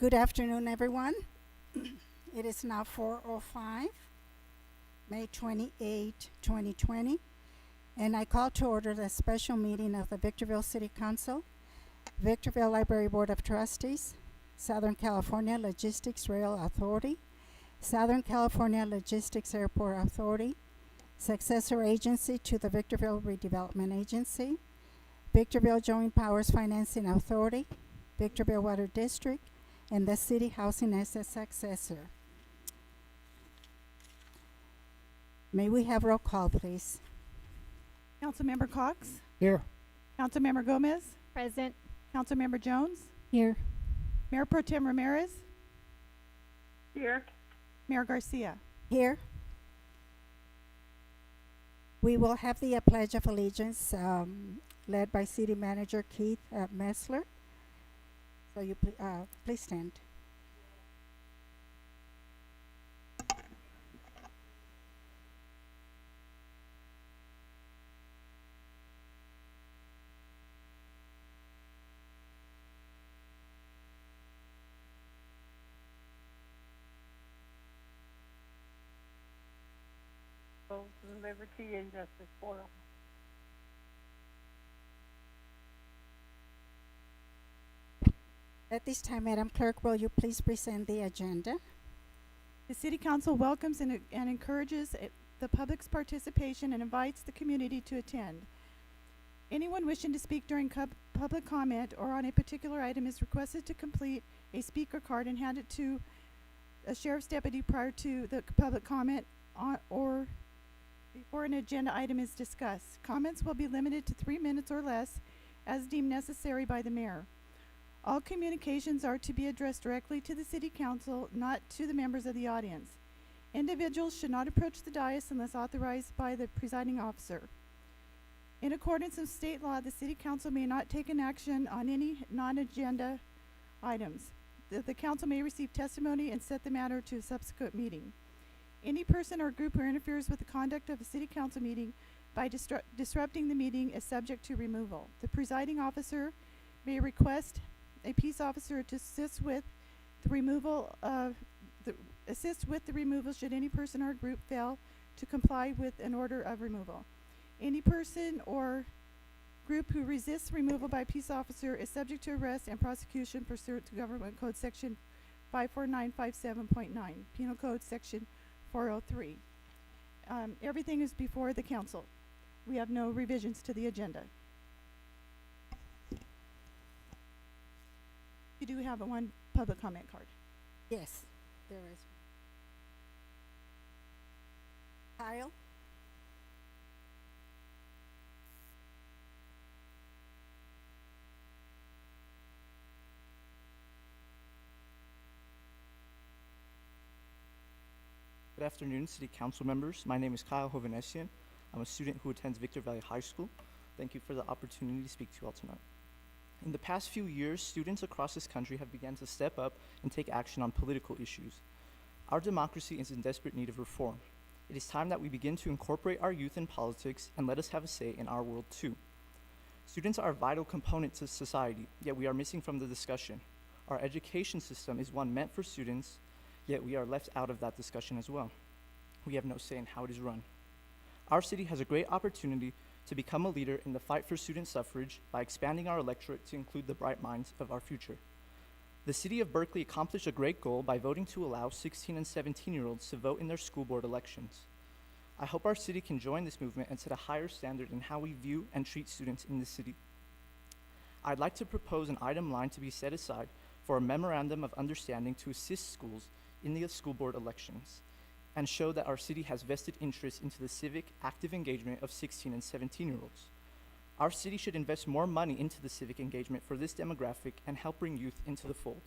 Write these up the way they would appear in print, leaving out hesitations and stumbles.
Good afternoon, everyone. It is now 4:05, May 28, 2020, and I call to order the special meeting of the Victorville City Council, Victorville Library Board of Trustees, Southern California Logistics Rail Authority, Southern California Logistics Airport Authority, successor agency to the Victorville Redevelopment Agency, Victorville Joint Powers Financing Authority, Victorville Water District, and the City Housing as a successor. May we have roll call, please? Councilmember Cox, Here. Councilmember Gomez, Present. Councilmember Jones, Here. Mayor Pro Tem Ramirez, Here. Mayor Garcia. Here. We will have the Pledge of Allegiance led by City Manager Keith Messler. So you please stand. Liberty and justice for all. At this time, Madam Clerk, will you please present the agenda? The City Council welcomes and encourages the public's participation and invites the community to attend. Anyone wishing to speak during public comment or on a particular item is requested to complete a speaker card and hand it to a sheriff's deputy prior to the public comment or before an agenda item is discussed. Comments will be limited to 3 minutes or less as deemed necessary by the mayor. All communications are to be addressed directly to the City Council, not to the members of the audience. Individuals should not approach the dais unless authorized by the presiding officer. In accordance with state law, the City Council may not take an action on any non-agenda items. The Council may receive testimony and set the matter to a subsequent meeting. Any person or group who interferes with the conduct of a City Council meeting by disrupting the meeting is subject to removal. The presiding officer may request a peace officer to assist with the removal should any person or group fail to comply with an order of removal. Any person or group who resists removal by a peace officer is subject to arrest and prosecution pursuant to Government Code Section 54957.9, Penal Code Section 403. Everything is before the council. We have no revisions to the agenda. You do have one public comment card. Yes, there is. Kyle? Good afternoon, City Council members. My name is Kyle Hovanesian. I'm a student who attends Victor Valley High School. Thank you for the opportunity to speak to you all tonight. In the past few years, students across this country have begun to step up and take action on political issues. Our democracy is in desperate need of reform. It is time that we begin to incorporate our youth in politics and let us have a say in our world too. Students are a vital component to society, yet we are missing from the discussion. Our education system is one meant for students, yet we are left out of that discussion as well. We have no say in how it is run. Our city has a great opportunity to become a leader in the fight for student suffrage by expanding our electorate to include the bright minds of our future. The city of Berkeley accomplished a great goal by voting to allow 16 and 17-year-olds to vote in their school board elections. I hope our city can join this movement and set a higher standard in how we view and treat students in the city. I'd like to propose an item line to be set aside for a memorandum of understanding to assist schools in the school board elections and show that our city has vested interest into the civic active engagement of 16 and 17-year-olds. Our city should invest more money into the civic engagement for this demographic and help bring youth into the fold.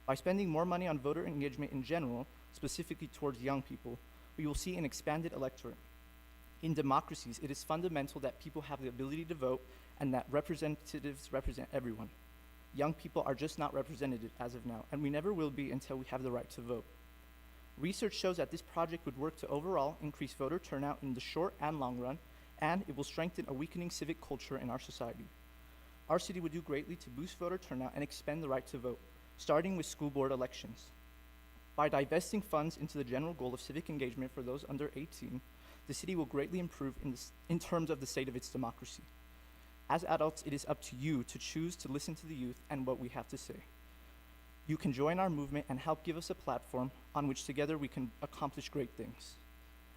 By spending more money on voter engagement in general, specifically towards young people, we will see an expanded electorate. In democracies, it is fundamental that people have the ability to vote and that representatives represent everyone. Young people are just not represented as of now, and we never will be until we have the right to vote. Research shows that this project would work to overall increase voter turnout in the short and long run, and it will strengthen a weakening civic culture in our society. Our city would do greatly to boost voter turnout and expand the right to vote. starting with school board elections. By divesting funds into the general goal of civic engagement for those under 18, the city will greatly improve in terms of the state of its democracy. As adults, it is up to you to choose to listen to the youth and what we have to say. You can join our movement and help give us a platform on which together we can accomplish great things.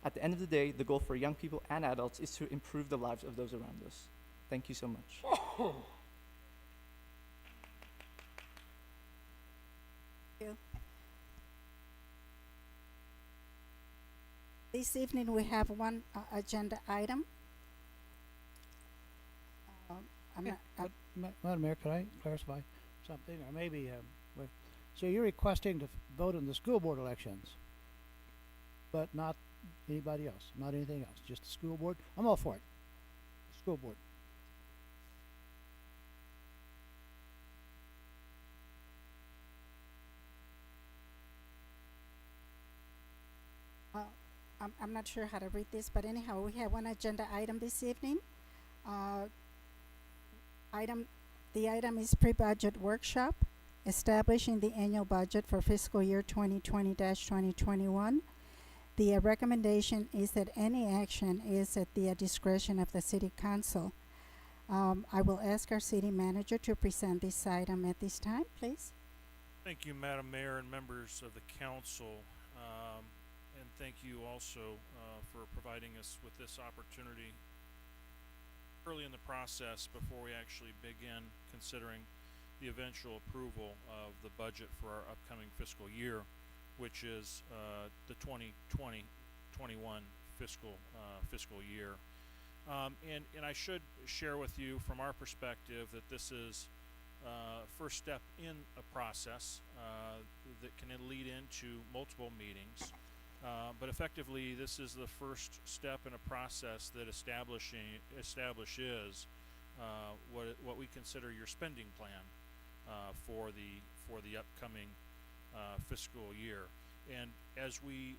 At the end of the day, the goal for young people and adults is to improve the lives of those around us. Thank you so much. you. This evening, we have one agenda item. I'm Yeah, not, Madam Mayor, could I clarify something, or maybe, so you're requesting to vote in the school board elections, but not anybody else, not anything else, just the school board? I'm all for it. School board. I'm not sure how to read this, but anyhow, we have one agenda item this evening. The item is pre-budget workshop, establishing the annual budget for fiscal year 2020-2021. The recommendation is that any action is at the discretion of the city council. I will ask our city manager to present this item at this time, please. Thank you, Madam Mayor and members of the council. And thank you also for providing us with this opportunity early in the process before we actually begin considering the eventual approval of the budget for our upcoming fiscal year, which is the 2020-21 fiscal year. And I should share with you from our perspective that this is first step in a process that can then lead into multiple meetings. But effectively, this is the first step in a process that establishes what we consider your spending plan for the upcoming fiscal year. And as we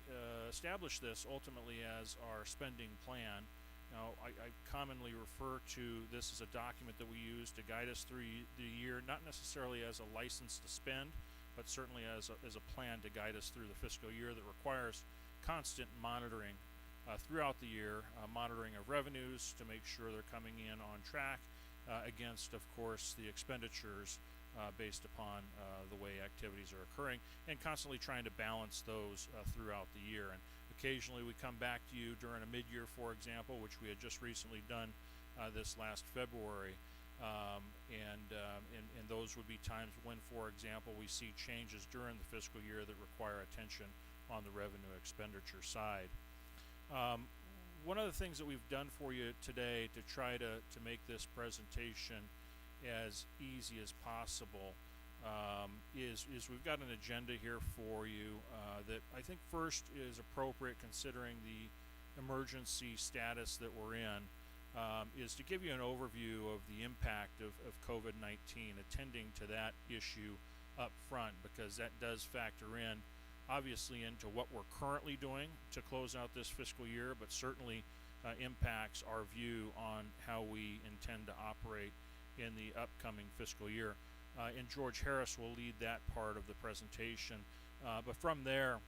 establish this ultimately as our spending plan, now I commonly refer to this as a document that we use to guide us through the year, not necessarily as a license to spend, but certainly as a plan to guide us through the fiscal year that requires constant monitoring throughout the year, monitoring of revenues to make sure they're coming in on track against, of course, the expenditures based upon the way activities are occurring, and constantly trying to balance those throughout the year. And occasionally we come back to you during a mid-year, for example, which we had just recently done this last February. And those would be times when, for example, we see changes during the fiscal year that require attention on the revenue expenditure side. One of the things that we've done for you today to try to make this presentation as easy as possible is we've got an agenda here for you that I think first is appropriate considering the emergency status that we're in. Is to give you an overview of the impact of COVID-19, attending to that issue up front, because that does factor in obviously into what we're currently doing to close out this fiscal year, but certainly impacts our view on how we intend to operate in the upcoming fiscal year. And George Harris will lead that part of the presentation, but from there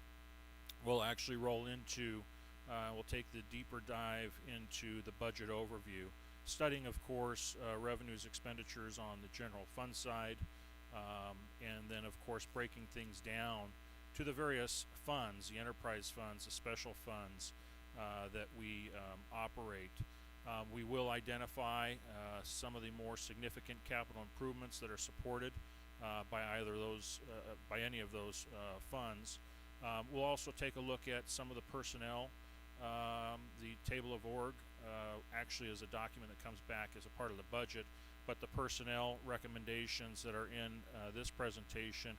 we'll actually roll into we'll take the deeper dive into the budget overview, studying, of course, revenues, expenditures on the general fund side, and then, of course, breaking things down to the various funds, the enterprise funds, the special funds that we operate. We will identify some of the more significant capital improvements that are supported by by any of those funds. We'll also take a look at some of the personnel. The table of org actually is a document that comes back as a part of the budget, but the personnel recommendations that are in this presentation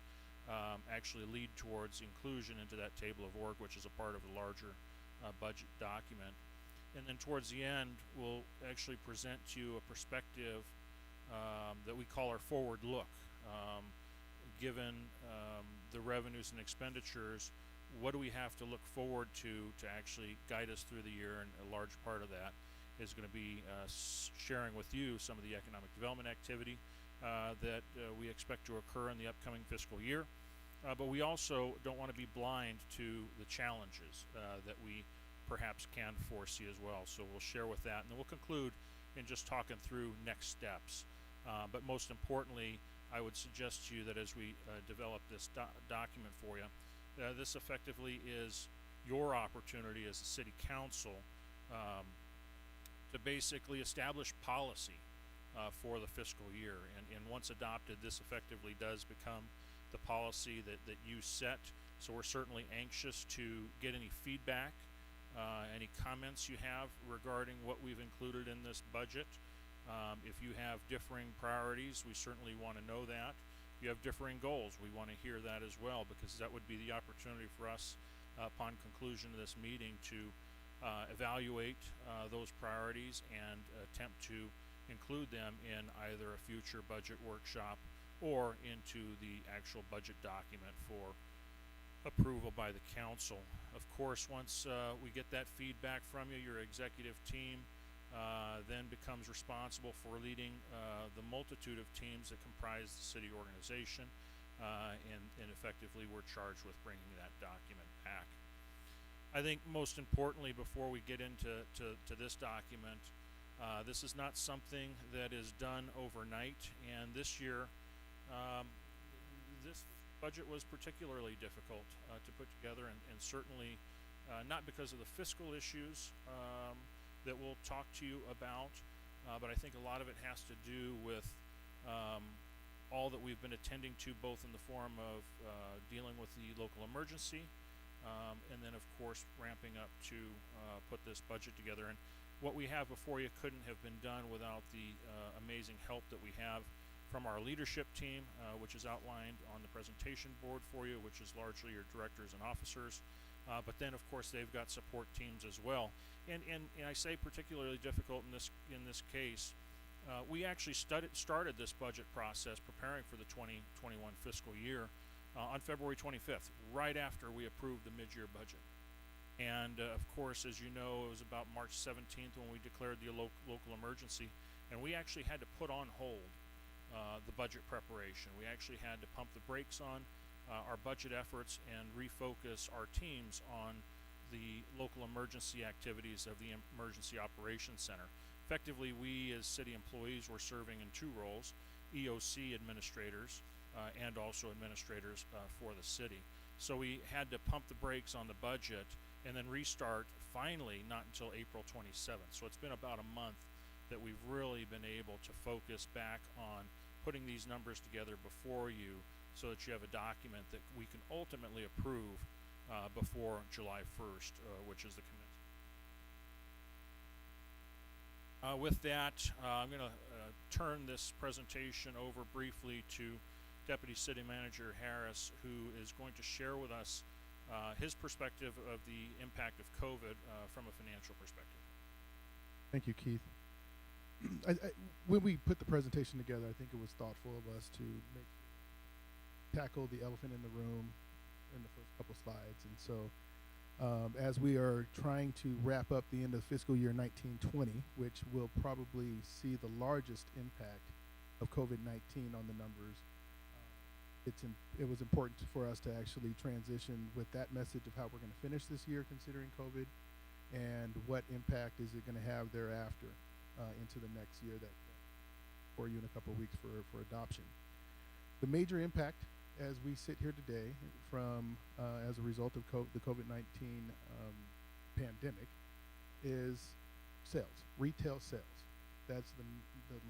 actually lead towards inclusion into that table of org, which is a part of the larger budget document. And then towards the end, we'll actually present to you a perspective that we call our forward look. Given the revenues and expenditures, what do we have to look forward to actually guide us through the year? And a large part of that is going to be sharing with you some of the economic development activity that we expect to occur in the upcoming fiscal year. But we also don't want to be blind to the challenges that we perhaps can foresee as well. So we'll share with that, and then we'll conclude in just talking through next steps. But most importantly, I would suggest to you that as we develop this document for you, this effectively is your opportunity as a city council to basically establish policy for the fiscal year. And once adopted, this effectively does become the policy that you set. So we're certainly anxious to get any feedback, any comments you have regarding what we've included in this budget. If you have differing priorities, we certainly want to know that. If you have differing goals, we want to hear that as well, because that would be the opportunity for us upon conclusion of this meeting to evaluate those priorities and attempt to include them in either a future budget workshop or into the actual budget document for approval by the council. Of course, once we get that feedback from you, your executive team then becomes responsible for leading the multitude of teams that comprise the city organization, and effectively we're charged with bringing that document back. I think most importantly, before we get into this document, this is not something that is done overnight, and this year this budget was particularly difficult to put together, and certainly not because of the fiscal issues that we'll talk to you about, but I think a lot of it has to do with all that we've been attending to, both in the form of dealing with the local emergency, and then of course ramping up to put this budget together. And what we have before you couldn't have been done without the amazing help that we have from our leadership team, which is outlined on the presentation board for you, which is largely your directors and officers. But then, of course, they've got support teams as well. And I say particularly difficult in this case. We actually started this budget process preparing for the 2021 fiscal year on February 25th, right after we approved the mid-year budget. And of course, as you know, it was about March 17th when we declared the local emergency, and we actually had to put on hold the budget preparation. We actually had to pump the brakes on our budget efforts and refocus our teams on the local emergency activities of the Emergency Operations Center. Effectively, we as city employees were serving in two roles: EOC administrators and also administrators for the city. So we had to pump the brakes on the budget and then restart finally not until April 27th. So it's been about a month that we've really been able to focus back on putting these numbers together before you, so that you have a document that we can ultimately approve before July 1st, which is the commencement. With that, I'm going to turn this presentation over briefly to Deputy City Manager Harris, who is going to share with us his perspective of the impact of COVID from a financial perspective. Thank you, Keith. When we put the presentation together, I think it was thoughtful of us to tackle the elephant in the room in the first couple slides. And so as we are trying to wrap up the end of fiscal year 1920, which will probably see the largest impact of COVID-19 on the numbers, it was important for us to actually transition with that message of how we're going to finish this year considering COVID, and what impact is it going to have thereafter into the next year that for you in a couple of weeks for adoption. The major impact as we sit here today from as a result of the COVID-19 pandemic is sales, retail sales. That's the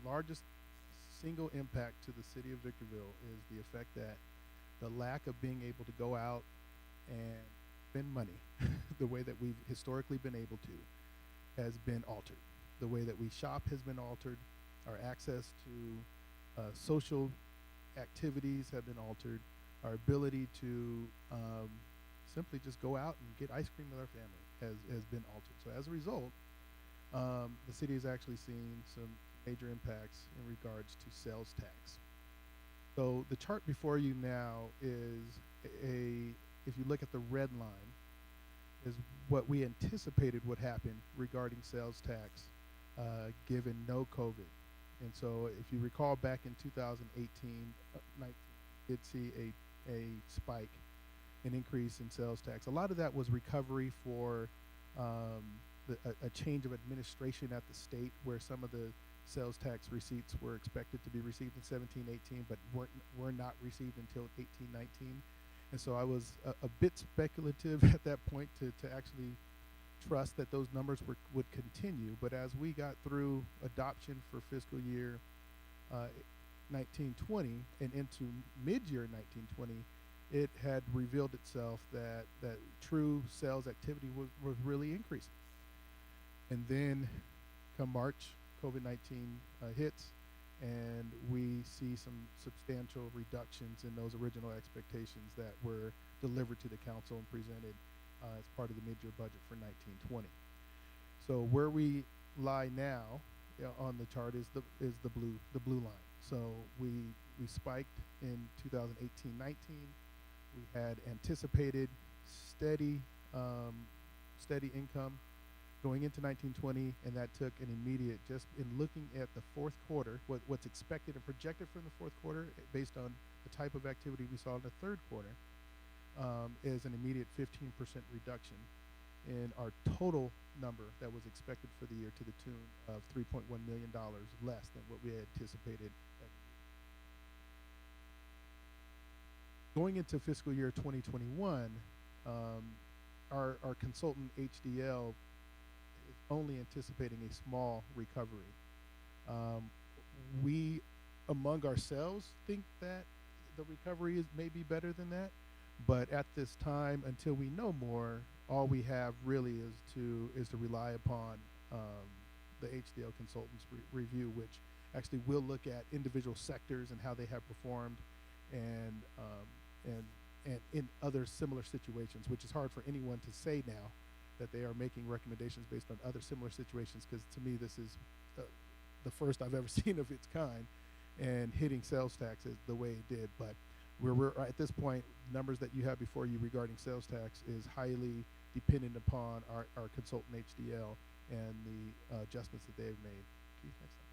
largest single impact to the city of Victorville, is the effect that the lack of being able to go out and spend money the way that we've historically been able to has been altered. The way that we shop has been altered. Our access to social activities have been altered. Our ability to simply just go out and get ice cream with our family has been altered. So as a result, the city has actually seen some major impacts in regards to sales tax. So the chart before you now is if you look at the red line, is what we anticipated would happen regarding sales tax given no COVID And so if you recall back in 2018, 19, did see a spike, an increase in sales tax. A lot of that was recovery for a change of administration at the state, where some of the sales tax receipts were expected to be received in 17, 18, but were not received until 18, 19. And so I was a bit speculative at that point to actually trust that those numbers would continue. But as we got through adoption for fiscal year 1920 and into mid-year 1920, it had revealed itself that true sales activity was really increasing. And then come March, COVID-19 hits, and we see some substantial reductions in those original expectations that were delivered to the council and presented as part of the mid-year budget for 1920. So where we lie now on the chart is the blue line. So we spiked in 2018-19. We had anticipated steady income going into 1920, and that took an immediate, just in looking at the fourth quarter, what's expected and projected from the fourth quarter based on the type of activity we saw in the third quarter, is an immediate 15% reduction in our total number that was expected for the year, to the tune of $3.1 million less than what we had anticipated. Going into fiscal year 2021, our consultant HDL is only anticipating a small recovery. We, among ourselves, think that the recovery is maybe better than that, but at this time, until we know more, all we have really is to rely upon the HDL consultants review, which actually will look at individual sectors and how they have performed, and in other similar situations, which is hard for anyone to say now that they are making recommendations based on other similar situations, because to me this is the first I've ever seen of its kind, and hitting sales taxes the way it did. But we're at this point, numbers that you have before you regarding sales tax is highly dependent upon our consultant HDL and the adjustments that they've made. Keith, next slide.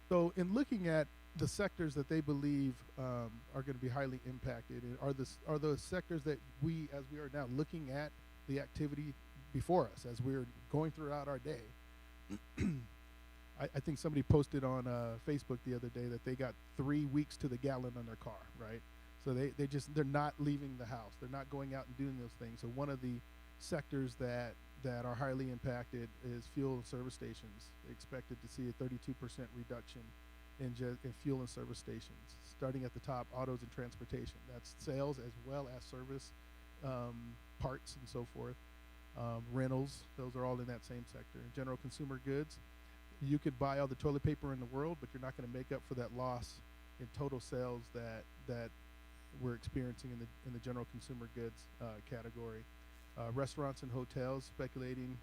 So in looking at the sectors that they believe are going to be highly impacted, and are those sectors that we, as we are now looking at the activity before us, as we're going throughout our day. I think somebody posted on Facebook the other day that they got 3 weeks to the gallon on their car, right? So they're not leaving the house. They're not going out and doing those things. So one of the sectors that are highly impacted is fuel and service stations. They expected to see a 32% reduction in fuel and service stations. Starting at the top, autos and transportation. That's sales as well as service, parts and so forth. Rentals, those are all in that same sector. General consumer goods, you could buy all the toilet paper in the world, but you're not going to make up for that loss in total sales that we're experiencing in the general consumer goods category. Restaurants and hotels, speculating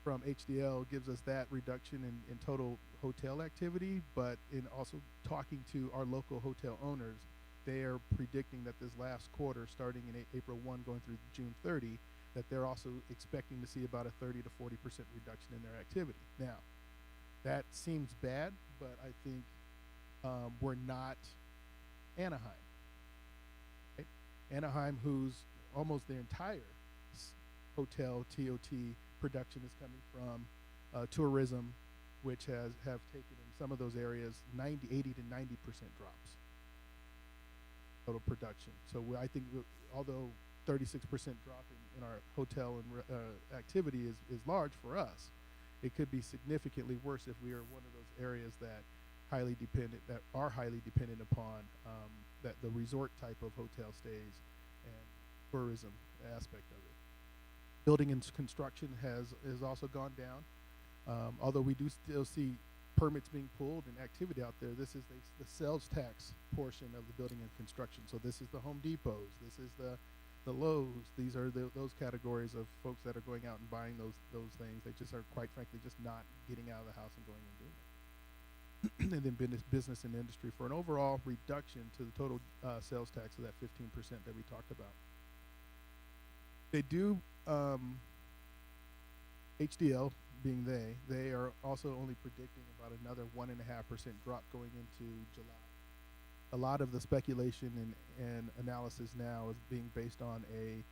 from HDL gives us that reduction in total hotel activity, but in also talking to our local hotel owners, they are predicting that this last quarter, starting in April 1 going through June 30, that they're also expecting to see about a 30 to 40% reduction in their activity. Now, that seems bad, but I think we're not Anaheim. Right? Anaheim, whose almost their entire hotel TOT production is coming from tourism, which have taken in some of those areas 80 to 90% drops total production. So I think although 36% drop in our hotel and activity is large for us, it could be significantly worse if we are one of those areas that are highly dependent upon that the resort type of hotel stays and tourism aspect of it. Building and construction has also gone down. Although we do still see permits being pulled and activity out there, this is the sales tax portion of the building and construction. So this is the Home Depots, this is the Lowe's. These are those categories of folks that are going out and buying those things. They just are, quite frankly, just not getting out of the house and going and doing it. And then business and industry for an overall reduction to the total sales tax of that 15% that we talked about. They do HDL being they are also only predicting about another 1.5% drop going into July. A lot of the speculation and analysis now is being based on a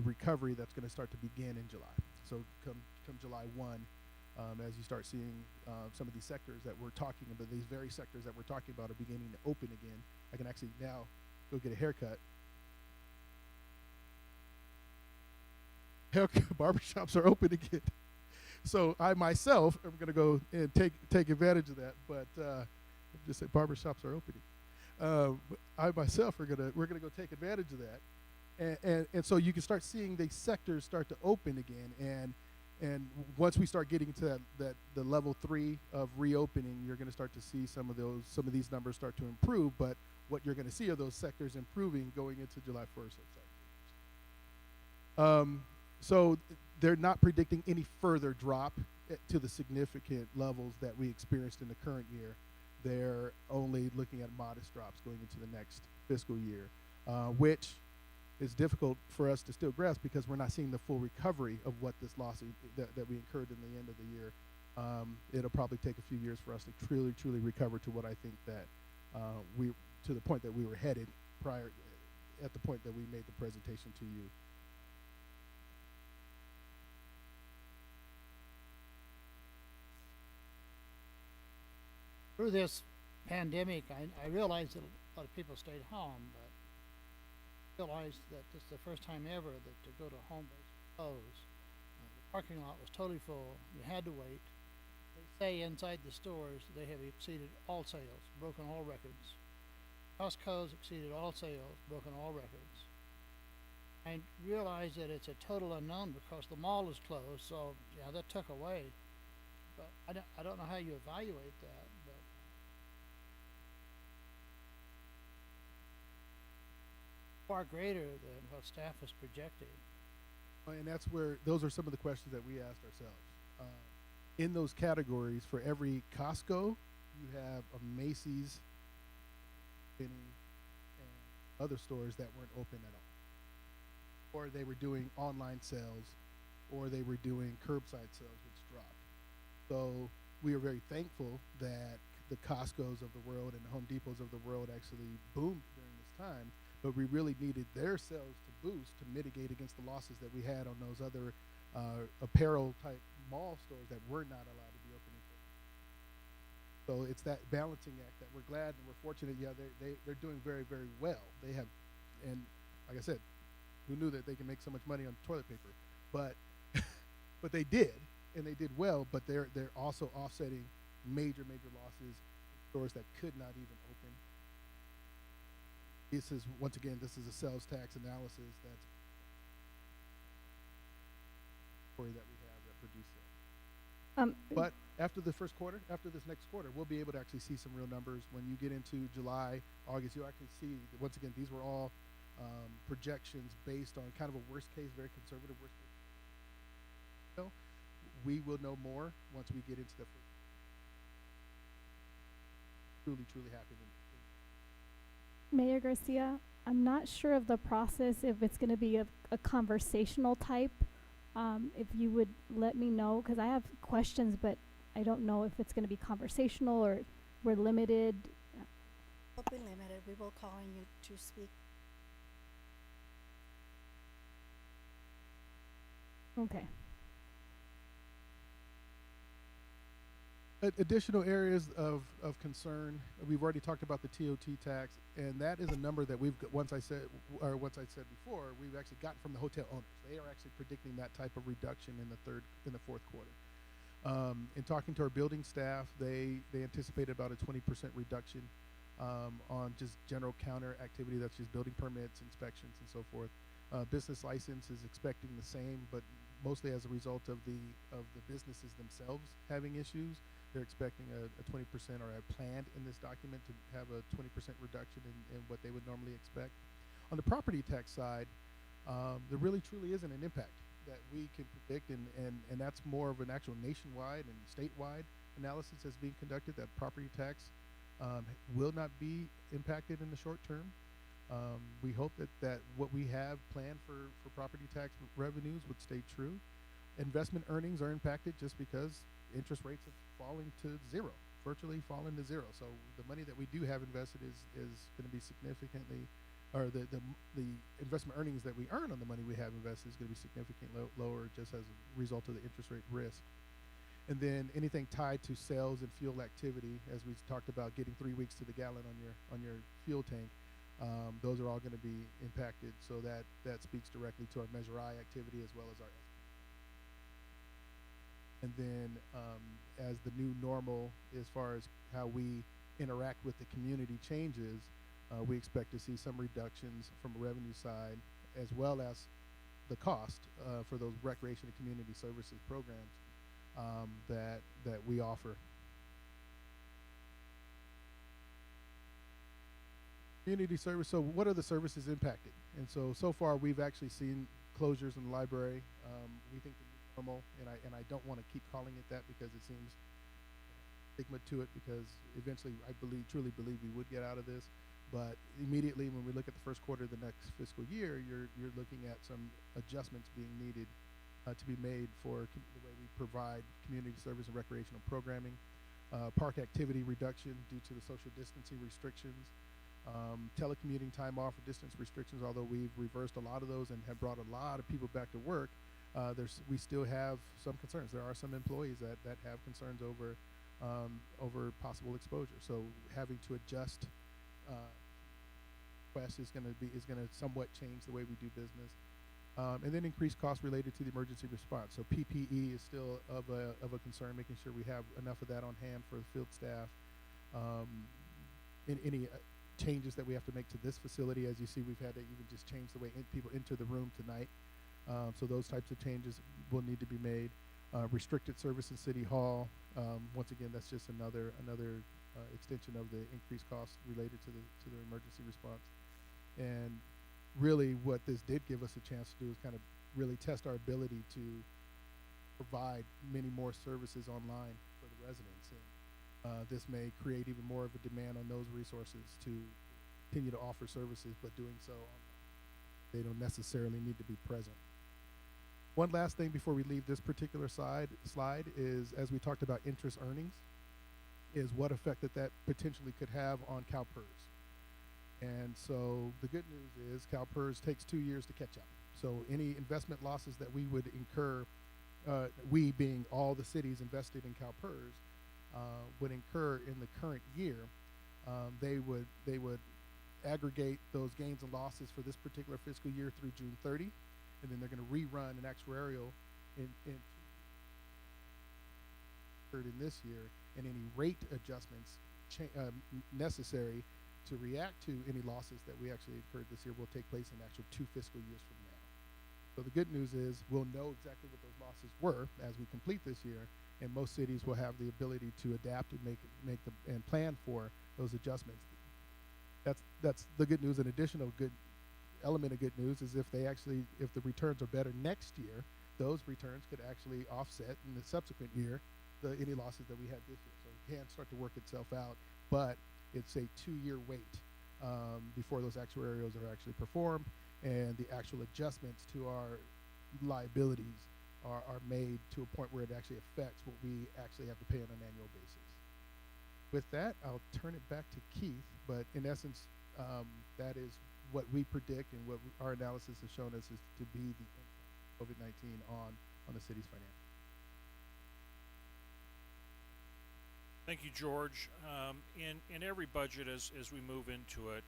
recovery that's going to start to begin in July. So come July 1, as you start seeing some of these sectors that we're talking about, these very sectors that we're talking about are beginning to open again. I can actually now go get a haircut. Barbershops are open again. So I myself am going to go and take advantage of that. But just say barbershops are opening. I myself we're gonna go take advantage of that, and so you can start seeing these sectors start to open again, and once we start getting to the level 3 of reopening, you're going to start to see some of these numbers start to improve. But what you're going to see are those sectors improving going into July 1st. So they're not predicting any further drop to the significant levels that we experienced in the current year. They're only looking at modest drops going into the next fiscal year, which is difficult for us to still grasp because we're not seeing the full recovery of what this loss that we incurred in the end of the year. It'll probably take a few years for us to truly recover to what I think that to the point that we were headed at the point that we made the presentation to you. Through this pandemic, I realized that a lot of people stayed home, but realized that this is the first time ever that to go to a home-based close, the parking lot was totally full. You had to wait. They say inside the stores they have exceeded all sales, broken all records. Costco's exceeded all sales, broken all records. I realized that it's a total unknown because the mall is closed, so yeah, that took away. But I don't know how you evaluate that. But far greater than what staff was projecting. And that's where those are some of the questions that we asked ourselves. In those categories, for every Costco, you have a Macy's, Penny, and other stores that weren't open at all. Or they were doing online sales, or they were doing curbside sales, which dropped. So we are very thankful that the Costco's of the world and the Home Depots of the world actually boomed during this time, but we really needed their sales to boost to mitigate against the losses that we had on those other apparel type mall stores that were not allowed to be opening. So it's that balancing act that we're glad and we're fortunate. Yeah, they're doing very, very well. They have, and like I said, who knew that they can make so much money on toilet paper? But but they did, and they did well. But they're also offsetting major losses in stores that could not even open. This is once again, this is a sales tax analysis that's that we have that produced it. But after the first quarter, after this next quarter, we'll be able to actually see some real numbers. When you get into July, August, you'll actually see that once again, these were all projections based on kind of a worst case, very conservative worst case. So we will know more once we get into the first. Truly happening. Mayor Garcia, I'm not sure of the process, if it's going to be a conversational type. If you would let me know, because I have questions, but I don't know if it's going to be conversational or we're limited. We'll be limited. We will call on you to speak. Okay. Additional areas of concern. We've already talked about the TOT tax, and that is a number that we've got, once I said before, we've actually gotten from the hotel owners. They are actually predicting that type of reduction in the fourth quarter. In talking to our building staff, they anticipate about a 20% reduction on just general counter activity, that's just building permits, inspections, and so forth. Business license is expecting the same, but mostly as a result of the businesses themselves having issues. They're expecting a 20% or have planned in this document to have a 20% reduction in what they would normally expect. On the property tax side, there really truly isn't an impact that we can predict, and that's more of an actual nationwide and statewide analysis that's being conducted, that property tax will not be impacted in the short term. We hope that what we have planned for property tax revenues would stay true. Investment earnings are impacted just because interest rates have fallen to zero, virtually fallen to zero. So the money that we do have invested is going to be significantly, or the investment earnings that we earn on the money we have invested is going to be significantly lower just as a result of the interest rate risk. And then anything tied to sales and fuel activity, as we talked about, getting 3 weeks to the gallon on your fuel tank, those are all going to be impacted. So that speaks directly to our Measure I activity as well as our. And then as the new normal, as far as how we interact with the community changes, we expect to see some reductions from a revenue side, as well as the cost for those recreation and community services programs that we offer. Community service. So what are the services impacted? And so far we've actually seen closures in the library. We think the new normal, and I don't want to keep calling it that because it seems stigma to it, because eventually I truly believe we would get out of this. But immediately when we look at the first quarter of the next fiscal year, you're looking at some adjustments being needed to be made for the way we provide community service and recreational programming, park activity reduction due to the social distancing restrictions, telecommuting time off or distance restrictions. Although we've reversed a lot of those and have brought a lot of people back to work, we still have some concerns. There are some employees that have concerns over possible exposure. So having to adjust requests is going to somewhat change the way we do business. And then increased costs related to the emergency response. So PPE is still of a concern, making sure we have enough of that on hand for the field staff. Any changes that we have to make to this facility, as you see, we've had to even just change the way people enter the room tonight. So those types of changes will need to be made. Restricted service in City Hall. Once again, that's just another extension of the increased costs related to the emergency response. And really what this did give us a chance to do is kind of really test our ability to provide many more services online for the residents. And this may create even more of a demand on those resources to continue to offer services, but doing so online. They don't necessarily need to be present. One last thing before we leave this particular slide is, as we talked about interest earnings, is what effect that potentially could have on CalPERS. And so the good news is CalPERS takes 2 years to catch up. So any investment losses that we would incur, we being all the cities invested in CalPERS, would incur in the current year, they would aggregate those gains and losses for this particular fiscal year through June 30, and then they're going to rerun an actuarial in this year, and any rate adjustments necessary to react to any losses that we actually incurred this year will take place in actual 2 fiscal years from now. So the good news is we'll know exactly what those losses were as we complete this year, and most cities will have the ability to adapt and and plan for those adjustments. That's the good news. An additional good element of good news is if the returns are better next year, those returns could actually offset in the subsequent year any losses that we had this year. So it can start to work itself out, but it's a 2-year wait before those actuarials are actually performed, and the actual adjustments to our liabilities are made to a point where it actually affects what we actually have to pay on an annual basis. With that, I'll turn it back to Keith, but in essence, that is what we predict and what our analysis has shown us is to be the impact of COVID-19 on the city's finances. Thank you, George. In every budget, as we move into it,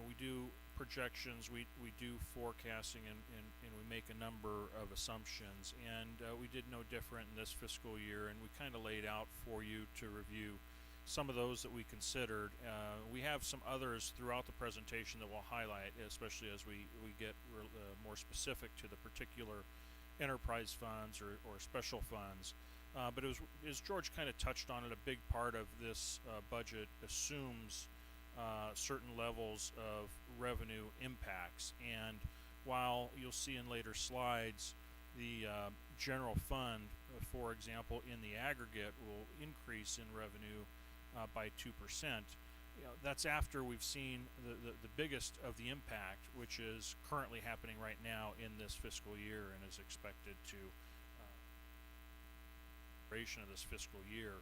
we do projections, we do forecasting, and we make a number of assumptions. And we did no different in this fiscal year, and we kind of laid out for you to review some of those that we considered. We have some others throughout the presentation that we'll highlight, especially as we get more specific to the particular enterprise funds or special funds. But as George kind of touched on it, a big part of this budget assumes certain levels of revenue impacts. And while you'll see in later slides, the general fund, for example, in the aggregate will increase in revenue by 2%. That's after we've seen the biggest of the impact, which is currently happening right now in this fiscal year and is expected to duration of this fiscal year.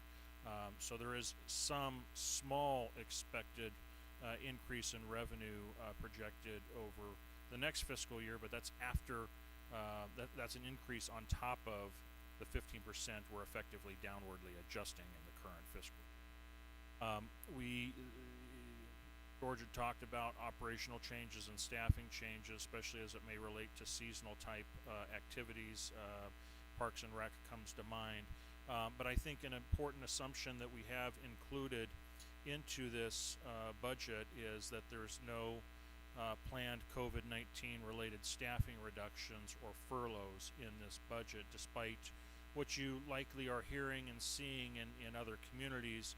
So there is some small expected increase in revenue projected over the next fiscal year, but that's after that's an increase on top of the 15% we're effectively downwardly adjusting in the current fiscal year. George had talked about operational changes and staffing changes, especially as it may relate to seasonal type activities. Parks and Rec comes to mind. But I think an important assumption that we have included into this budget is that there's no planned COVID-19 related staffing reductions or furloughs in this budget, despite what you likely are hearing and seeing in other communities.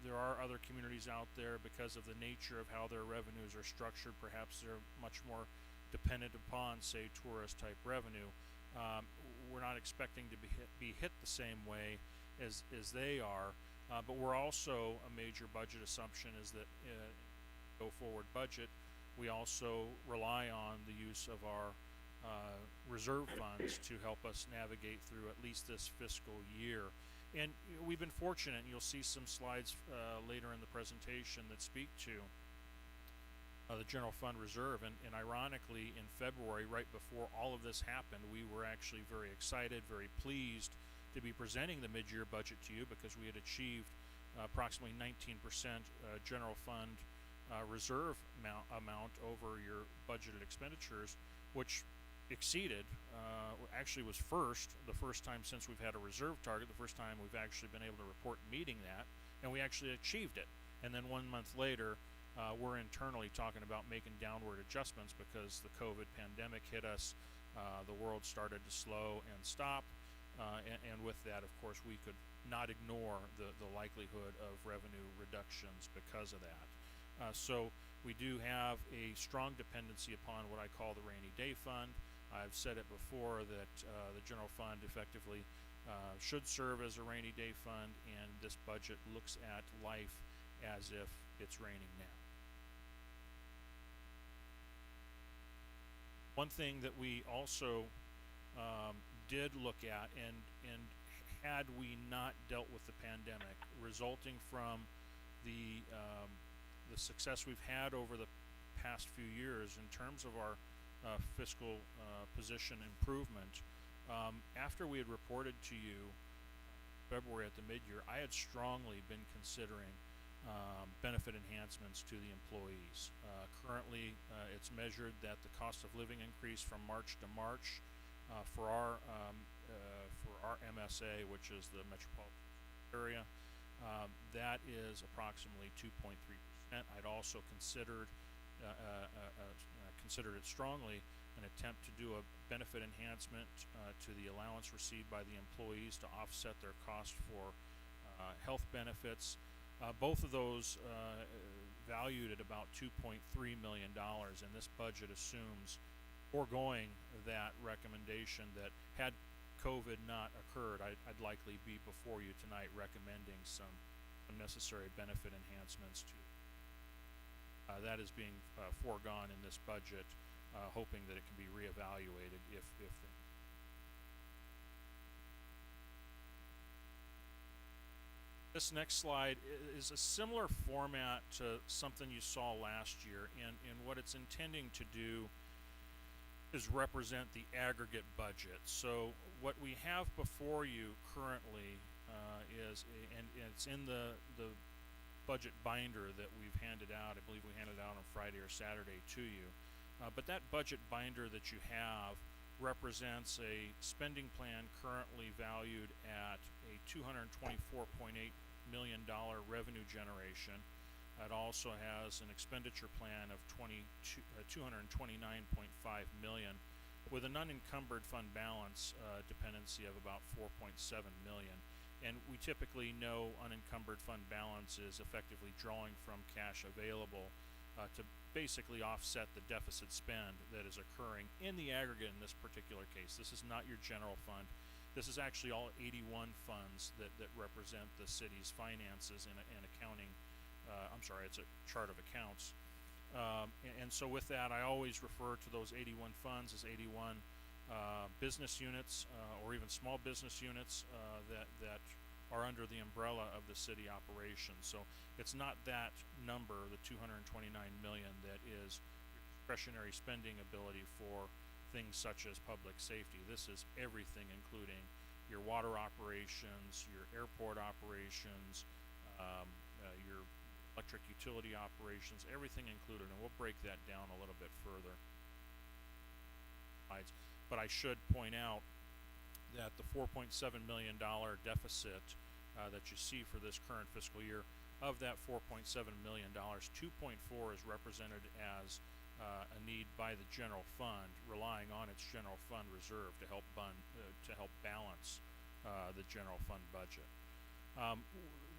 There are other communities out there, because of the nature of how their revenues are structured, perhaps they're much more dependent upon, say, tourist type revenue. We're not expecting to be hit the same way as they are, but we're also, a major budget assumption is that go forward budget, we also rely on the use of our reserve funds to help us navigate through at least this fiscal year. And we've been fortunate, and you'll see some slides later in the presentation that speak to the general fund reserve. And ironically, in February, right before all of this happened, we were actually very excited, very pleased to be presenting the mid-year budget to you, because we had achieved approximately 19% general fund reserve amount over your budgeted expenditures, which exceeded, actually was the first time since we've had a reserve target, the first time we've actually been able to report meeting that, and we actually achieved it. And then 1 month later, we're internally talking about making downward adjustments because the COVID pandemic hit us, the world started to slow and stop, and with that, of course, we could not ignore the likelihood of revenue reductions because of that. So we do have a strong dependency upon what I call the rainy day fund. I've said it before that the general fund effectively should serve as a rainy day fund, and this budget looks at life as if it's raining now. One thing that we also did look at, and had we not dealt with the pandemic, resulting from the success we've had over the past few years in terms of our fiscal position improvement, after we had reported to you February at the mid-year, I had strongly been considering benefit enhancements to the employees. Currently, it's measured that the cost of living increase from March to March for our MSA, which is the metropolitan area, that is approximately 2.3%. I'd also considered it strongly an attempt to do a benefit enhancement to the allowance received by the employees to offset their cost for health benefits. Both of those valued at about $2.3 million, and this budget assumes foregoing that recommendation, that had COVID not occurred, I'd likely be before you tonight recommending some necessary benefit enhancements to that is being foregone in this budget, hoping that it can be reevaluated if This next slide is a similar format to something you saw last year, and what it's intending to do is represent the aggregate budget. So what we have before you currently and it's in the budget binder that we've handed out. I believe we handed it out on Friday or Saturday to you. But that budget binder that you have represents a spending plan currently valued at a $224.8 million revenue generation. It also has an expenditure plan of $229.5 million, with an unencumbered fund balance dependency of about $4.7 million. And we typically know unencumbered fund balance is effectively drawing from cash available to basically offset the deficit spend that is occurring in the aggregate in this particular case. This is not your general fund. This is actually all 81 funds that represent the city's finances and accounting. It's a chart of accounts. And so with that, I always refer to those 81 funds as 81 business units or even small business units that are under the umbrella of the city operations. So it's not that number, the 229 million, that is discretionary spending ability for things such as public safety. This is everything, including your water operations, your airport operations, your electric utility operations, everything included, and we'll break that down a little bit further. But I should point out that the $4.7 million deficit that you see for this current fiscal year, of that $4.7 million, 2.4 is represented as a need by the general fund, relying on its general fund reserve to help balance the general fund budget.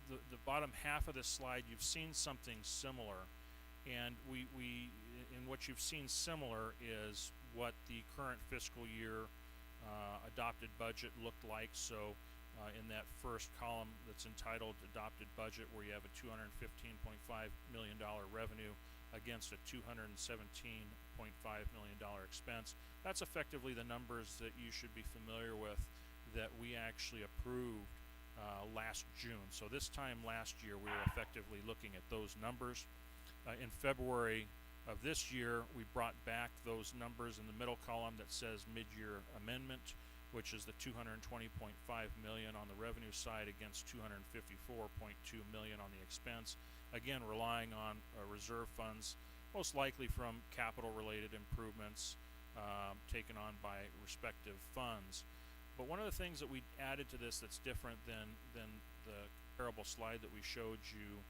The bottom half of this slide, you've seen something similar, and in what you've seen similar is what the current fiscal year adopted budget looked like. So in that first column that's entitled Adopted Budget, where you have a $215.5 million revenue against a $217.5 million expense, that's effectively the numbers that you should be familiar with that we actually approved last June. So this time last year we were effectively looking at those numbers. In February of this year, we brought back those numbers in the middle column that says mid-year amendment, which is the $220.5 million on the revenue side against $254.2 million on the expense. Again, relying on reserve funds, most likely from capital-related improvements taken on by respective funds. But one of the things that we added to this that's different than the comparable slide that we showed you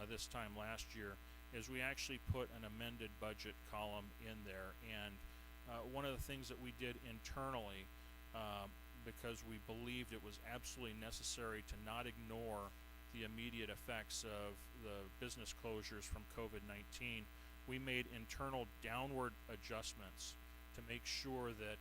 this time last year is we actually put an amended budget column in there. And one of the things that we did internally, because we believed it was absolutely necessary to not ignore the immediate effects of the business closures from COVID-19, we made internal downward adjustments to make sure that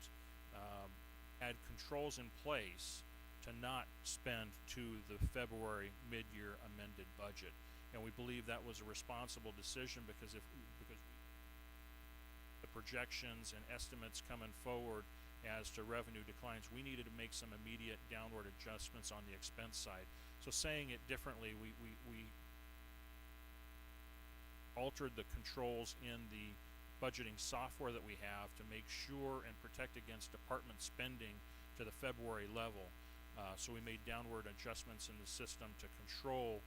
had controls in place to not spend to the February mid-year amended budget. And we believe that was a responsible decision because the projections and estimates coming forward as to revenue declines, we needed to make some immediate downward adjustments on the expense side. So saying it differently, we altered the controls in the budgeting software that we have to make sure and protect against department spending to the February level. So we made downward adjustments in the system to control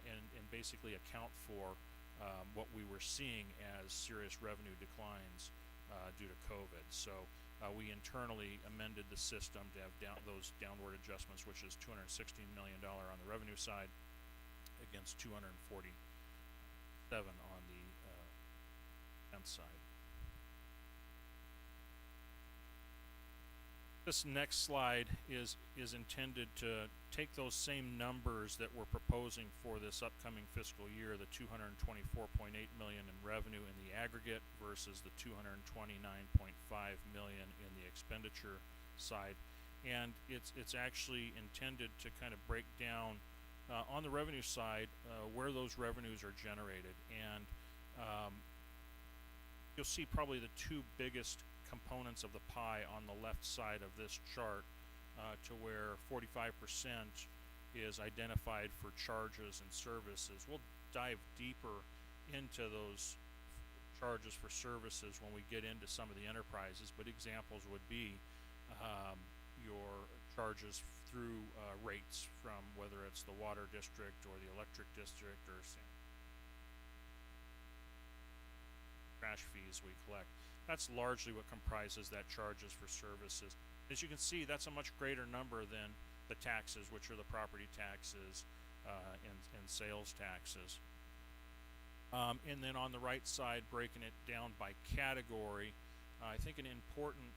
and basically account for what we were seeing as serious revenue declines due to COVID. So we internally amended the system to have those downward adjustments, which is $216 million on the revenue side against $247 on the expense side. This next slide is intended to take those same numbers that we're proposing for this upcoming fiscal year, the $224.8 million in revenue in the aggregate versus the $229.5 million in the expenditure side, and it's actually intended to kind of break down on the revenue side where those revenues are generated. And you'll see probably the two biggest components of the pie on the left side of this chart, to where 45% is identified for charges and services. We'll dive deeper into those charges for services when we get into some of the enterprises, but examples would be your charges through rates from whether it's the water district or the electric district or trash fees we collect. That's largely what comprises that charges for services. As you can see, that's a much greater number than the taxes, which are the property taxes and sales taxes. And then on the right side, breaking it down by category, I think an important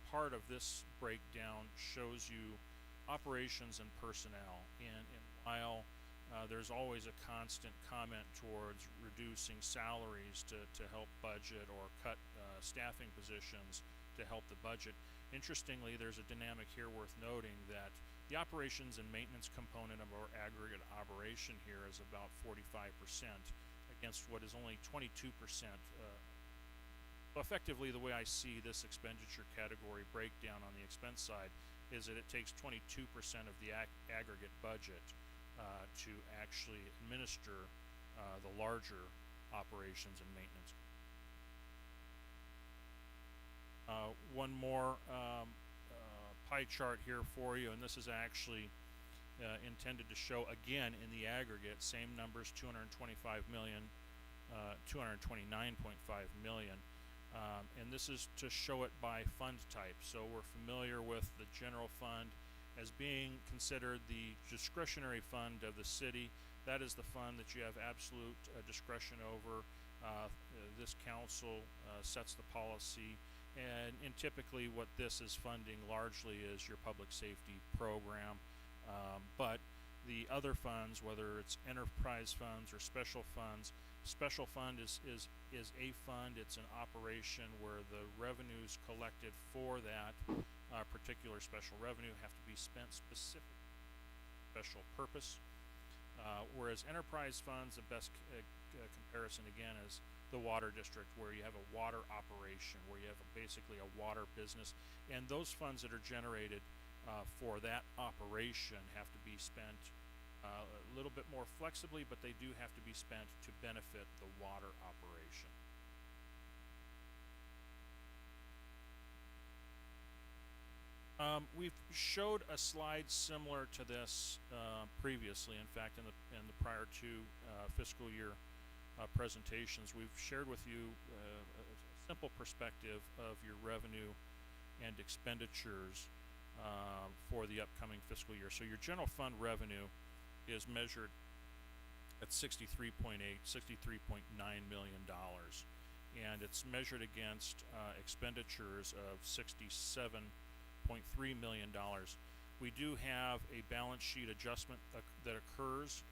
part of this breakdown shows you operations and personnel. And while there's always a constant comment towards reducing salaries to help budget or cut staffing positions to help the budget, interestingly, there's a dynamic here worth noting that the operations and maintenance component of our aggregate operation here is about 45% against what is only 22% So effectively, the way I see this expenditure category breakdown on the expense side is that it takes 22% of the aggregate budget to actually administer the larger operations and maintenance. One more pie chart here for you, and this is actually intended to show again in the aggregate, same numbers, 225 million, 229.5 million. And this is to show it by fund type. So we're familiar with the general fund as being considered the discretionary fund of the city. That is the fund that you have absolute discretion over. This council sets the policy, and typically what this is funding largely is your public safety program. But the other funds, whether it's enterprise funds or special funds, special fund is a fund. It's an operation where the revenues collected for that particular special revenue have to be spent specific special purpose. Whereas enterprise funds, the best comparison again is the water district, where you have a water operation, where you have basically a water business, and those funds that are generated for that operation have to be spent a little bit more flexibly, but they do have to be spent to benefit the water operation. We've showed a slide similar to this previously. In fact, in the prior two fiscal year presentations, we've shared with you a simple perspective of your revenue and expenditures for the upcoming fiscal year. So your general fund revenue is measured at $63.9 million, and it's measured against expenditures of $67.3 million. We do have a balance sheet adjustment that occurs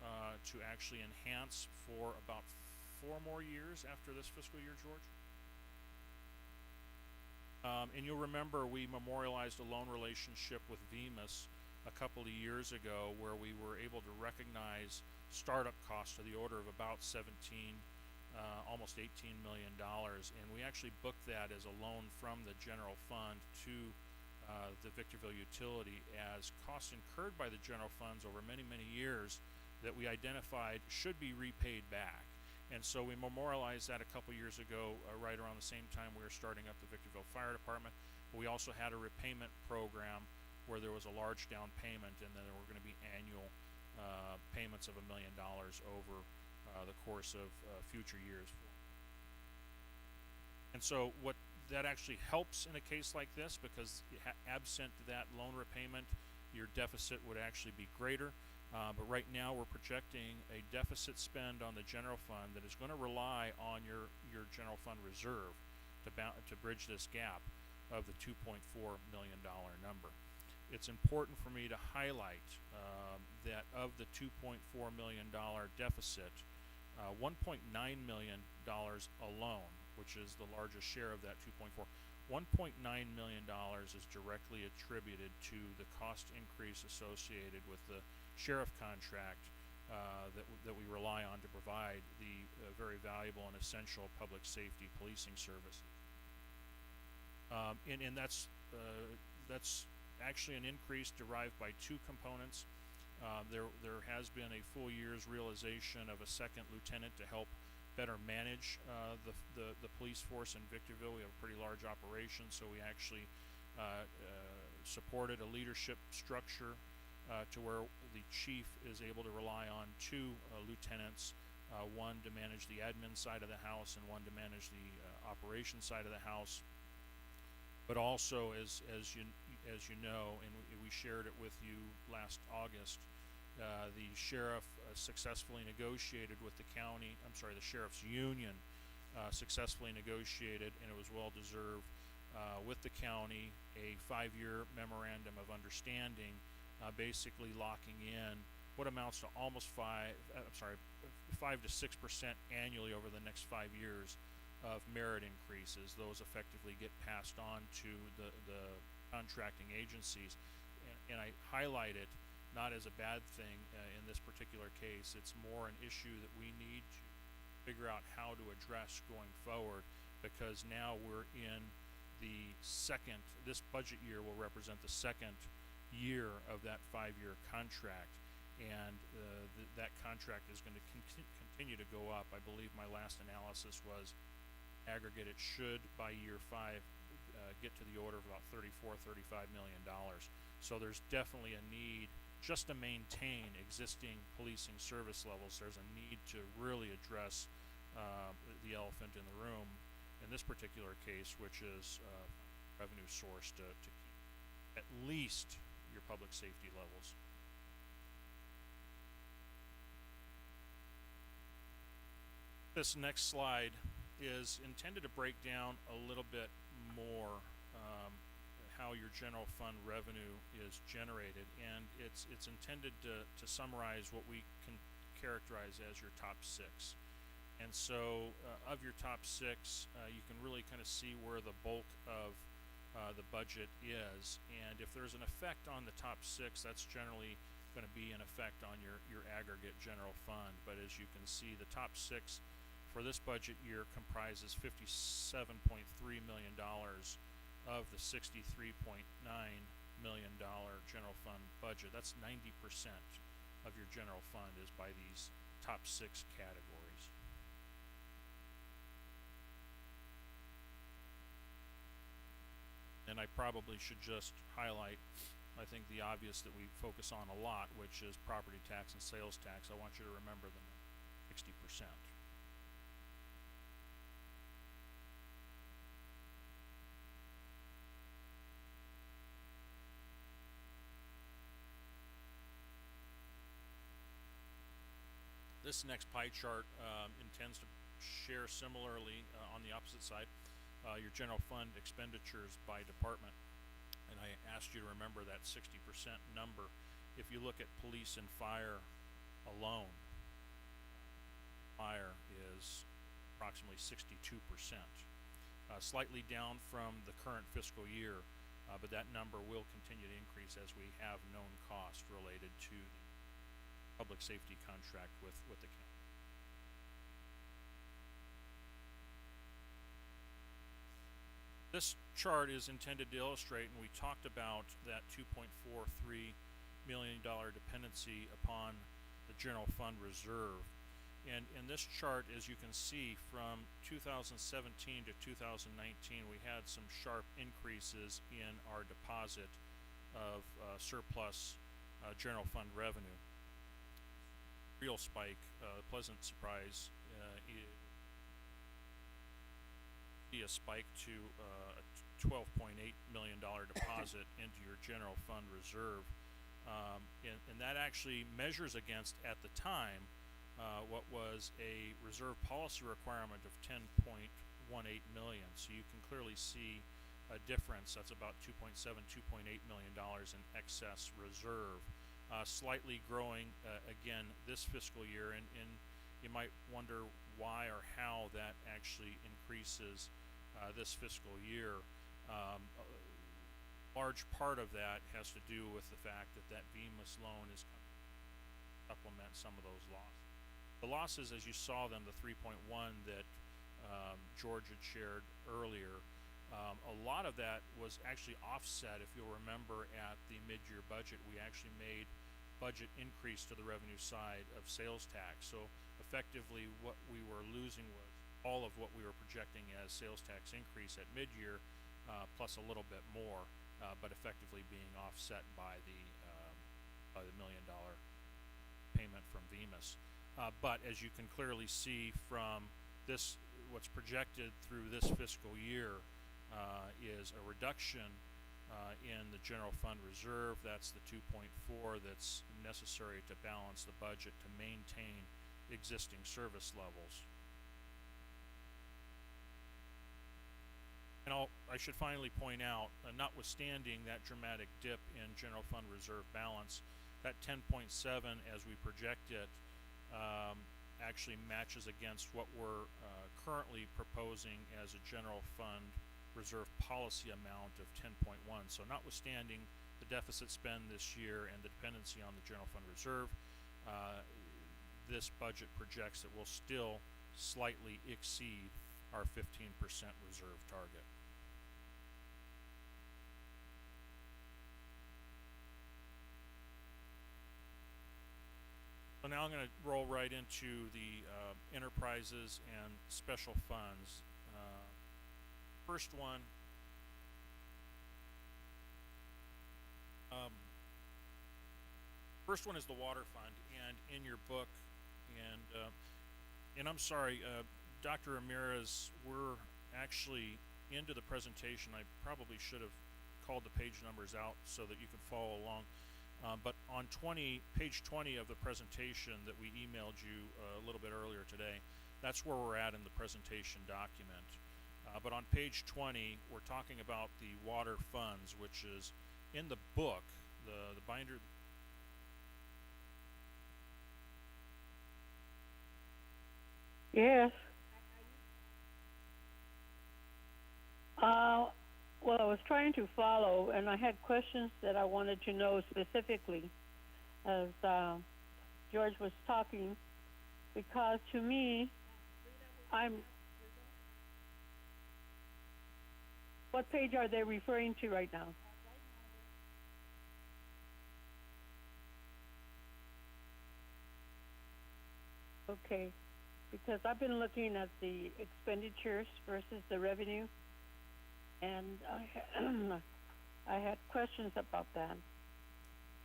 to actually enhance for about 4 more years after this fiscal year, George. And you'll remember we memorialized a loan relationship with VMIS a couple of years ago, where we were able to recognize startup costs to the order of about almost $18 million, and we actually booked that as a loan from the general fund to the Victorville utility as costs incurred by the general funds over many, many years that we identified should be repaid back. And so we memorialized that a couple years ago, right around the same time we were starting up the Victorville Fire Department. We also had a repayment program where there was a large down payment, and then there were going to be annual payments of $1 million over the course of future years. And so what that actually helps in a case like this, because absent that loan repayment, your deficit would actually be greater. But right now we're projecting a deficit spend on the general fund that is going to rely on your general fund reserve to bridge this gap of the $2.4 million number. It's important for me to highlight that of the $2.4 million deficit, $1.9 million alone, which is the largest share of that 2.4, $1.9 million is directly attributed to the cost increase associated with the sheriff contract that we rely on to provide the very valuable and essential public safety policing services. And that's actually an increase derived by 2 components. There has been a full year's realization of a second lieutenant to help better manage the police force in Victorville. We have a pretty large operation, so we actually supported a leadership structure to where the chief is able to rely on 2 lieutenants, one to manage the admin side of the house and one to manage the operations side of the house. But also, as you know, and we shared it with you last August, the sheriff successfully negotiated with the county. The sheriff's union successfully negotiated, and it was well deserved, with the county a 5-year memorandum of understanding, basically locking in what amounts to almost 5 to 6% annually over the next 5 years of merit increases. Those effectively get passed on to the contracting agencies, and I highlight it not as a bad thing in this particular case. It's more an issue that we need to figure out how to address going forward, because now we're in the second, this budget year will represent the second year of that 5-year contract, and that contract is going to continue to go up. I believe my last analysis was aggregate it should by year 5 get to the order of about $34-35 million. So there's definitely a need just to maintain existing policing service levels. There's a need to really address the elephant in the room in this particular case, which is revenue source to keep at least your public safety levels. This next slide is intended to break down a little bit more how your general fund revenue is generated, and it's intended to summarize what we can characterize as your top 6. And so of your top 6, you can really kind of see where the bulk of the budget is, and if there's an effect on the top 6, that's generally going to be an effect on your aggregate general fund. But as you can see, the top 6 for this budget year comprises $57.3 million of the $63.9 million general fund budget. That's 90% of your general fund is by these top 6 categories. And I probably should just highlight, I think, the obvious that we focus on a lot, which is property tax and sales tax. I want you to remember the 60%. This next pie chart intends to share similarly on the opposite side your general fund expenditures by department. And I asked you to remember that 60% number. If you look at police and fire alone, fire is approximately 62%, slightly down from the current fiscal year, but that number will continue to increase as we have known costs related to the public safety contract with the county. This chart is intended to illustrate, and we talked about that $2.43 million dependency upon the general fund reserve. And in this chart, as you can see, from 2017 to 2019, we had some sharp increases in our deposit of surplus general fund revenue. Real spike, pleasant surprise, a spike to a $12.8 million deposit into your general fund reserve, and that actually measures against, at the time, what was a reserve policy requirement of $10.18 million. So you can clearly see a difference. That's about $2.8 million in excess reserve. Slightly growing again this fiscal year, and you might wonder why or how that actually increases this fiscal year. A large part of that has to do with the fact that VMIS loan is coming to supplement some of those losses. The losses, as you saw them, the 3.1 that George had shared earlier, a lot of that was actually offset. If you'll remember, at the mid-year budget, we actually made budget increase to the revenue side of sales tax. So effectively what we were losing was all of what we were projecting as sales tax increase at mid-year, plus a little bit more, but effectively being offset by the $1 million payment from VMIS. But as you can clearly see from this, what's projected through this fiscal year is a reduction in the general fund reserve. That's the 2.4 that's necessary to balance the budget to maintain existing service levels. And I should finally point out, notwithstanding that dramatic dip in general fund reserve balance, that 10.7 as we project it actually matches against what we're currently proposing as a general fund reserve policy amount of 10.1. So notwithstanding the deficit spend this year and the dependency on the general fund reserve, this budget projects that we'll still slightly exceed our 15% reserve target. So now I'm going to roll right into the enterprises and special funds. First one, is the water fund, and in your book, and I'm sorry, Dr. Ramirez, we're actually into the presentation. I probably should have called the page numbers out so that you could follow along. But on page 20 of the presentation that we emailed you a little bit earlier today, that's where we're at in the presentation document. But on page 20, we're talking about the water funds, which is in the book, the binder. Yes. Well, I was trying to follow, and I had questions that I wanted to know specifically as George was talking, because to me, what page are they referring to right now? Okay, because I've been looking at the expenditures versus the revenue, and I had questions about that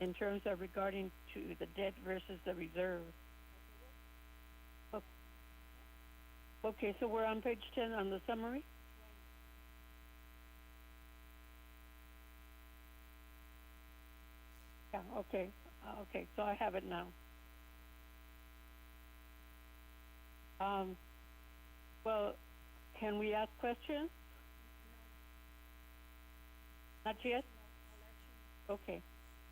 in terms of regarding to the debt versus the reserve. Okay, so we're on page 10 on the summary? Yeah, okay. Okay, so I have it now. Well, can we ask questions? Not yet? Okay.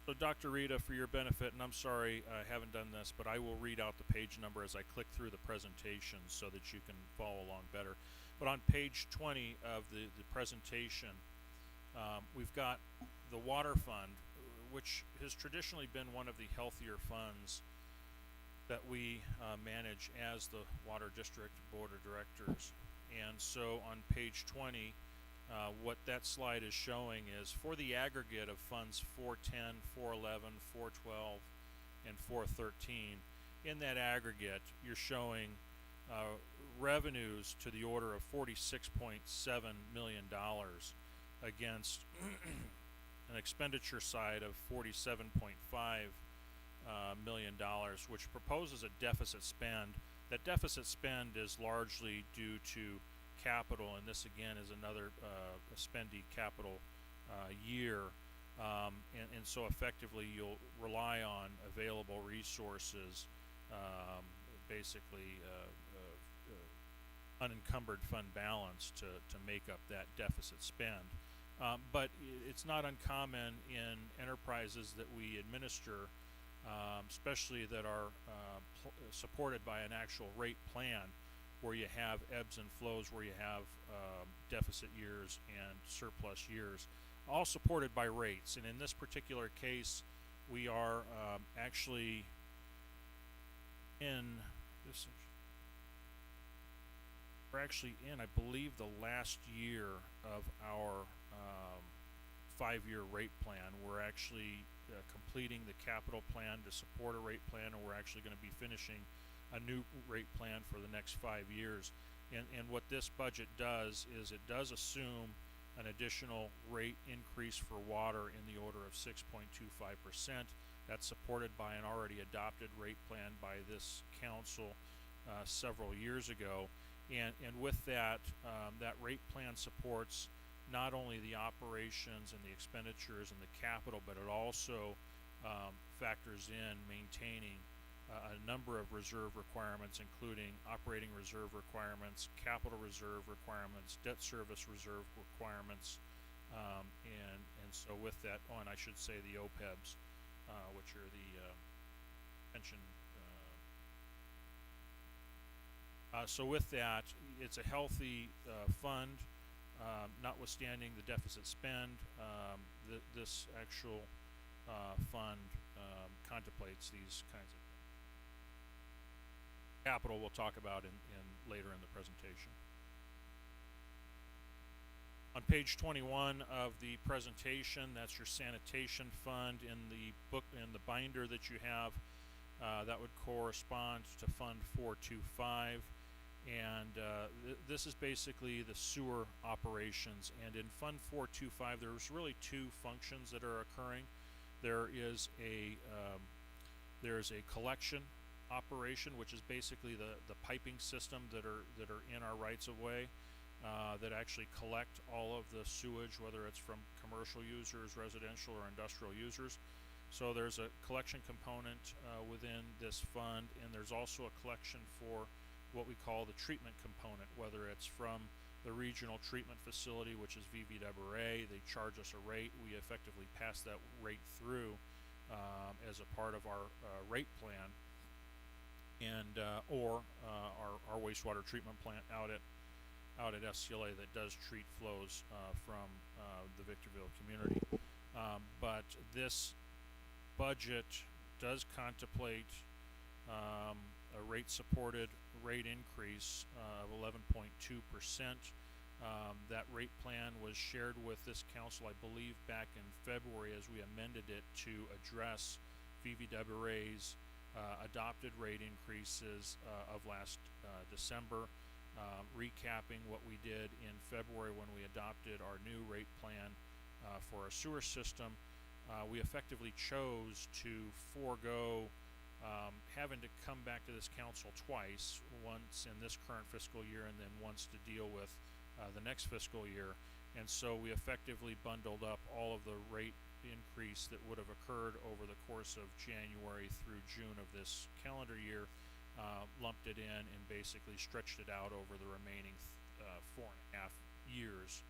So Dr. Rita, for your benefit, and I'm sorry I haven't done this, but I will read out the page number as I click through the presentation so that you can follow along better. But on page 20 of the presentation, we've got the water fund, which has traditionally been one of the healthier funds that we manage as the Water District Board of Directors. And so on page 20, what that slide is showing is for the aggregate of funds 410, 411, 412, and 413, in that aggregate, you're showing revenues to the order of $46.7 million against an expenditure side of $47.5 million, which proposes a deficit spend. That deficit spend is largely due to capital, and this again is another spendy capital year, and so effectively you'll rely on available resources, basically unencumbered fund balance to make up that deficit spend. But it's not uncommon in enterprises that we administer, especially that are supported by an actual rate plan, where you have ebbs and flows, where you have deficit years and surplus years, all supported by rates. And in this particular case, we are actually in this. We're actually in, I believe, the last year of our 5-year rate plan. We're actually completing the capital plan to support a rate plan, and we're actually going to be finishing a new rate plan for the next 5 years. And what this budget does is it does assume an additional rate increase for water in the order of 6.25%. That's supported by an already adopted rate plan by this council several years ago. And with that, that rate plan supports not only the operations and the expenditures and the capital, but it also factors in maintaining a number of reserve requirements, including operating reserve requirements, capital reserve requirements, debt service reserve requirements, and so with that, and I should say the OPEBs, which are the pension. So with that, it's a healthy fund, notwithstanding the deficit spend. This actual fund contemplates these kinds of capital we'll talk about in later in the presentation. On page 21 of the presentation, that's your Sanitation Fund. In the book, in the binder that you have, that would correspond to Fund 425. And this is basically the sewer operations. And in Fund 425, there's really two functions that are occurring. There is a collection operation, which is basically the piping system that are in our rights of way, that actually collect all of the sewage, whether it's from commercial users, residential, or industrial users. So there's a collection component within this fund, and there's also a collection for what we call the treatment component, whether it's from the regional treatment facility, which is VVWA. They charge us a rate. We effectively pass that rate through as a part of our rate plan, and or our wastewater treatment plant out at SCLA that does treat flows from the Victorville community. But this budget does contemplate a rate-supported rate increase of 11.2%. That rate plan was shared with this council, I believe, back in February as we amended it to address VVWA's adopted rate increases of last December, recapping what we did in February when we adopted our new rate plan for our sewer system. We effectively chose to forego having to come back to this council twice, once in this current fiscal year and then once to deal with the next fiscal year. And so we effectively bundled up all of the rate increase that would have occurred over the course of January through June of this calendar year, lumped it in and basically stretched it out over the remaining 4.5 years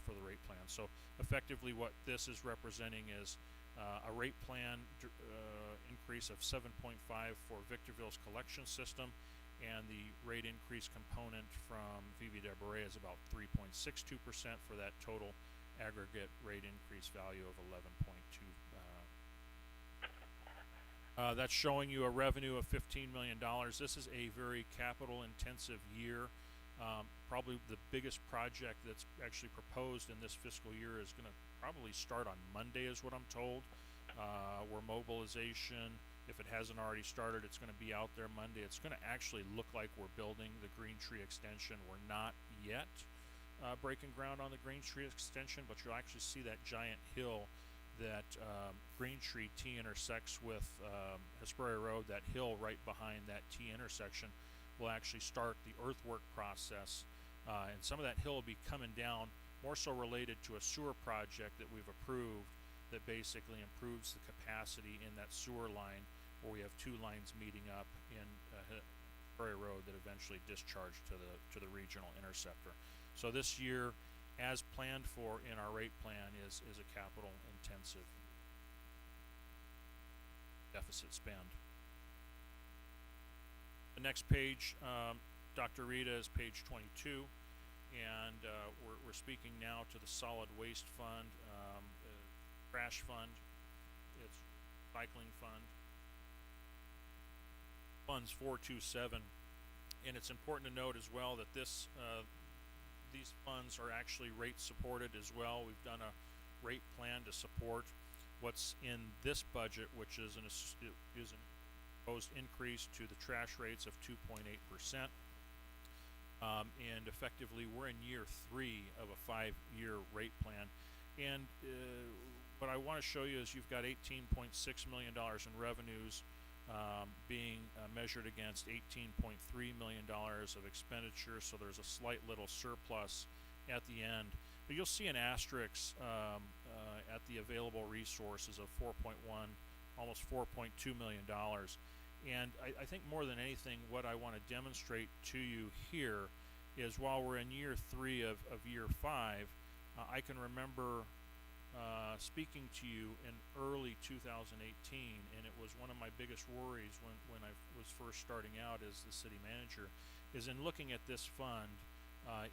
for the rate plan. So effectively what this is representing is a rate plan increase of 7.5 for Victorville's collection system, and the rate increase component from VVWA is about 3.62% for that total aggregate rate increase value of 11.2. That's showing you a revenue of $15 million. This is a very capital intensive year. Probably the biggest project that's actually proposed in this fiscal year is going to probably start on Monday, is what I'm told. Where mobilization, if it hasn't already started, it's going to be out there Monday. It's going to actually look like we're building the Green Tree extension. We're not yet breaking ground on the Green Tree extension, but you'll actually see that giant hill that Green Tree T intersects with Hesperia Road. That hill right behind that T intersection will actually start the earthwork process, and some of that hill will be coming down, more so related to a sewer project that we've approved that basically improves the capacity in that sewer line, where we have two lines meeting up in Hesperia Road that eventually discharge to the regional interceptor. So this year, as planned for in our rate plan, is a capital intensive deficit spend. The next page, Dr. Rita, is page 22, and we're speaking now to the solid waste fund, trash fund, it's recycling fund, funds 427, and it's important to note as well that this these funds are actually rate supported as well. We've done a rate plan to support what's in this budget, which is an proposed increase to the trash rates of 2.8%. And effectively, we're in year 3 of a 5-year rate plan. And what I want to show you is you've got $18.6 million in revenues being measured against $18.3 million of expenditures, so there's a slight little surplus at the end. But you'll see an asterisk at the available resources of 4.1, almost $4.2 million. And I think more than anything, what I want to demonstrate to you here is while we're in year 3 of year 5, I can remember speaking to you in early 2018, and it was one of my biggest worries when I was first starting out as the city manager, is in looking at this fund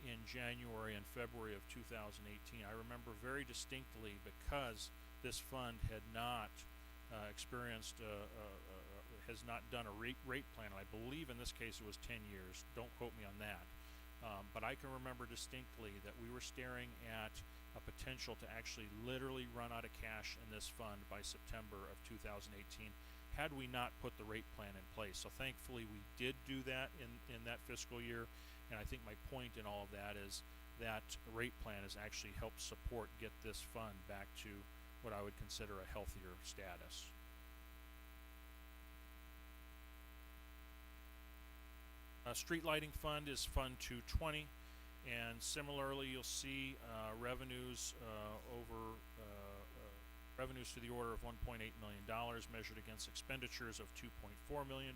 in January and February of 2018. I remember very distinctly, because this fund had not has not done a rate plan, and I believe in this case it was 10 years, don't quote me on that, But I can remember distinctly that we were staring at a potential to actually literally run out of cash in this fund by September of 2018 had we not put the rate plan in place. So thankfully we did do that in that fiscal year, and I think my point in all of that is that rate plan has actually helped support get this fund back to what I would consider a healthier status. Street lighting fund is Fund 220, and similarly you'll see revenues revenues to the order of $1.8 million measured against expenditures of $2.4 million.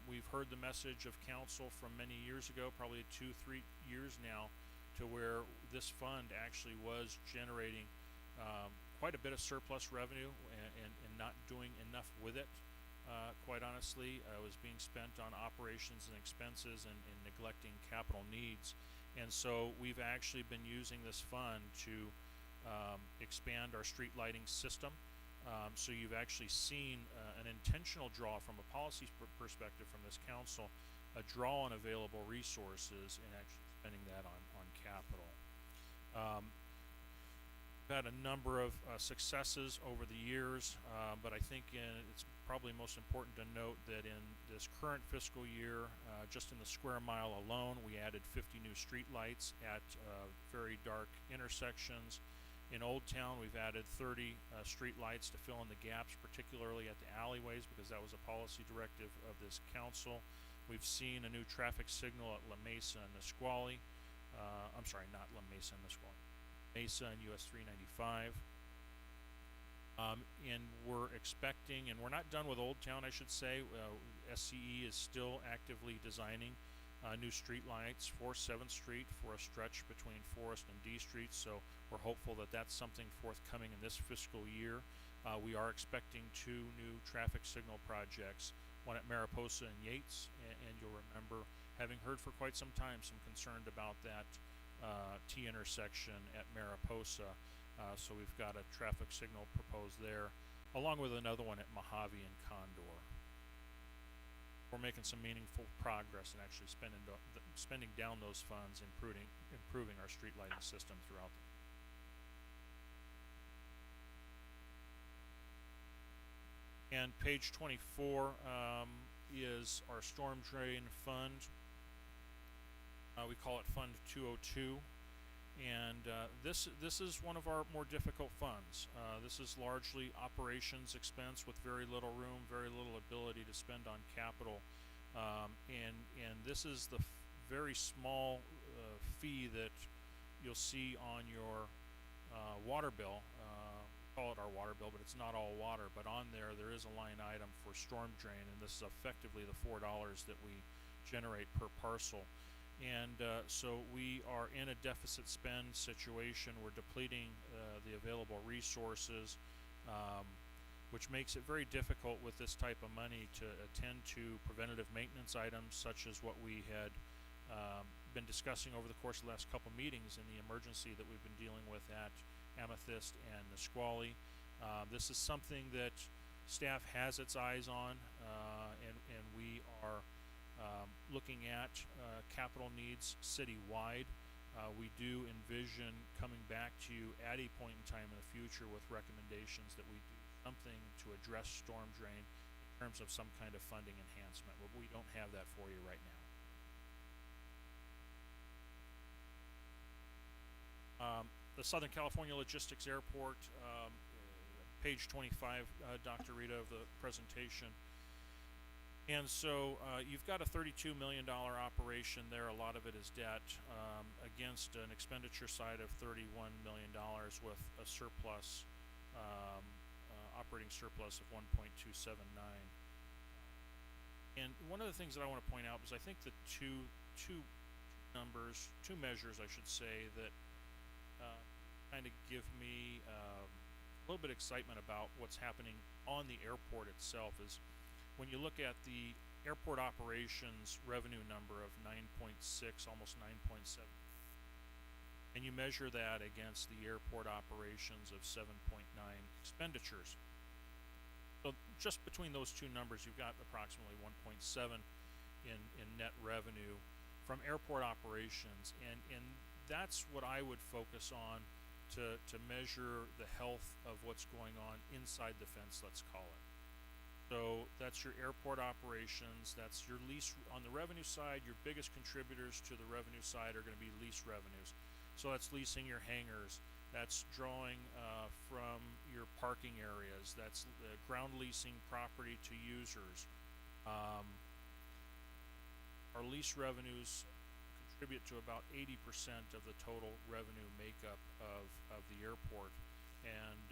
We've heard the message of council from many years ago, probably 2-3 years now, to where this fund actually was generating quite a bit of surplus revenue and not doing enough with it. Quite honestly, was being spent on operations and expenses and neglecting capital needs. And so we've actually been using this fund to expand our street lighting system. So you've actually seen an intentional draw from a policy perspective from this council, a draw on available resources and actually spending that on capital. We've had a number of successes over the years, but I think it's probably most important to note that in this current fiscal year, just in the square mile alone, we added 50 new street lights at very dark intersections. In Old Town, we've added 30 street lights to fill in the gaps, particularly at the alleyways, because that was a policy directive of this council. We've seen a new traffic signal at La Mesa and Nisqually. I'm sorry, not La Mesa and Nisqually. Mesa and US 395. And we're expecting, and we're not done with Old Town, I should say. SCE is still actively designing new street lights for 7th Street for a stretch between Forest and D Street, so we're hopeful that that's something forthcoming in this fiscal year. We are expecting 2 new traffic signal projects, one at Mariposa and Yates, and you'll remember having heard for quite some time some concern about that T intersection at Mariposa. So we've got a traffic signal proposed there, along with another one at Mojave and Condor. We're making some meaningful progress in actually spending down those funds, improving our street lighting system throughout. And page 24 is our storm drain fund. We call it Fund 202. And this is one of our more difficult funds. This is largely operations expense with very little room, very little ability to spend on capital. And this is the very small fee that you'll see on your water bill. Call it our water bill, but it's not all water. But on there is a line item for storm drain, and this is effectively the $4 that we generate per parcel. And so we are in a deficit spend situation. We're depleting the available resources, which makes it very difficult with this type of money to attend to preventative maintenance items such as what we had been discussing over the course of the last couple meetings in the emergency that we've been dealing with at Amethyst and Nisqually. This is something that staff has its eyes on, and we are looking at capital needs citywide. We do envision coming back to you at a point in time in the future with recommendations that we do something to address storm drain in terms of some kind of funding enhancement, but we don't have that for you right now. The Southern California Logistics Airport, page 25, Dr. Rita, of the presentation. And so you've got a $32 million operation there. A lot of it is debt against an expenditure side of $31 million with a surplus, operating surplus of 1.279. And one of the things that I want to point out is I think the two measures, I should say, that kind of give me a little bit of excitement about what's happening on the airport itself is when you look at the airport operations revenue number of 9.6, almost 9.7, and you measure that against the airport operations of 7.9 expenditures. So just between those two numbers, you've got approximately 1.7 in net revenue from airport operations, and that's what I would focus on to measure the health of what's going on inside the fence, let's call it. So that's your airport operations, that's your lease. On the revenue side, your biggest contributors to the revenue side are going to be lease revenues. So that's leasing your hangars, that's drawing from your parking areas, that's ground leasing property to users. Our lease revenues contribute to about 80% of the total revenue makeup of the airport, and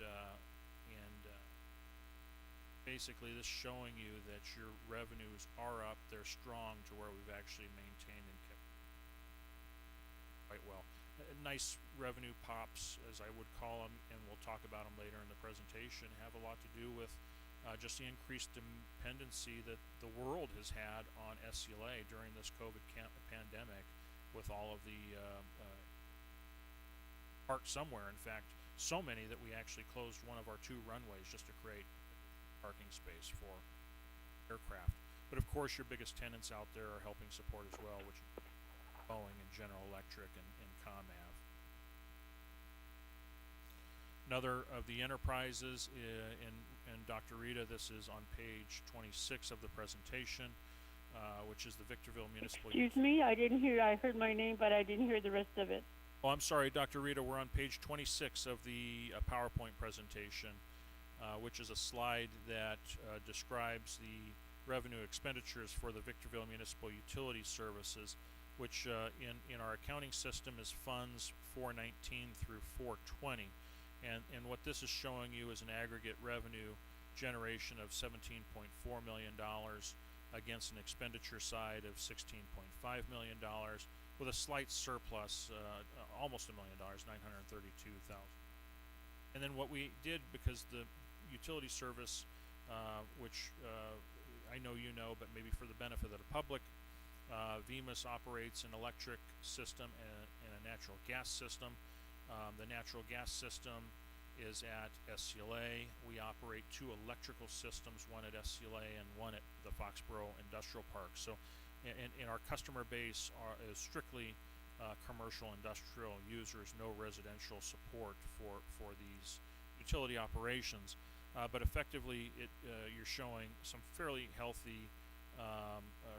basically this showing you that your revenues are up, they're strong to where we've actually maintained and kept quite well. Nice revenue pops, as I would call them, and we'll talk about them later in the presentation, have a lot to do with just the increased dependency that the world has had on SCLA during this COVID pandemic, with all of the parked somewhere. In fact, so many that we actually closed one of our 2 runways just to create parking space for aircraft. But of course, your biggest tenants out there are helping support as well, which is Boeing and General Electric and ComAv. Another of the enterprises in Dr. Rita, this is on page 26 of the presentation, which is the Victorville Municipal. Excuse me, I didn't hear. I heard my name, but I didn't hear the rest of it. Oh, I'm sorry, Dr. Rita. We're on page 26 of the PowerPoint presentation, which is a slide that describes the revenue expenditures for the Victorville Municipal Utility Services, which in our accounting system is funds 419 through 420. And what this is showing you is an aggregate revenue generation of $17.4 million against an expenditure side of $16.5 million, with a slight surplus, almost $1 million, $932,000. And then what we did, because the utility service, which I know you know, but maybe for the benefit of the public, VMUS operates an electric system and a natural gas system. The natural gas system is at SCLA. We operate 2 electrical systems, one at SCLA and one at the Foxborough Industrial Park. So in our customer base is strictly commercial industrial users, no residential support for these utility operations. But effectively, you're showing some fairly healthy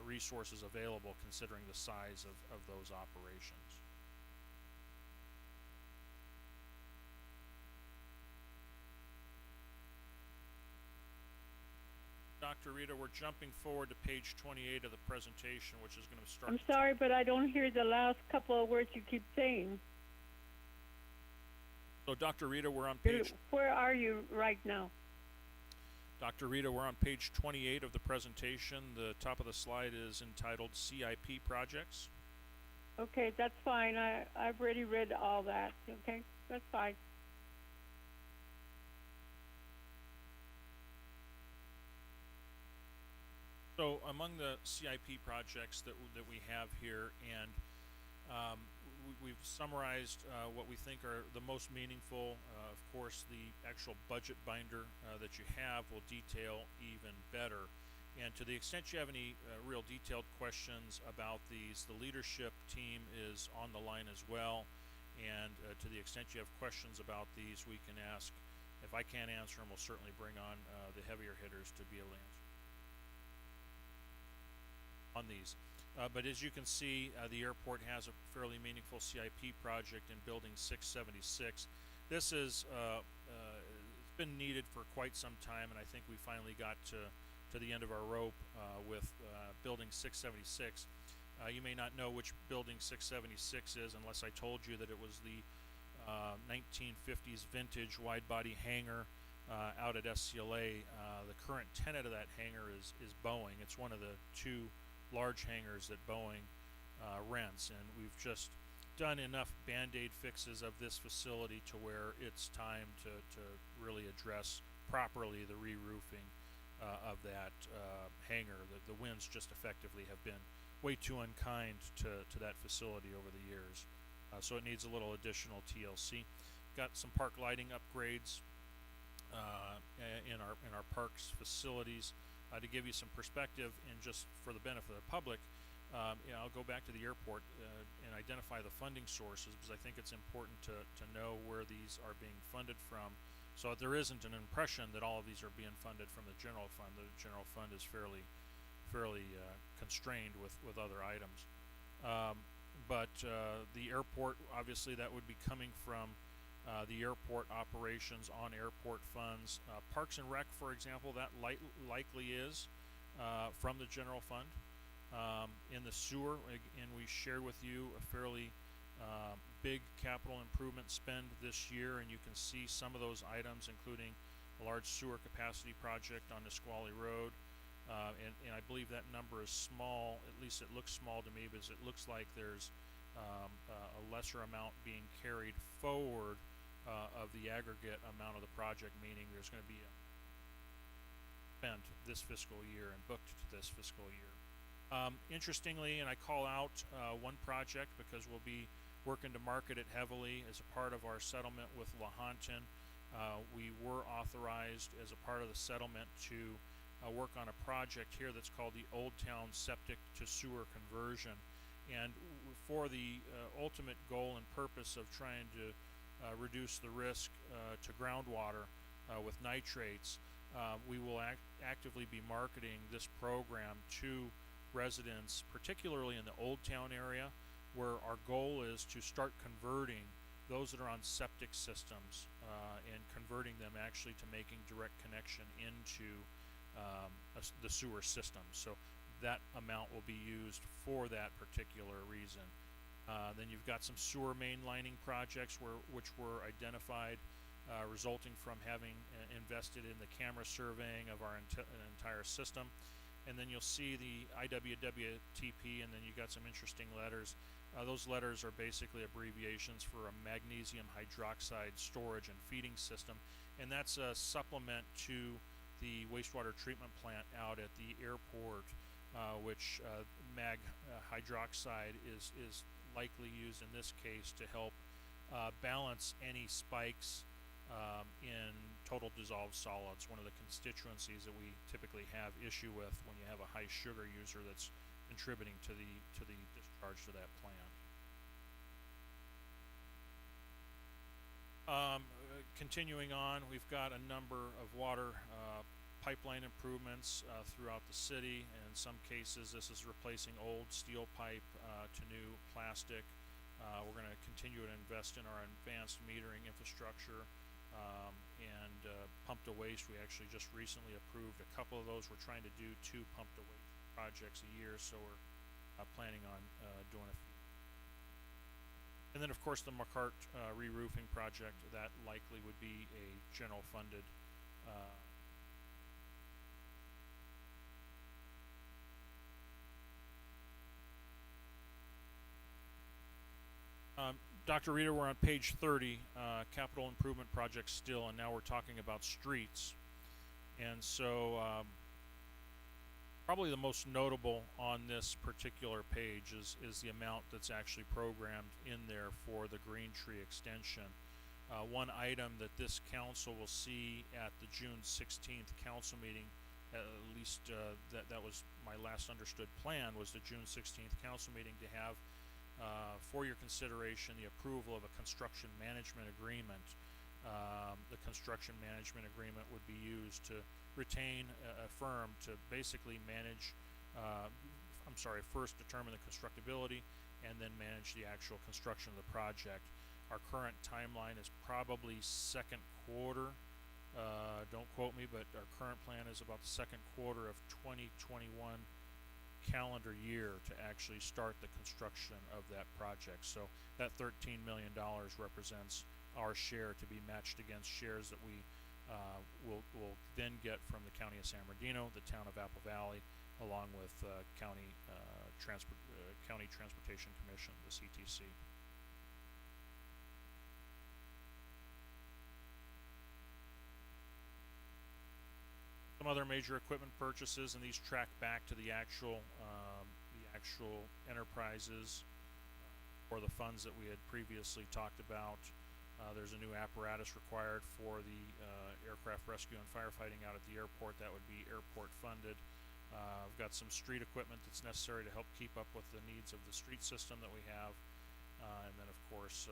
resources available considering the size of those operations. Dr. Rita, we're jumping forward to page 28 of the presentation, which is going to start. I'm sorry, but I don't hear the last couple of words you keep saying. So, Dr. Rita, we're on page. Where are you right now? Dr. Rita, we're on page 28 of the presentation. The top of the slide is entitled CIP Projects. Okay, that's fine. I've already read all that. Okay, that's fine. So among the CIP projects that we have here, and we've summarized what we think are the most meaningful. Of course, the actual budget binder that you have will detail even better. And to the extent you have any real detailed questions about these, the leadership team is on the line as well. And to the extent you have questions about these, we can ask. If I can't answer them, we'll certainly bring on the heavier hitters to be able to answer on these. But as you can see, the airport has a fairly meaningful CIP project in Building 676. This is it's been needed for quite some time, and I think we finally got to the end of our rope with Building 676. You may not know which Building 676 is unless I told you that it was the 1950s vintage wide-body hangar out at SCLA. The current tenant of that hangar is Boeing. It's one of the 2 large hangars that Boeing rents, and we've just done enough band-aid fixes of this facility to where it's time to really address properly the re-roofing of that hangar. The winds just effectively have been way too unkind to that facility over the years, so it needs a little additional TLC. Got some park lighting upgrades in our parks facilities. To give you some perspective, and just for the benefit of the public, I'll go back to the airport and identify the funding sources, because I think it's important to know where these are being funded from, so that there isn't an impression that all of these are being funded from the general fund. The general fund is fairly constrained with other items. But the airport, obviously, that would be coming from the airport operations on airport funds. Parks and Rec, for example, that likely is from the general fund. In the sewer, and we shared with you a fairly big capital improvement spend this year, and you can see some of those items, including a large sewer capacity project on Nisqually Road. And I believe that number is small, at least it looks small to me, because it looks like there's a lesser amount being carried forward of the aggregate amount of the project, meaning there's going to be a spent this fiscal year and booked this fiscal year. Interestingly, and I call out one project because we'll be working to market it heavily as a part of our settlement with Lahontan. We were authorized as a part of the settlement to work on a project here that's called the Old Town Septic to Sewer Conversion. And for the ultimate goal and purpose of trying to reduce the risk to groundwater with nitrates, we will actively be marketing this program to residents, particularly in the Old Town area, where our goal is to start converting those that are on septic systems and converting them actually to making direct connection into the sewer system. So that amount will be used for that particular reason. Then you've got some sewer mainlining projects which were identified resulting from having invested in the camera surveying of our entire system. And then you'll see the IWWTP, and then you got some interesting letters. Those letters are basically abbreviations for a magnesium hydroxide storage and feeding system, and that's a supplement to the wastewater treatment plant out at the airport, which mag hydroxide is likely used in this case to help balance any spikes in total dissolved solids, one of the constituencies that we typically have issue with when you have a high sugar user that's contributing to the discharge to that plant. Continuing on, we've got a number of water pipeline improvements throughout the city, and in some cases this is replacing old steel pipe to new plastic. We're going to continue to invest in our advanced metering infrastructure and pump to waste. We actually just recently approved a couple of those. We're trying to do 2 pump to waste projects a year, so we're planning on doing a few. And then of course the McCart re-roofing project, that likely would be a general funded Dr. Reader, we're on page 30, capital improvement projects still, and now we're talking about streets. And so probably the most notable on this particular page is the amount that's actually programmed in there for the Green Tree extension. One item that this council will see at the June 16th council meeting, at least that was my last understood plan, was the June 16th council meeting to have for your consideration the approval of a construction management agreement. The construction management agreement would be used to retain a firm to basically manage, first determine the constructability and then manage the actual construction of the project. Our current timeline is probably second quarter. Don't quote me, but our current plan is about the second quarter of 2021 calendar year to actually start the construction of that project. So that $13 million represents our share to be matched against shares that we will then get from the County of San Bernardino, the Town of Apple Valley, along with County Transportation Commission, the CTC. Some other major equipment purchases, and these track back to the actual enterprises or the funds that we had previously talked about. There's a new apparatus required for the aircraft rescue and firefighting out at the airport. That would be airport funded. I've got some street equipment that's necessary to help keep up with the needs of the street system that we have, and then of course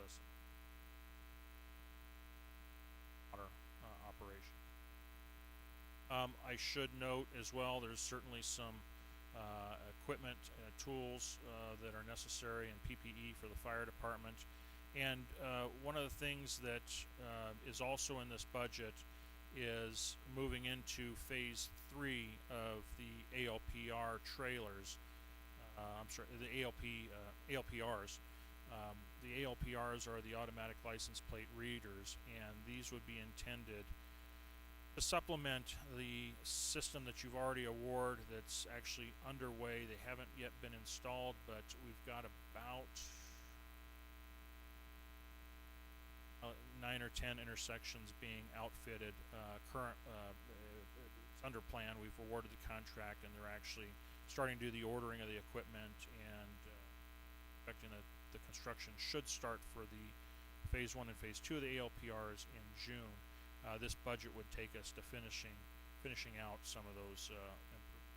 water operation. I should note as well, there's certainly some equipment, tools that are necessary, and PPE for the fire department. And one of the things that is also in this budget is moving into phase 3 of the ALPR trailers. I'm sorry, the ALPRs. The ALPRs are the automatic license plate readers, and these would be intended to supplement the system that you've already awarded that's actually underway. They haven't yet been installed, but we've got about 9 or 10 intersections being outfitted. It's under plan. We've awarded the contract, and they're actually starting to do the ordering of the equipment, and expecting that the construction should start for the phase 1 and phase 2 of the ALPRs in June. This budget would take us to finishing out some of those improvements.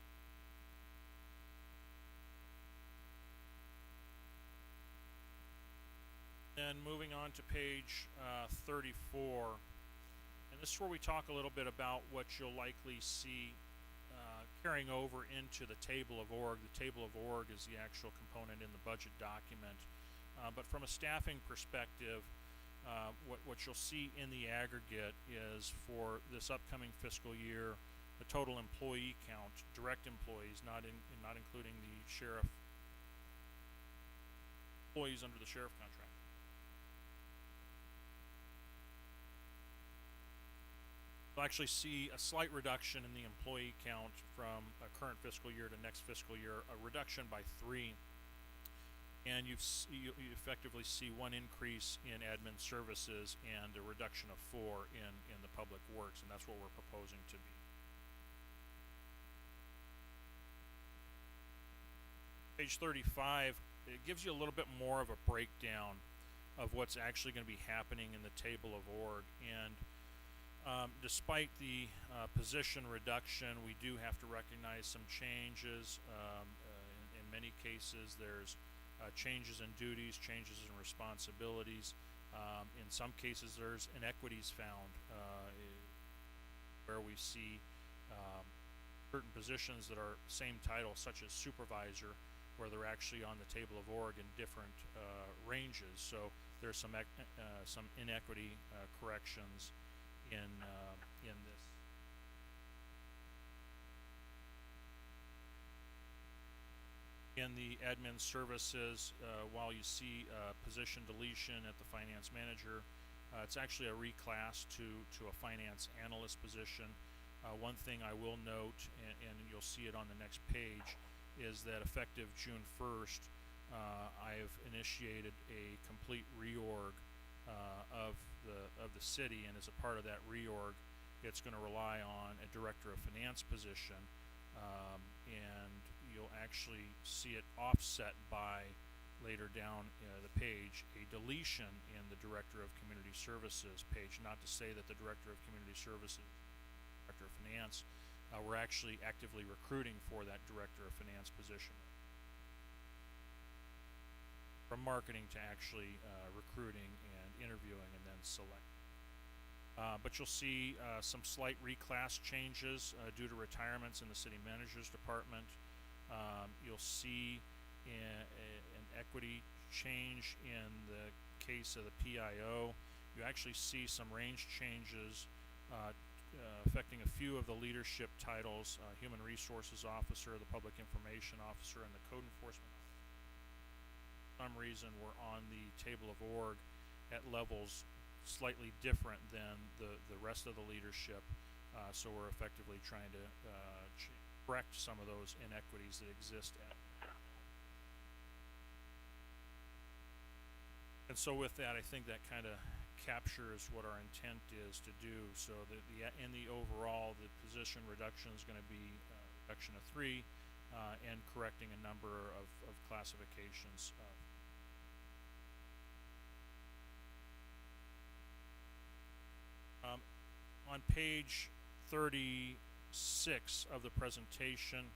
Then moving on to page 34, and this is where we talk a little bit about what you'll likely see carrying over into the table of org. The table of org is the actual component in the budget document, but from a staffing perspective, what you'll see in the aggregate is for this upcoming fiscal year, the total employee count, direct employees, not including the sheriff, employees under the sheriff contract. You'll actually see a slight reduction in the employee count from a current fiscal year to next fiscal year, a reduction by 3. And you effectively see 1 increase in admin services and a reduction of 4 in the public works, and that's what we're proposing to be. Page 35, it gives you a little bit more of a breakdown of what's actually going to be happening in the table of org. And despite the position reduction, we do have to recognize some changes. In many cases, there's changes in duties, changes in responsibilities. In some cases, there's inequities found where we see certain positions that are same title, such as supervisor, where they're actually on the table of org in different ranges. So there's some inequity corrections in this. In the admin services, while you see position deletion at the finance manager, it's actually a reclass to a finance analyst position. One thing I will note, and you'll see it on the next page, is that effective June 1st, I've initiated a complete reorg of the city, and as a part of that reorg, it's going to rely on a director of finance position, and you'll actually see it offset by, later down the page, a deletion in the director of community services page. Not to say that the director of community services, director of finance, we're actually actively recruiting for that director of finance position, from marketing to actually recruiting and interviewing and then select. But you'll see some slight reclass changes due to retirements in the city manager's department. You'll see an equity change in the case of the PIO. You actually see some range changes affecting a few of the leadership titles, Human Resources Officer, the Public Information Officer, and the Code Enforcement Officer. For some reason, we're on the table of org at levels slightly different than the rest of the leadership, so we're effectively trying to correct some of those inequities that exist at. And so with that, I think that kind of captures what our intent is to do. So in the overall, the position reduction is going to be reduction of 3 and correcting a number of classifications. On page 36 of the presentation,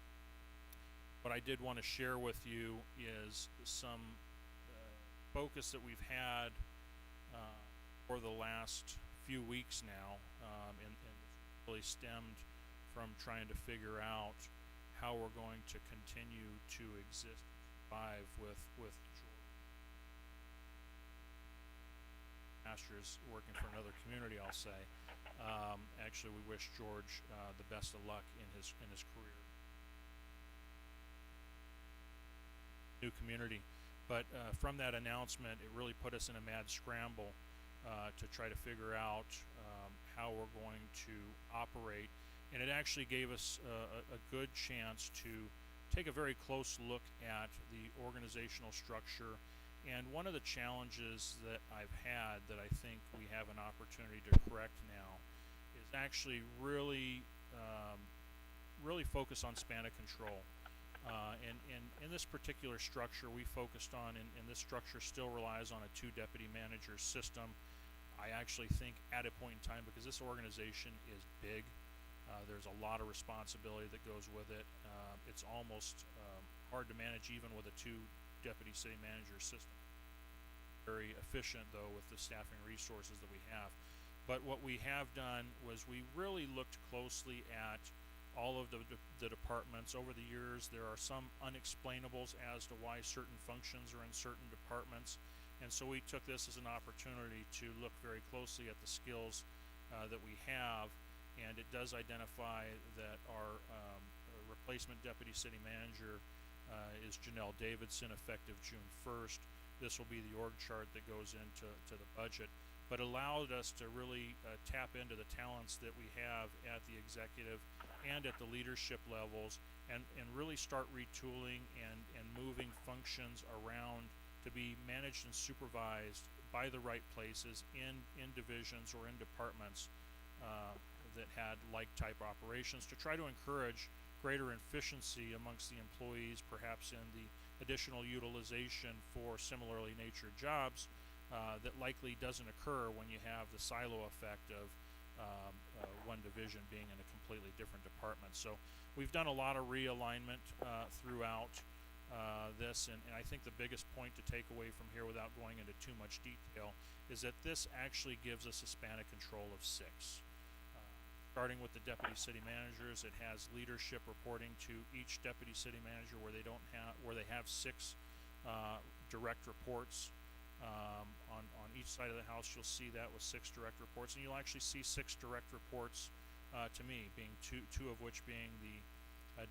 what I did want to share with you is some focus that we've had for the last few weeks now, and really stemmed from trying to figure out how we're going to continue to exist, survive with Masters working for another community, I'll say. Actually, we wish George the best of luck in his career. New community, but from that announcement, it really put us in a mad scramble to try to figure out how we're going to operate, and it actually gave us a good chance to take a very close look at the organizational structure. And one of the challenges that I've had that I think we have an opportunity to correct now is actually really focus on span of control. And in this particular structure we focused on, and this structure still relies on a 2 deputy manager system. I actually think at a point in time, because this organization is big, there's a lot of responsibility that goes with it. It's almost hard to manage even with a 2 deputy city manager system. Very efficient though with the staffing resources that we have. But what we have done was we really looked closely at all of the departments. Over the years there are some unexplainables as to why certain functions are in certain departments, and so we took this as an opportunity to look very closely at the skills that we have, and it does identify that our replacement deputy city manager is Janelle Davidson, effective June 1st. This will be the org chart that goes into the budget, but allowed us to really tap into the talents that we have at the executive and at the leadership levels, and really start retooling and moving functions around to be managed and supervised by the right places in divisions or in departments that had like type operations, to try to encourage greater efficiency amongst the employees, perhaps in the additional utilization for similarly natured jobs that likely doesn't occur when you have the silo effect of one division being in a completely different department. So we've done a lot of realignment throughout this, and I think the biggest point to take away from here, without going into too much detail, is that this actually gives us a span of control of 6. Starting with the deputy city managers, it has leadership reporting to each deputy city manager where they have 6 direct reports. On each side of the house you'll see that with 6 direct reports, and you'll actually see 6 direct reports to me, being two of which being the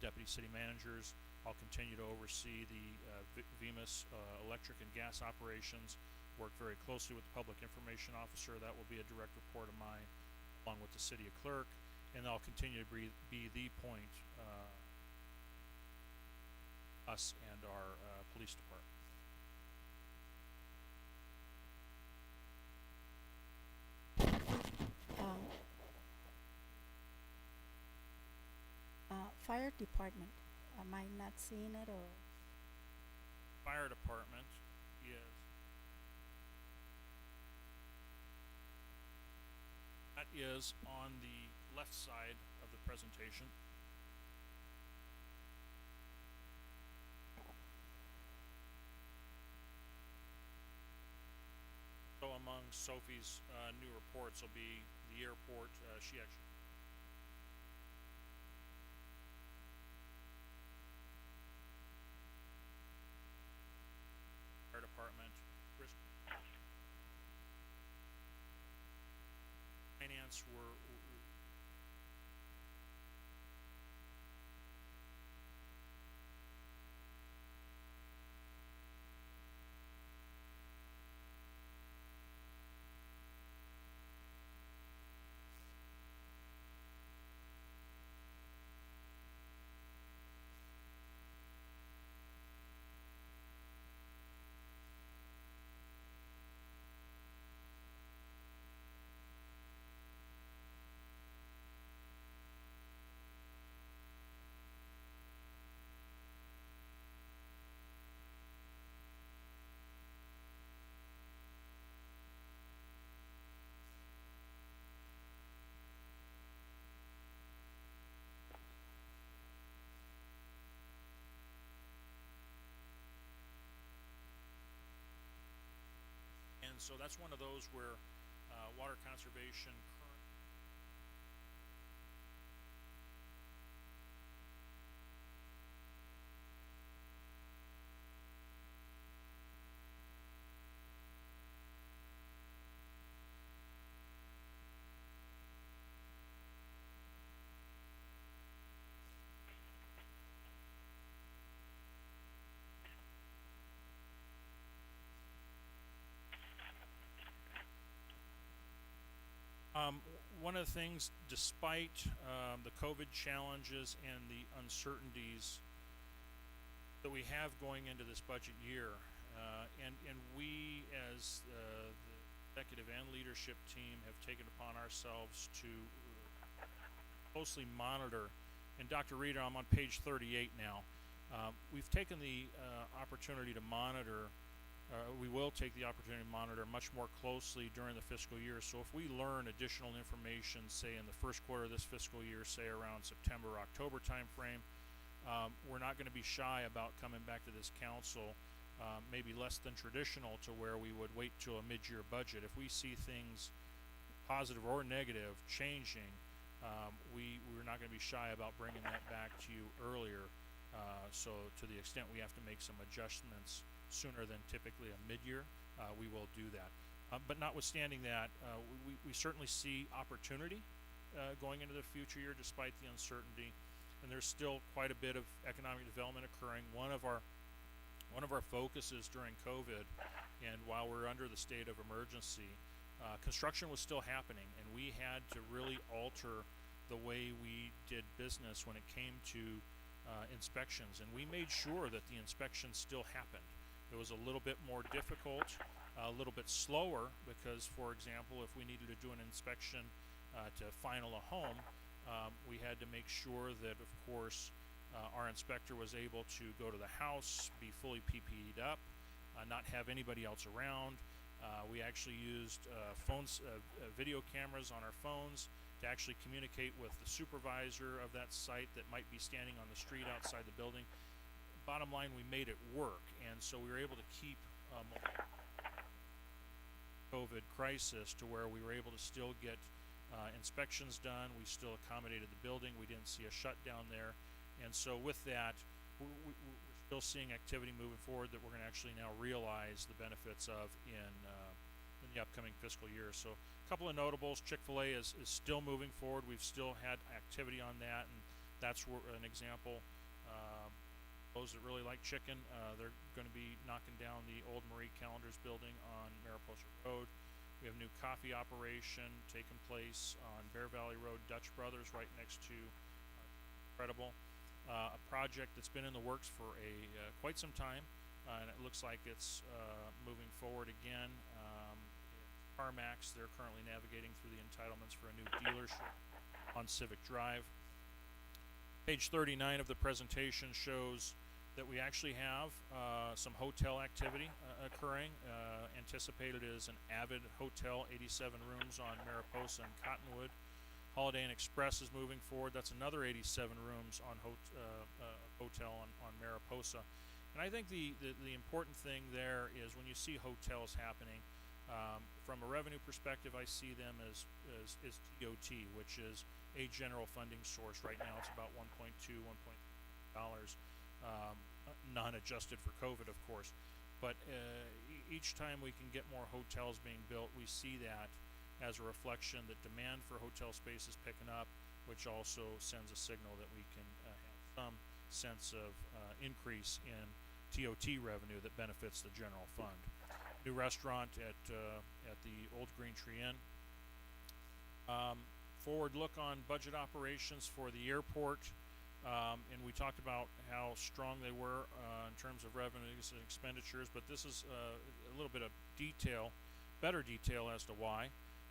deputy city managers. I'll continue to oversee the VMIS electric and gas operations, work very closely with the public information officer. That will be a direct report of mine, along with the city clerk, and I'll continue to be the point us and our police department. Fire department, am I not seeing it, or? Fire department is on the left side of the presentation. So among Sophie's new reports will be the airport. She actually fire department, risk finance were And so that's one of those where water conservation current one of the things, despite the COVID challenges and the uncertainties that we have going into this budget year, and we as the executive and leadership team have taken upon ourselves to closely monitor, and Dr. Reeder, I'm on page 38 now. We've taken the opportunity to monitor we will take the opportunity to monitor much more closely during the fiscal year. So if we learn additional information, say in the first quarter of this fiscal year, say around September, October timeframe, we're not going to be shy about coming back to this council, maybe less than traditional, to where we would wait till a mid-year budget. If we see things positive or negative changing, we're not going to be shy about bringing that back to you earlier. So to the extent we have to make some adjustments sooner than typically a mid-year, we will do that. But notwithstanding that, we certainly see opportunity going into the future year despite the uncertainty, and there's still quite a bit of economic development occurring. One of our focuses during COVID, and while we're under the state of emergency, construction was still happening, and we had to really alter the way we did business when it came to inspections, and we made sure that the inspections still happened. It was a little bit more difficult, a little bit slower, because, for example, if we needed to do an inspection to final a home, we had to make sure that, of course, our inspector was able to go to the house, be fully PPE'd up, not have anybody else around. We actually used video cameras on our phones to actually communicate with the supervisor of that site that might be standing on the street outside the building. Bottom line, we made it work, and so we were able to keep COVID crisis to where we were able to still get inspections done. We still accommodated the building. We didn't see a shutdown there, and so with that, we're still seeing activity moving forward that we're going to actually now realize the benefits of in the upcoming fiscal year. So a couple of notables: Chick-fil-A is still moving forward. We've still had activity on that, and that's an example. Those that really like chicken, they're going to be knocking down the old Marie Callender's building on Mariposa Road. We have a new coffee operation taking place on Bear Valley Road, Dutch Brothers, right next to Incredible. A project that's been in the works for quite some time, and it looks like it's moving forward again. CarMax, they're currently navigating through the entitlements for a new dealership on Civic Drive. Page 39 of the presentation shows that we actually have some hotel activity occurring. Anticipated is an Avid Hotel, 87 rooms on Mariposa and Cottonwood. Holiday Inn Express is moving forward. That's another 87 rooms on hotel on Mariposa. And I think the important thing there is when you see hotels happening, from a revenue perspective, I see them as TOT, which is a general funding source. Right now it's about $1.2, $1.3 non-adjusted for COVID, of course. But each time we can get more hotels being built, we see that as a reflection that demand for hotel space is picking up, which also sends a signal that we can have some sense of increase in TOT revenue that benefits the general fund. New restaurant at the Old Green Tree Inn. Forward look on budget operations for the airport, and we talked about how strong they were in terms of revenues and expenditures, but this is a little bit of detail, better detail as to why,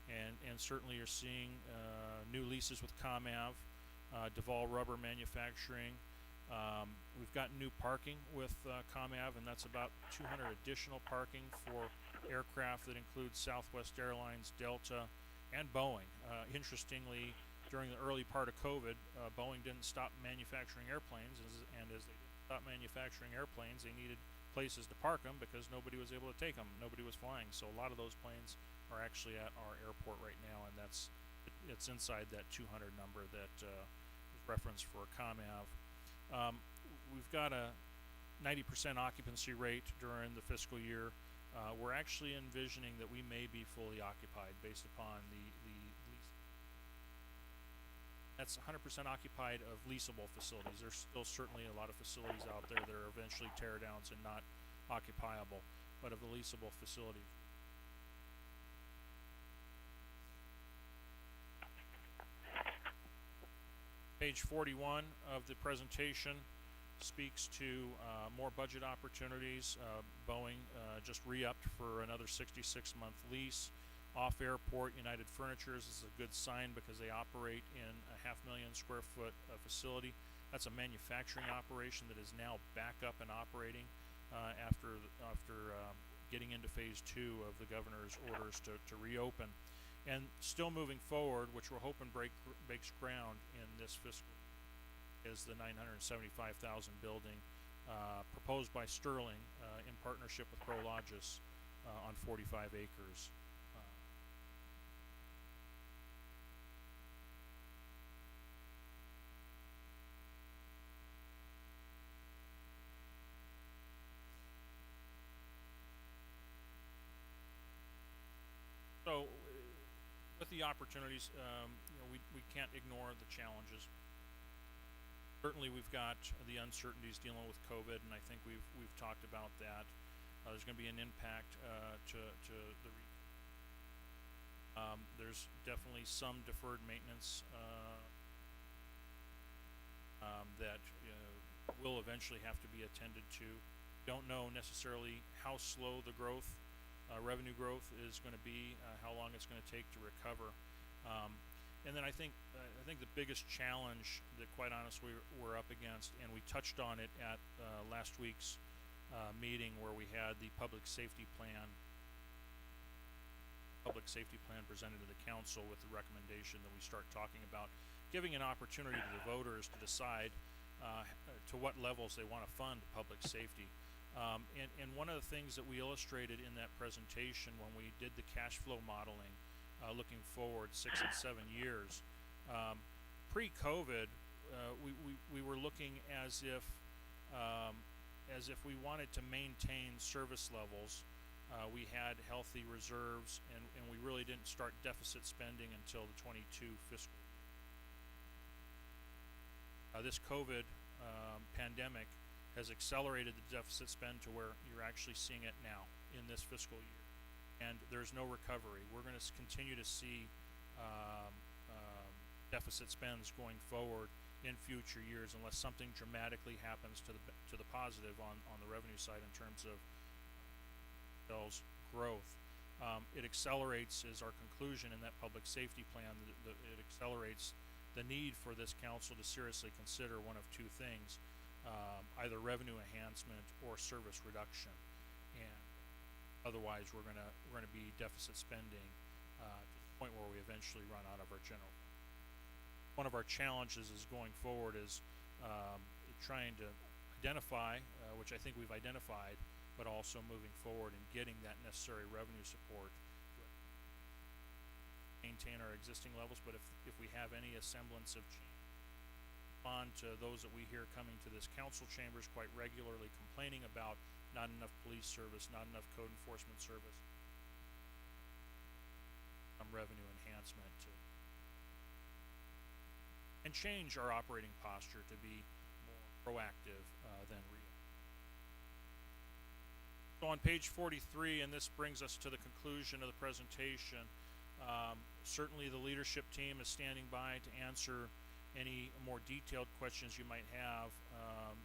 and certainly you're seeing new leases with ComAv, Duval Rubber Manufacturing. We've got new parking with ComAv, and that's about 200 additional parking for aircraft that includes Southwest Airlines, Delta, and Boeing. Interestingly, during the early part of COVID, Boeing didn't stop manufacturing airplanes, and as they didn't stop manufacturing airplanes, they needed places to park them because nobody was able to take them. Nobody was flying. So a lot of those planes are actually at our airport right now, and it's inside that 200 number that is referenced for ComAv. We've got a 90% occupancy rate during the fiscal year. We're actually envisioning that we may be fully occupied based upon the lease. That's 100% occupied of leasable facilities. There's still certainly a lot of facilities out there that are eventually tear downs and not occupiable, but of the leasable facilities. Page 41 of the presentation speaks to more budget opportunities. Boeing just re-upped for another 66-month lease. Off-airport United Furnitures is a good sign because they operate in a 500,000 square foot facility. That's a manufacturing operation that is now back up and operating after getting into phase 2 of the governor's orders to reopen. And still moving forward, which we're hoping breaks ground in this fiscal year, is the 975,000 building proposed by Sterling in partnership with Prologis on 45 acres. So, with the opportunities, we can't ignore the challenges. Certainly, we've got the uncertainties dealing with COVID, and I think we've talked about that. There's going to be an impact to the. There's definitely some deferred maintenance that will eventually have to be attended to. Don't know necessarily how slow the growth. Revenue growth is going to be, how long it's going to take to recover, and then I think the biggest challenge that, quite honestly, we're up against, and we touched on it at last week's meeting where we had the public safety plan presented to the council with the recommendation that we start talking about giving an opportunity to the voters to decide to what levels they want to fund public safety. And one of the things that we illustrated in that presentation when we did the cash flow modeling, looking forward 6 and 7 years, pre-COVID, we were looking as if we wanted to maintain service levels. We had healthy reserves, and we really didn't start deficit spending until the 22 fiscal. This COVID pandemic has accelerated the deficit spend to where you're actually seeing it now in this fiscal year, and there's no recovery. We're going to continue to see deficit spends going forward in future years unless something dramatically happens to the positive on the revenue side in terms of sales growth. It accelerates, is our conclusion in that public safety plan. It accelerates the need for this council to seriously consider one of two things. Either revenue enhancement or service reduction, and otherwise we're gonna be deficit spending to the point where we eventually run out of our general. One of our challenges is going forward is trying to identify, which I think we've identified, but also moving forward and getting that necessary revenue support to maintain our existing levels. But if we have any semblance of change on to those that we hear coming to this council chambers quite regularly complaining about not enough police service, not enough code enforcement service, some revenue enhancement and change our operating posture to be more proactive than reactive. So on page 43, and this brings us to the conclusion of the presentation, certainly the leadership team is standing by to answer any more detailed questions you might have,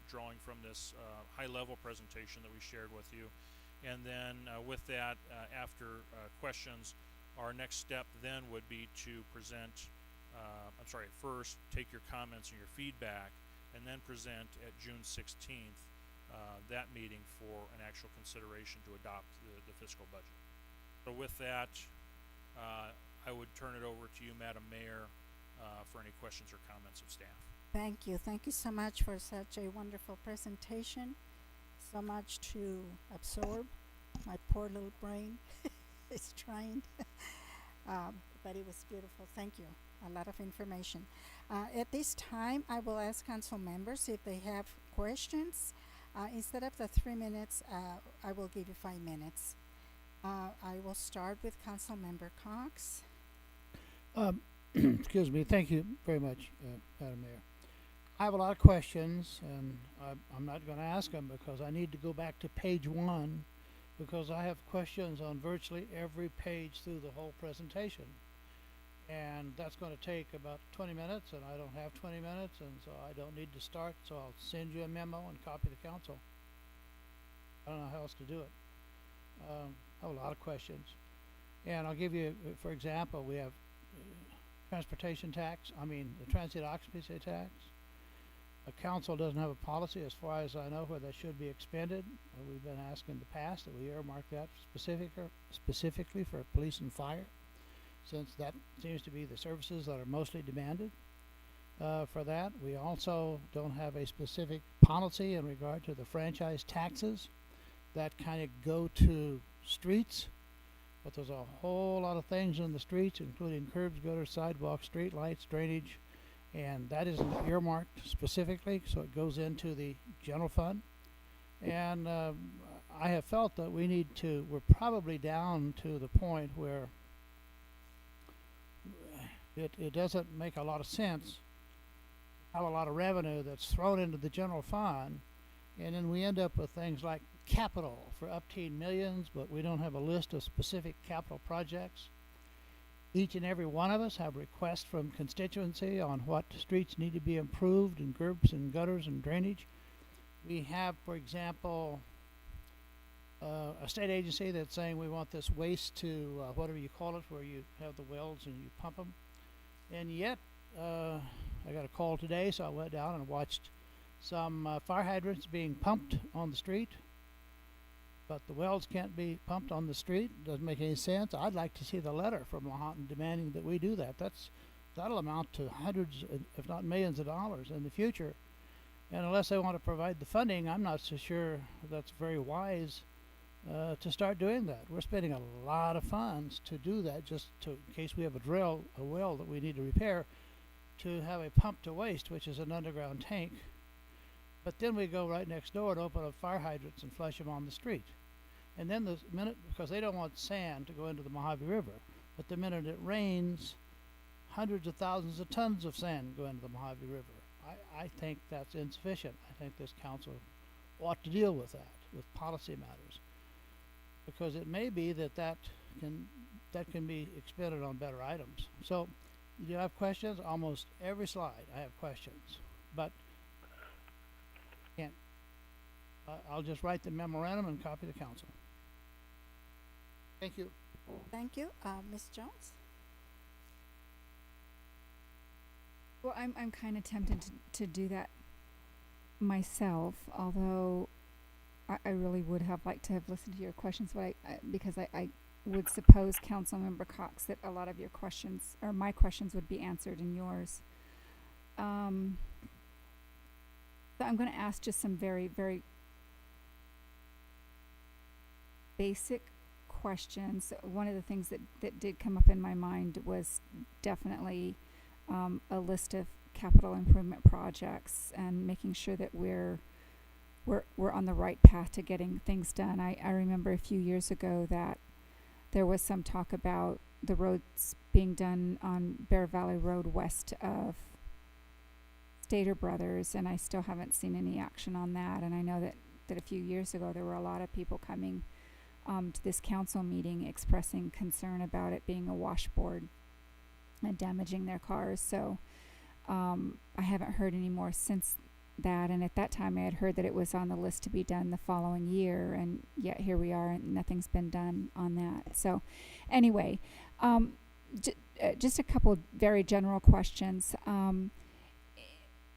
drawing from this high-level presentation that we shared with you. And then with that, after questions, our next step then would be to present, first take your comments and your feedback, and then present at June 16th that meeting for an actual consideration to adopt the fiscal budget. So with that, I would turn it over to you, Madam Mayor, for any questions or comments of staff. Thank you. Thank you so much for such a wonderful presentation. so much to absorb. My poor little brain is trying. But it was beautiful. Thank you. A lot of information. At this time, I will ask council members if they have questions. Instead of the 3 minutes, I will give you 5 minutes. I will start with Council Member Cox. Excuse me. Thank you very much, Madam Mayor. I have a lot of questions, and I'm not going to ask them because I need to go back to page 1 because I have questions on virtually every page through the whole presentation. And that's going to take about 20 minutes, and I don't have 20 minutes, and so I don't need to start, so I'll send you a memo and copy the council. I don't know how else to do it. I have a lot of questions. And I'll give you, for example, we have transportation tax, the transit occupancy tax. The council doesn't have a policy, as far as I know, where that should be expended. We've been asked in the past that we earmark that specifically for police and fire, since that seems to be the services that are mostly demanded for that. We also don't have a specific policy in regard to the franchise taxes that kind of go to streets, but there's a whole lot of things in the streets, including curbs, gutters, sidewalks, street lights, drainage, and that isn't earmarked specifically, so it goes into the general fund. And I have felt that we're probably down to the point where it doesn't make a lot of sense to have a lot of revenue that's thrown into the general fund, and then we end up with things like capital for upteen millions, but we don't have a list of specific capital projects. Each and every one of us have requests from constituency on what streets need to be improved, and curbs and gutters and drainage. We have, for example, a state agency that's saying we want this waste to whatever you call it, where you have the wells and you pump them. And yet, I got a call today, so I went down and watched some fire hydrants being pumped on the street, but the wells can't be pumped on the street. Doesn't make any sense. I'd like to see the letter from Lahontan demanding that we do that. That'll amount to hundreds, if not millions of dollars in the future. And unless they want to provide the funding, I'm not so sure that's very wise to start doing that. We're spending a lot of funds to do that, just in case we have a well that we need to repair, to have a pump to waste, which is an underground tank. But then we go right next door and open up fire hydrants and flush them on the street. And then the minute, because they don't want sand to go into the Mojave River, but the minute it rains, hundreds of thousands of tons of sand go into the Mojave River. I think that's insufficient. I think this council ought to deal with that, with policy matters, because it may be that can be expended on better items. So, do you have questions? Almost every slide I have questions, but can't. I'll just write the memorandum and copy the council. Thank you. Thank you. Ms. Jones? Well, I'm kind of tempted to do that myself, although I really would have liked to have listened to your questions, but because I would suppose, Councilmember Cox, that a lot of your questions, or my questions, would be answered in yours. So I'm going to ask just some very, very basic questions. One of the things that did come up in my mind was definitely a list of capital improvement projects and making sure that we're on the right path to getting things done. I remember a few years ago that there was some talk about the roads being done on Bear Valley Road west of Stater Brothers, and I still haven't seen any action on that. And I know that a few years ago there were a lot of people coming to this council meeting expressing concern about it being a washboard and damaging their cars. So I haven't heard any more since that, and at that time I had heard that it was on the list to be done the following year, and yet here we are and nothing's been done on that. So anyway, just a couple very general questions,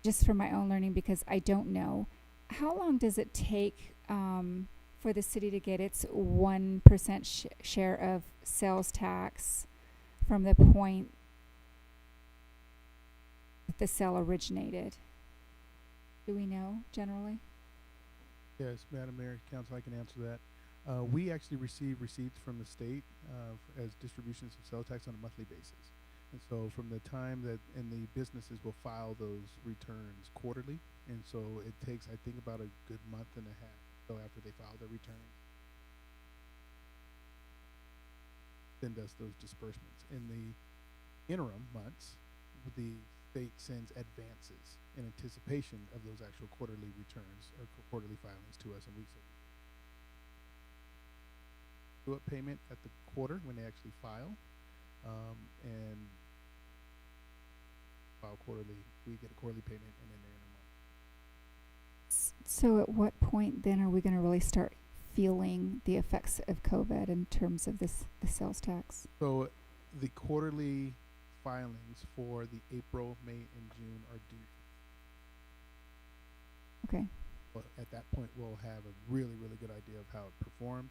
just for my own learning, because I don't know. How long does it take for the city to get its 1% share of sales tax from the point that the sale originated? Do we know generally? Yes, Madam Mayor, Council, I can answer that. We actually receive receipts from the state as distributions of sales tax on a monthly basis. And so from the time that, and the businesses will file those returns quarterly. And so it takes, I think, about a good month and a half. So after they file their return, send us those disbursements. In the interim months, the state sends advances in anticipation of those actual quarterly returns or quarterly filings to us, and we send do a payment at the quarter when they actually file, and file quarterly. We get a quarterly payment, and then they're in a month. So at what point then are we going to really start feeling the effects of COVID in terms of the sales tax? So the quarterly filings for the April, May, and June are due. Okay. Well, at that point, we'll have a really, really good idea of how it performed,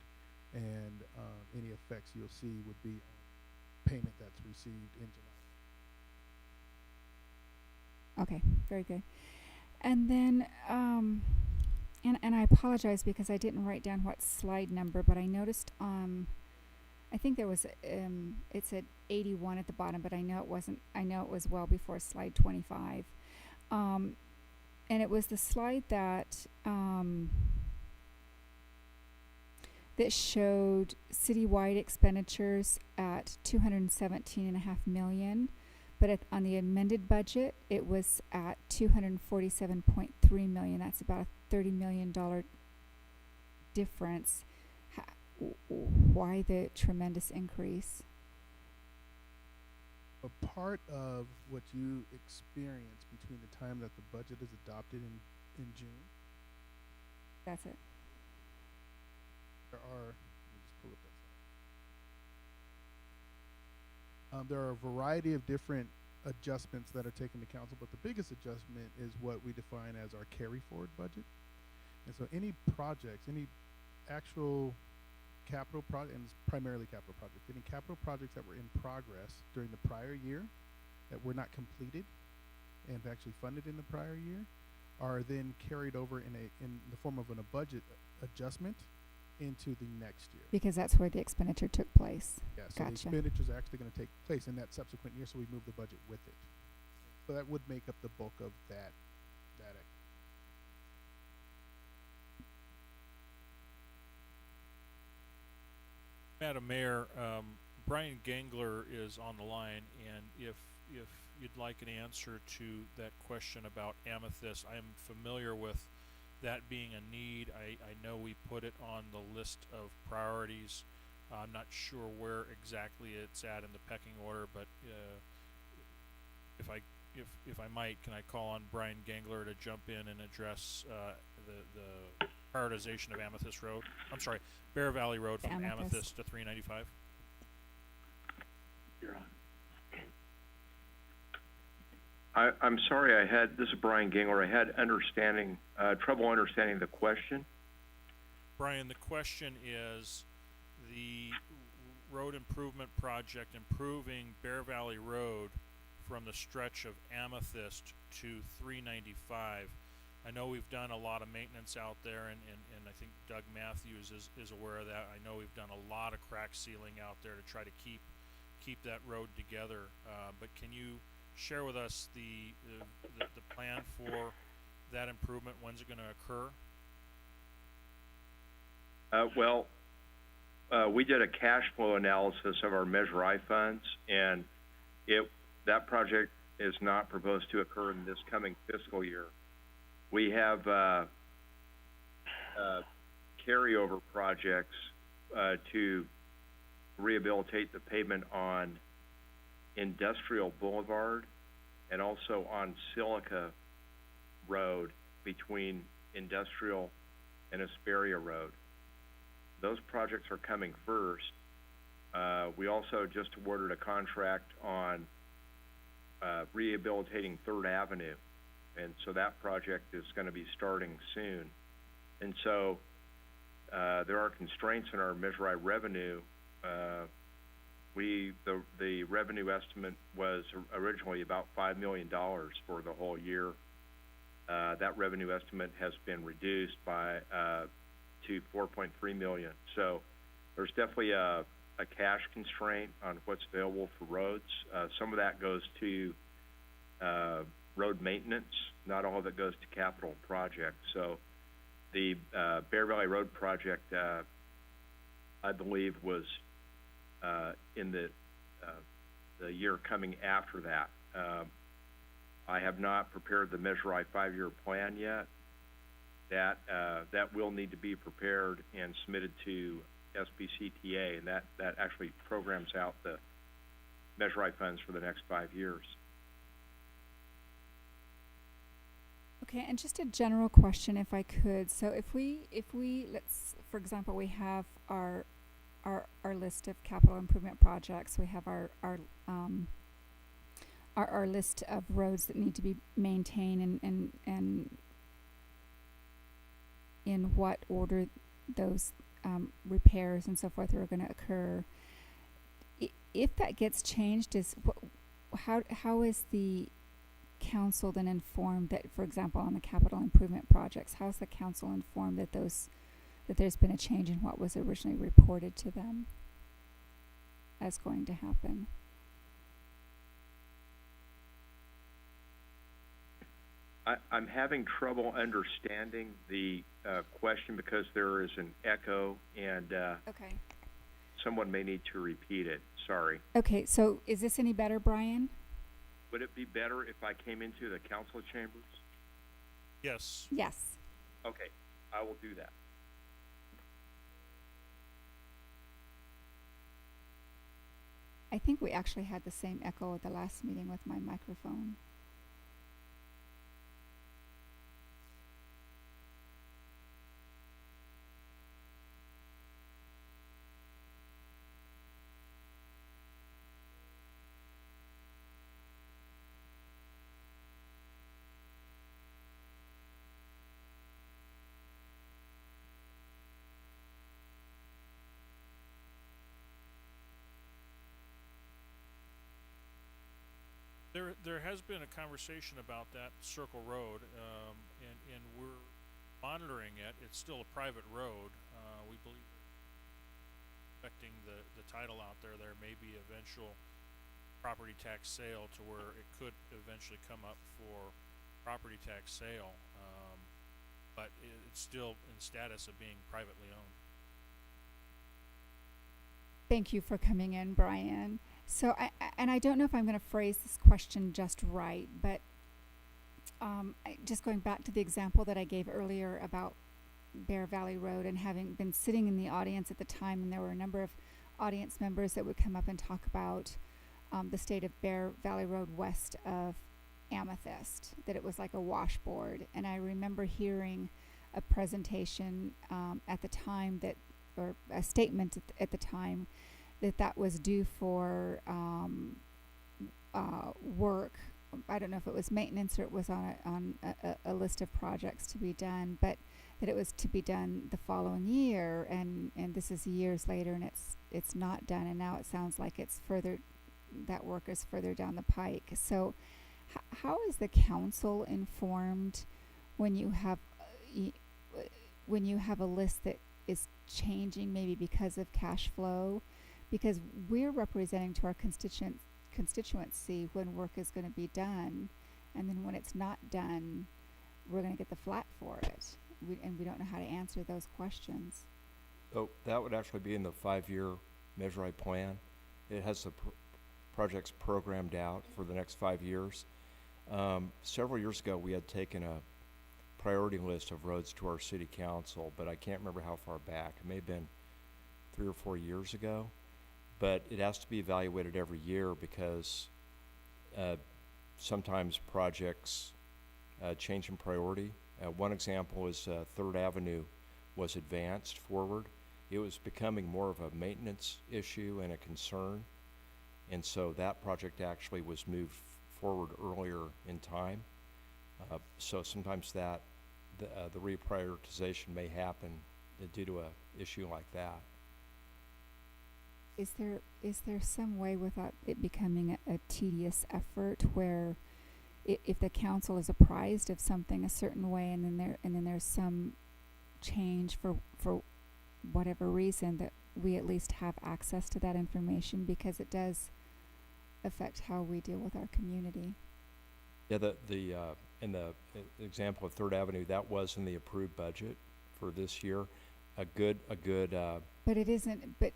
and any effects you'll see would be on payment that's received in July. Okay, very good. And then, and I apologize because I didn't write down what slide number, but I noticed, I think there was, it said 81 at the bottom, but I know it wasn't, I know it was well before slide 25. And it was the slide that, that showed citywide expenditures at 217.5 million. But on the amended budget, it was at 247.3 million. That's about a $30 million difference. Why the tremendous increase? A part of what you experience between the time that the budget is adopted in June, That's it. there are, let me just pull up that slide. There are a variety of different adjustments that are taken to council, but the biggest adjustment is what we define as our carry forward budget. And so any projects, any actual capital project, and it's primarily capital projects, any capital projects that were in progress during the prior year that were not completed and actually funded in the prior year are then carried over in the form of a budget adjustment into the next year. Because that's where the expenditure took place. Yeah, so the Gotcha. expenditures are actually going to take place in that subsequent year, so we move the budget with it. So that would make up the bulk of that. Madam Mayor, Brian Gangler is on the line, and if you'd like an answer to that question about Amethyst, I am familiar with that being a need. I know we put it on the list of priorities. I'm not sure where exactly it's at in the pecking order, but if I might, can I call on Brian Gangler to jump in and address the prioritization of Amethyst Road? I'm sorry, Bear Valley Road from Amethyst to 395. You're on. I'm sorry, this is Brian Gangler. I had trouble understanding the question. Brian, the question is the road improvement project improving Bear Valley Road from the stretch of Amethyst to 395. I know we've done a lot of maintenance out there, and I think Doug Matthews is aware of that. I know we've done a lot of crack sealing out there to try to keep that road together. But can you share with us the plan for that improvement? When's it going to occur? We did a cash flow analysis of our Measure I funds, and that project is not proposed to occur in this coming fiscal year. We have carryover projects to rehabilitate the pavement on Industrial Boulevard and also on Silica Road between Industrial and Hesperia Road. Those projects are coming first. We also just awarded a contract on rehabilitating 3rd Avenue, and so that project is going to be starting soon. And so there are constraints in our Measure I revenue. The revenue estimate was originally about $5 million for the whole year, that revenue estimate has been reduced by, to 4.3 million. So there's definitely a cash constraint on what's available for roads. Some of that goes to, road maintenance. Not all of it goes to capital projects. So the, Bear Valley Road project, I believe was, in the year coming after that. I have not prepared the Measure I 5-year plan yet. That will need to be prepared and submitted to SBCTA, and that actually programs out the Measure I funds for the next 5 years. Okay, and just a general question, if I could. So if we let's, for example, we have our list of capital improvement projects. We have our list of roads that need to be maintained, and in what order those repairs and so forth are going to occur. If that gets changed, how is the council then informed that, for example, on the capital improvement projects, how is the council informed that there's been a change in what was originally reported to them as going to happen? I'm having trouble understanding the question because there is an echo, and Okay. someone may need to repeat it. Sorry. Okay, so is this any better, Brian? Would it be better if I came into the council chambers? Yes. Yes. Okay, I will do that. I think we actually had the same echo at the last meeting with my microphone. There has been a conversation about that Circle Road, and we're monitoring it. It's still a private road. We believe affecting the title out there. There may be eventual property tax sale to where it could eventually come up for property tax sale, but it's still in status of being privately owned. Thank you for coming in, Brian. So, I don't know if I'm going to phrase this question just right, but just going back to the example that I gave earlier about Bear Valley Road, and having been sitting in the audience at the time, and there were a number of audience members that would come up and talk about the state of Bear Valley Road west of Amethyst, that it was like a washboard. And I remember hearing a presentation at the time or a statement at the time that was due for work. I don't know if it was maintenance or it was on a list of projects to be done, but that it was to be done the following year, and this is years later, and it's not done, and now it sounds like that work is further down the pike. So how is the council informed when you have a list that is changing, maybe because of cash flow? Because we're representing to our constituency when work is going to be done, and then when it's not done, we're going to get the flat for it. And we don't know how to answer those questions. So that would actually be in the 5-year Measure I plan. It has the projects programmed out for the next 5 years. Several years ago, we had taken a priority list of roads to our city council, but I can't remember how far back. It may have been 3 or 4 years ago. But it has to be evaluated every year because sometimes projects change in priority. One example is 3rd Avenue was advanced forward. It was becoming more of a maintenance issue and a concern. And so that project actually was moved forward earlier in time. So sometimes the reprioritization may happen due to a issue like that. Is there some way without it becoming a tedious effort where if the council is apprised of something a certain way, and then there's some change for whatever reason, that we at least have access to that information, because it does affect how we deal with our community. Yeah, in the example of Third Avenue, that was in the approved budget for this year. A good But it isn't, but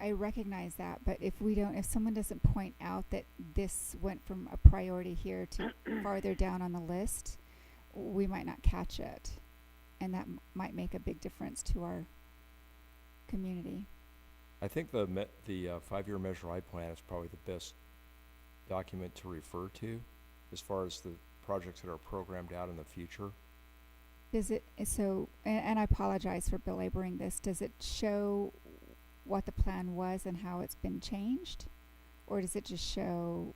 I recognize that, but if someone doesn't point out that this went from a priority here to farther down on the list, we might not catch it. And that might make a big difference to our community. I think the 5-year Measure I plan is probably the best document to refer to as far as the projects that are programmed out in the future. Does it, and I apologize for belaboring this, does it show what the plan was and how it's been changed? Or does it just show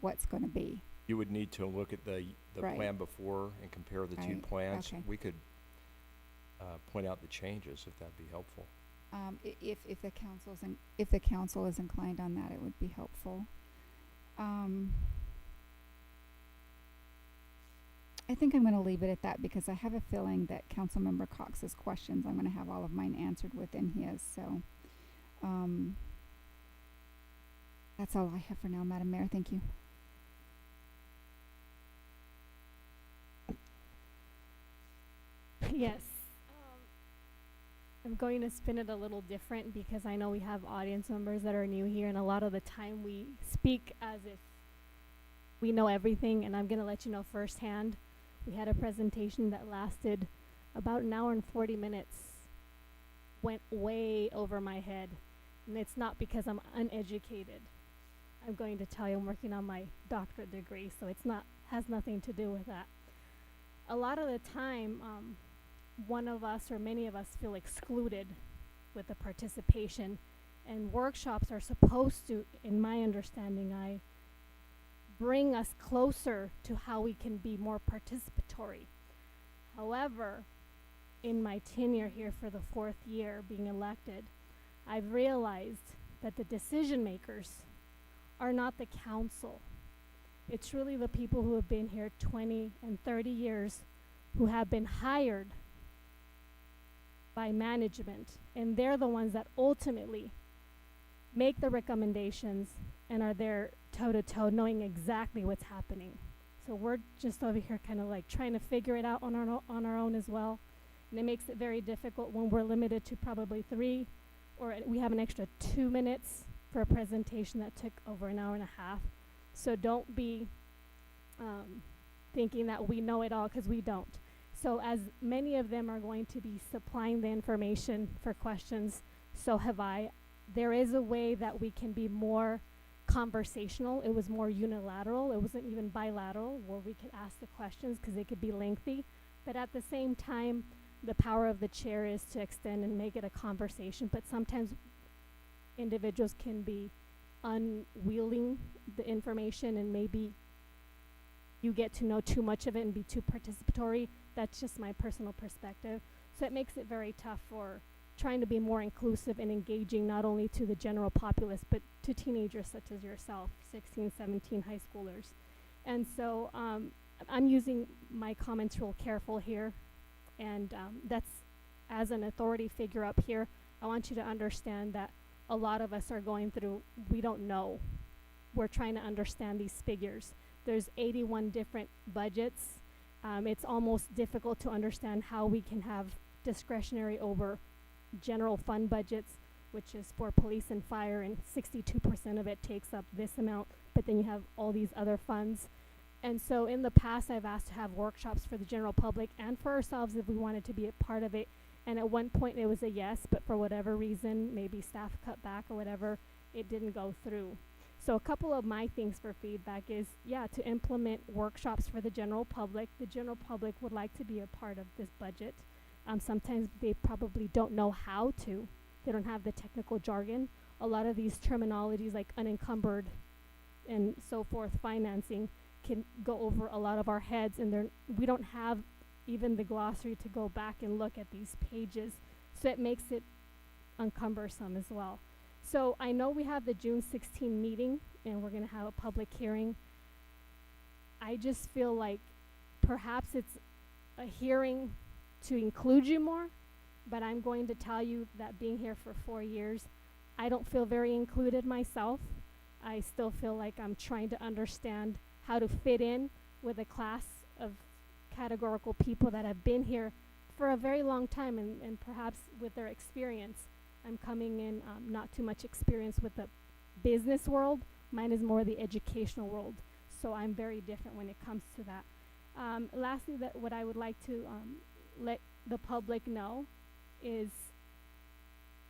what's going to be? You would need to look at the Right. plan before and compare the two Right, plans. okay. We could point out the changes if that'd be helpful. If the council is inclined on that, it would be helpful. I think I'm going to leave it at that, because I have a feeling that Councilmember Cox's questions, I'm going to have all of mine answered within his. So that's all I have for now, Madam Mayor. Thank you. Yes. I'm going to spin it a little different, because I know we have audience members that are new here, and a lot of the time we speak as if we know everything, and I'm going to let you know firsthand. We had a presentation that lasted about an hour and 40 minutes, went way over my head, and it's not because I'm uneducated. I'm going to tell you I'm working on my doctorate degree, so has nothing to do with that. A lot of the time, one of us or many of us feel excluded with the participation, and workshops are supposed to, in my understanding, bring us closer to how we can be more participatory. However, in my tenure here for the 4th year being elected, I've realized that the decision makers are not the council. It's really the people who have been here 20 and 30 years, who have been hired by management, and they're the ones that ultimately make the recommendations and are there toe-to-toe, knowing exactly what's happening. So we're just over here kind of like trying to figure it out on our own as well, and it makes it very difficult when we're limited to probably 3, or we have an extra 2 minutes for a presentation that took over an hour and a half. So don't be thinking that we know it all, because we don't. So as many of them are going to be supplying the information for questions, so have I. There is a way that we can be more conversational. It was more unilateral. It wasn't even bilateral, where we could ask the questions because they could be lengthy. But at the same time, the power of the chair is to extend and make it a conversation. But sometimes individuals can be unwielding the information, and maybe you get to know too much of it and be too participatory. That's just my personal perspective. So it makes it very tough for trying to be more inclusive and engaging, not only to the general populace, but to teenagers such as yourself, 16, 17 high schoolers. And so I'm using my comments real careful here. And that's, as an authority figure up here, I want you to understand that a lot of us are going through, we don't know. We're trying to understand these figures. There's 81 different budgets. It's almost difficult to understand how we can have discretionary over general fund budgets, which is for police and fire, and 62% of it takes up this amount, but then you have all these other funds. And so in the past, I've asked to have workshops for the general public and for ourselves if we wanted to be a part of it. And at one point it was a yes, but for whatever reason, maybe staff cut back or whatever, it didn't go through. So a couple of my things for feedback is, to implement workshops for the general public. The general public would like to be a part of this budget. Sometimes they probably don't know how to. They don't have the technical jargon. A lot of these terminologies like unencumbered and so forth, financing, can go over a lot of our heads, and we don't have even the glossary to go back and look at these pages. So it makes it uncumbersome as well. So I know we have the June 16 meeting, and we're going to have a public hearing. I just feel like perhaps it's a hearing to include you more, but I'm going to tell you that being here for 4 years, I don't feel very included myself. I still feel like I'm trying to understand how to fit in with a class of categorical people that have been here for a very long time, and perhaps with their experience. I'm coming in not too much experience with the business world. Mine is more the educational world. So I'm very different when it comes to that. Lastly, that what I would like to let the public know is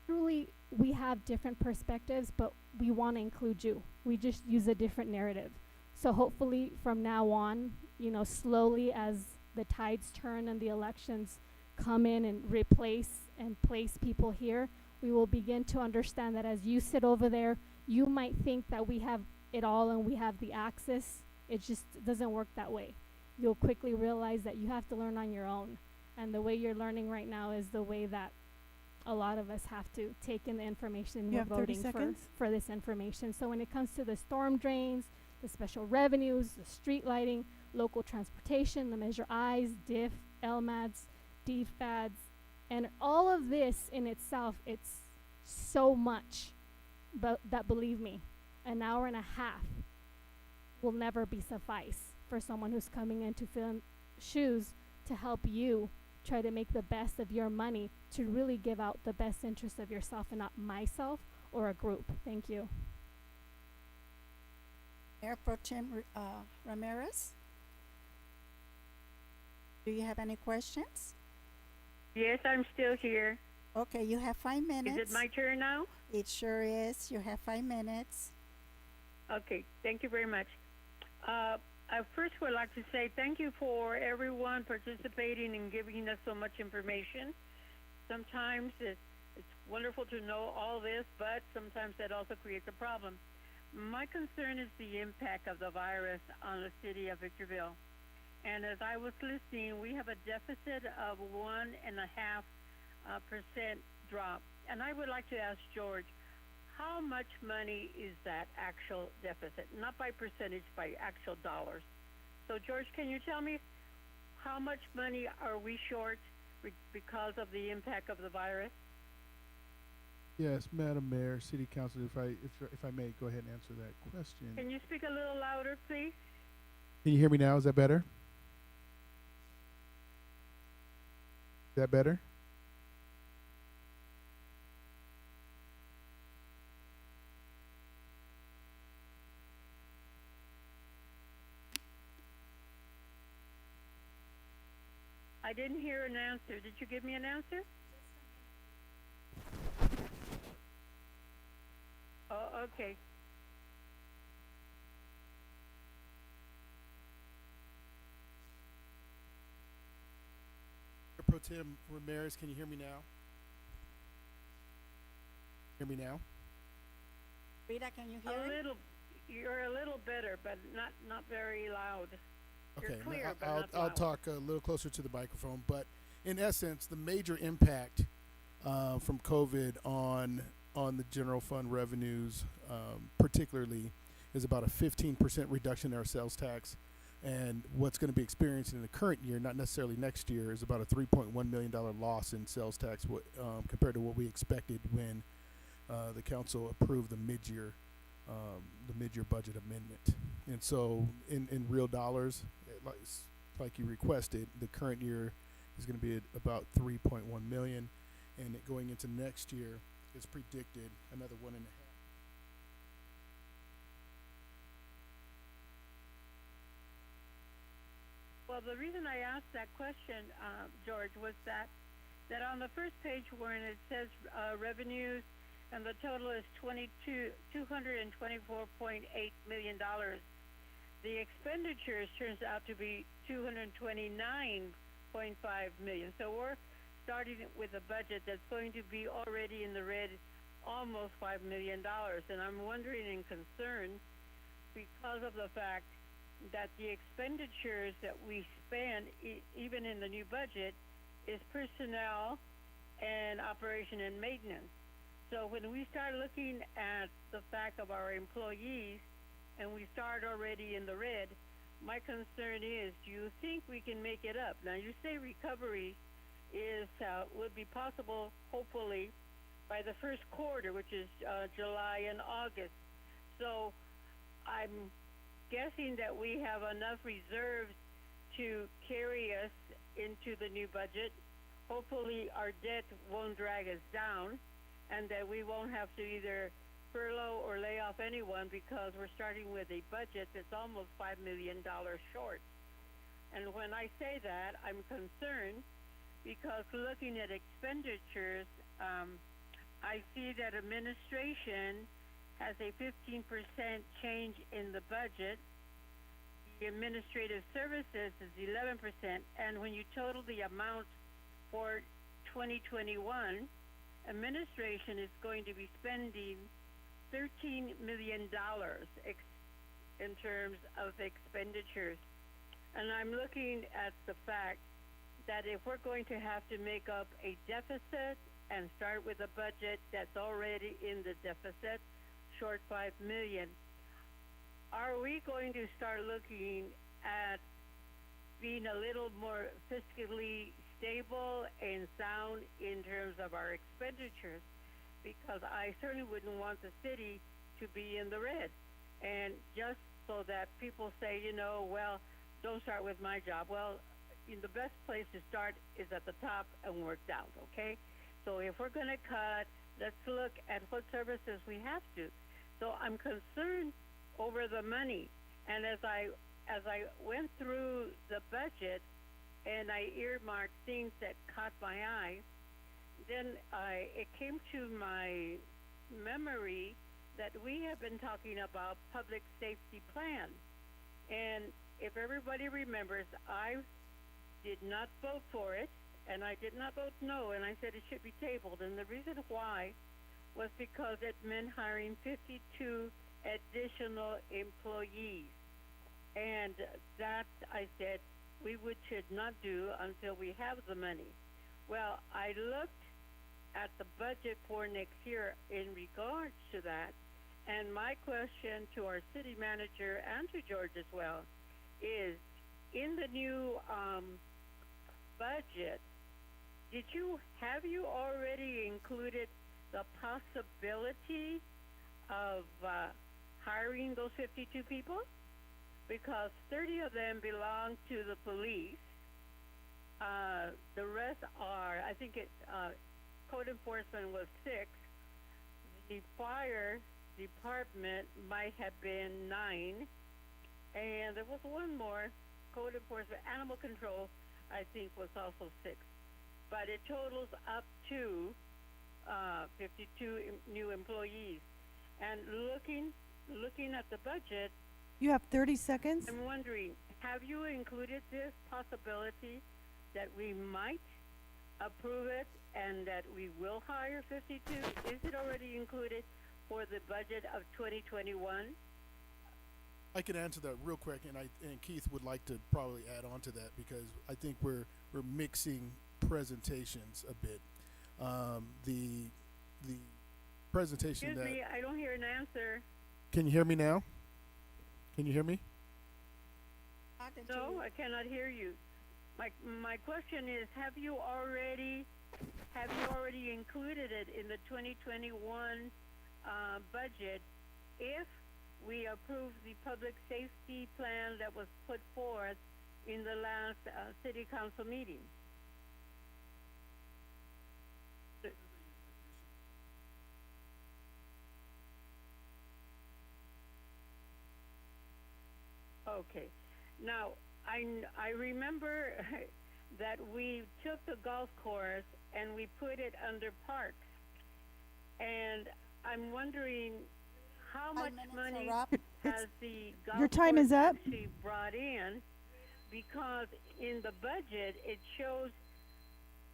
truly we have different perspectives, but we want to include you. We just use a different narrative. So hopefully from now on, you know, slowly as the tides turn and the elections come in and replace and place people here, we will begin to understand that as you sit over there, you might think that we have it all and we have the access. It just doesn't work that way. You'll quickly realize that you have to learn on your own. And the way you're learning right now is the way that a lot of us have to take in the information. You We're have 30 voting seconds. for this information. So when it comes to the storm drains, the special revenues, the street lighting, local transportation, the Measure I's, DIF, LMADs, DFADs, and all of this in itself, it's so much, but that, believe me, an hour and a half will never be suffice for someone who's coming in to fill in shoes to help you try to make the best of your money to really give out the best interest of yourself and not myself or a group. Thank you. Mayor Pro Tem Ramirez? Do you have any questions? Yes, I'm still here. Okay, you have 5 minutes. Is it my turn now? It sure is. You have 5 minutes. Okay, thank you very much. I first would like to say thank you for everyone participating and giving us so much information. Sometimes it's wonderful to know all this, but sometimes that also creates a problem. My concern is the impact of the virus on the city of Victorville. And as I was listening, we have a deficit of 1.5% drop. And I would like to ask George, how much money is that actual deficit? Not by percentage, by actual dollars. So George, can you tell me how much money are we short because of the impact of the virus? Yes, Madam Mayor, City Council, if I may go ahead and answer that question. Can you speak a little louder, please? Can you hear me now? Is that better? Is that better? I didn't hear an answer. Did you give me an answer? Oh, okay. Pro Tem Ramirez, can you hear me now? Hear me now? Rita, can you hear A me? little. You're a little better, but not very loud. You're Okay, clear, but I'll not loud. talk a little closer to the microphone. But in essence, the major impact from COVID on the general fund revenues, particularly, is about a 15% reduction in our sales tax. And what's going to be experienced in the current year, not necessarily next year, is about a $3.1 million loss in sales tax compared to what we expected when the council approved the mid-year budget amendment. And so in real dollars, like you requested, the current year is going to be at about 3.1 million, and going into next year is predicted another 1.5. Well, the reason I asked that question, George, was that on the first page when it says revenues and the total is $224.8 million, the expenditures turns out to be $229.5 million. So we're starting with a budget that's going to be already in the red, almost $5 million. And I'm wondering and concerned because of the fact that the expenditures that we spend, even in the new budget, is personnel and operation and maintenance. So when we start looking at the fact of our employees and we start already in the red, my concern is, do you think we can make it up? Now, you say recovery is, would be possible, hopefully, by the first quarter, which is, July and August. So, I'm guessing that we have enough reserves to carry us into the new budget. Hopefully, our debt won't drag us down, and that we won't have to either furlough or lay off anyone, because we're starting with a budget that's almost $5 million short. And when I say that, I'm concerned because looking at expenditures, I see that administration has a 15% change in the budget. The administrative services is 11%, and when you total the amount for 2021, administration is going to be spending $13 million in terms of expenditures. And I'm looking at the fact that if we're going to have to make up a deficit and start with a budget that's already in the deficit, short $5 million, are we going to start looking at being a little more fiscally stable and sound in terms of our expenditures? Because I certainly wouldn't want the city to be in the red. And just so that people say, well, don't start with my job. Well, the best place to start is at the top and work down, okay? So if we're going to cut, let's look at what services we have to. So I'm concerned over the money. And as I went through the budget and I earmarked things that caught my eye, then it came to my memory that we have been talking about public safety plan. And if everybody remembers, I did not vote for it, and I did not vote no, and I said it should be tabled. And the reason why was because it meant hiring 52 additional employees. And that, I said, we should not do until we have the money. Well, I looked at the budget for next year in regards to that, and my question to our city manager and to George as well is, in the new budget, have you already included the possibility of hiring those 52 people? Because 30 of them belong to the police. The rest are, I think code enforcement was 6. The fire department might have been 9. And there was one more, code enforcement, animal control, I think was also 6. But it totals up to 52 new employees. And looking at the budget, You have 30 seconds. I'm wondering, have you included this possibility that we might approve it and that we will hire 52? Is it already included for the budget of 2021? I can answer that real quick, and Keith would like to probably add on to that, because I think we're mixing presentations a bit. The presentation Excuse me, I don't hear an answer. Can you hear me now? Can you hear me? No, I cannot hear you. My question is, have you already included it in the 2021 budget if we approve the public safety plan that was put forth in the last city council meeting? Okay. Now, I remember that we took the golf course and we put it under parks. And I'm wondering how much money has the golf Your time course is up. actually brought in, because in the budget it shows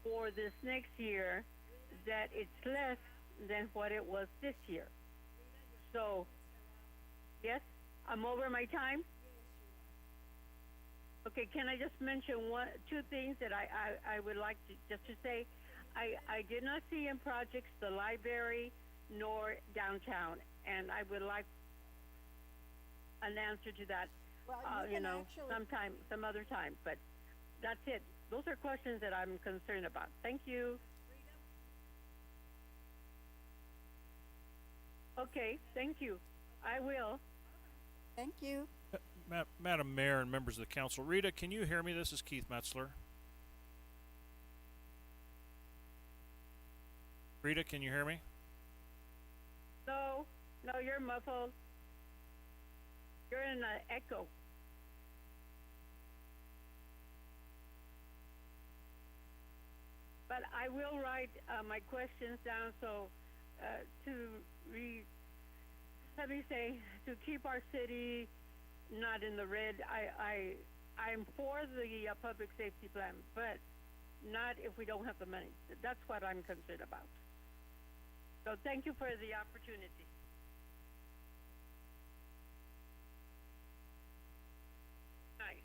for this next year that it's less than what it was this year. So, yes, I'm over my time? Okay, can I just mention two things that I would like to just to say? I did not see in projects the library nor downtown, and I would like an answer to that. Well, you know, sometime, some other time, but that's it. Those are questions that I'm concerned about. Thank you. Okay, thank you. I will. Thank you. Madam Mayor and members of the council, Rita, can you hear me? This is Keith Metzler. Rita, can you hear me? No, no, you're muffled. You're in an echo. But I will write my questions down so let me say, to keep our city not in the red. I'm for the public safety plan, but not if we don't have the money. That's what I'm concerned about. So thank you for the opportunity. Nice.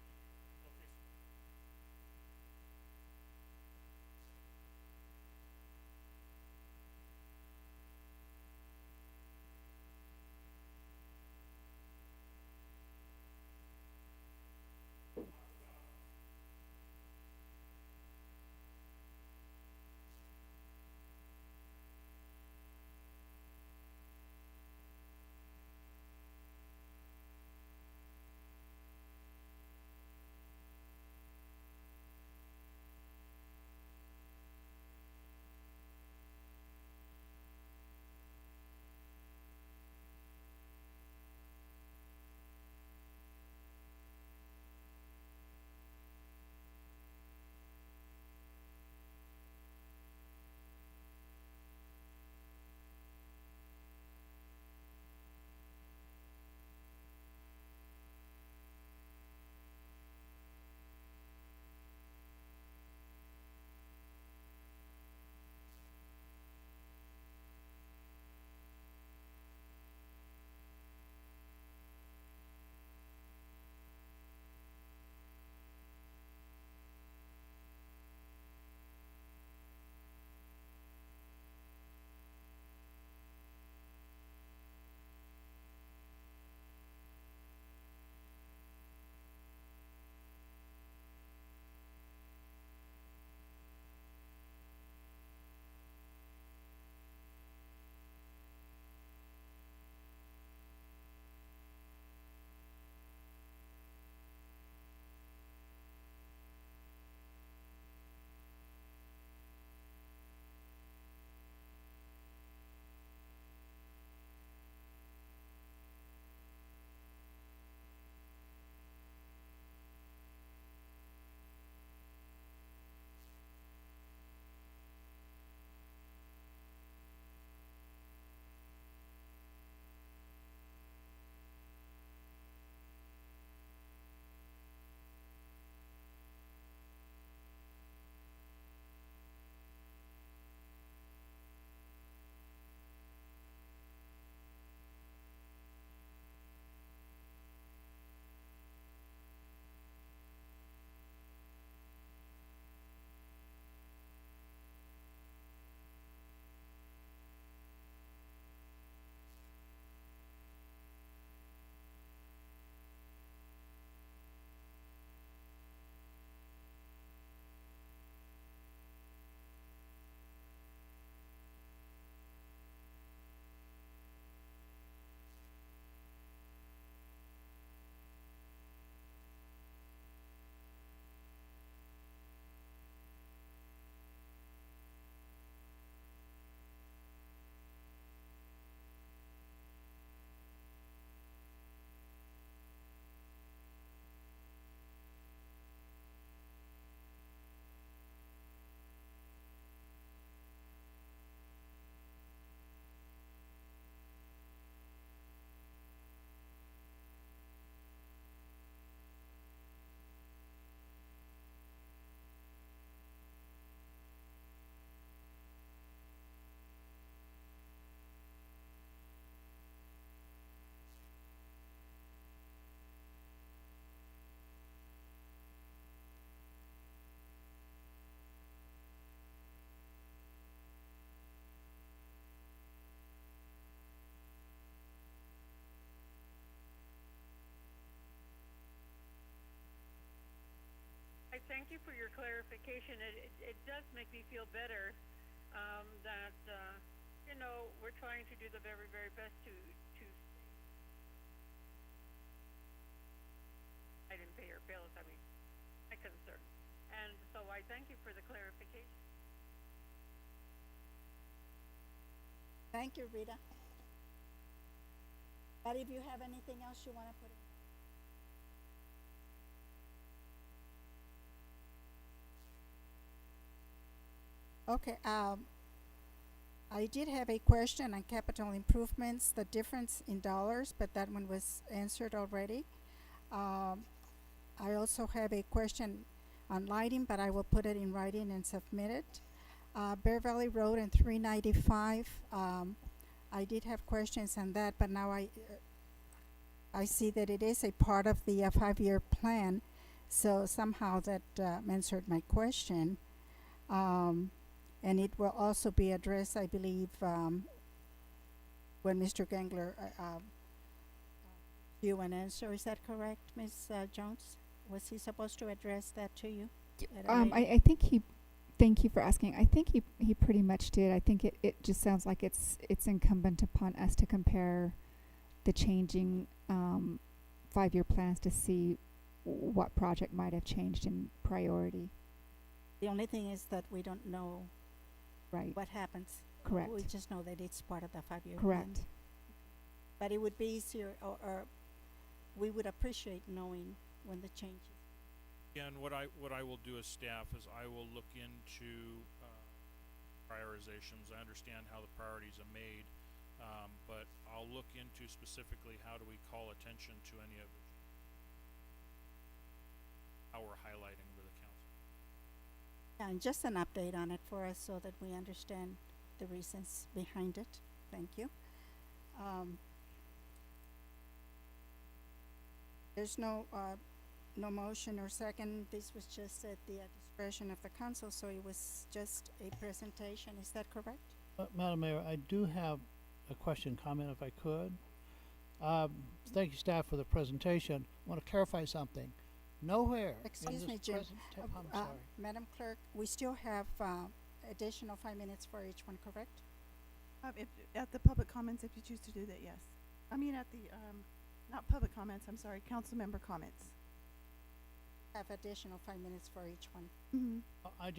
thank you for your clarification. It does make me feel better, that, you know, we're trying to do the very, very best to I didn't pay your bills, I mean, my concern. And so I thank you for the clarification. Thank you, Rita. But if you have anything else you wanna put in? Okay, I did have a question on capital improvements, the difference in dollars, but that one was answered already. I also have a question on lighting, but I will put it in writing and submit it. Bear Valley Road and 395, I did have questions on that, but now I see that it is a part of the 5-year plan, so somehow that answered my question. And it will also be addressed, I believe, when Mr. Gangler you an answer. Is that correct, Ms. Jones? Was he supposed to address that to you? I think he, thank you for asking. I think he pretty much did. I think it just sounds like it's incumbent upon us to compare the changing 5-year plans to see what project might have changed in priority. The only thing is that we don't know Right. what happens. Correct. We just know that it's part of the 5-year plan. Correct. But it would be easier, or we would appreciate knowing when the changes. And what I will do as staff is I will look into prioritizations. I understand how the priorities are made, but I'll look into specifically how do we call attention to any of it, how we're highlighting with the council. Yeah, and just an update on it for us so that we understand the reasons behind it. Thank you. There's no motion or second. This was just at the discretion of the council, so it was just a presentation. Is that correct? Madam Mayor, I do have a question, comment if I could. Thank you, staff, for the presentation. I want to clarify something. Nowhere in Excuse this me, Jim. I'm sorry. Madam Clerk, we still have additional 5 minutes for each one, correct? If, at the public comments, if you choose to do that, yes. I mean, at the, not public comments, I'm sorry, council member comments. Have additional 5 minutes for each one. Mm-hmm. I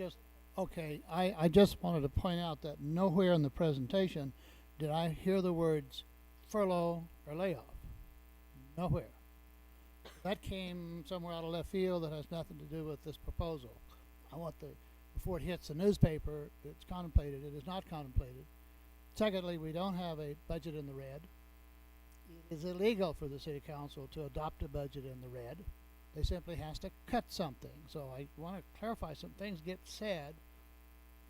just wanted to point out that nowhere in the presentation did I hear the words furlough or layoff. Nowhere. That came somewhere out of left field that has nothing to do with this proposal. I want before it hits the newspaper, it's contemplated. It is not contemplated. Secondly, we don't have a budget in the red. It is illegal for the city council to adopt a budget in the red. They simply has to cut something. So I want to clarify some things get said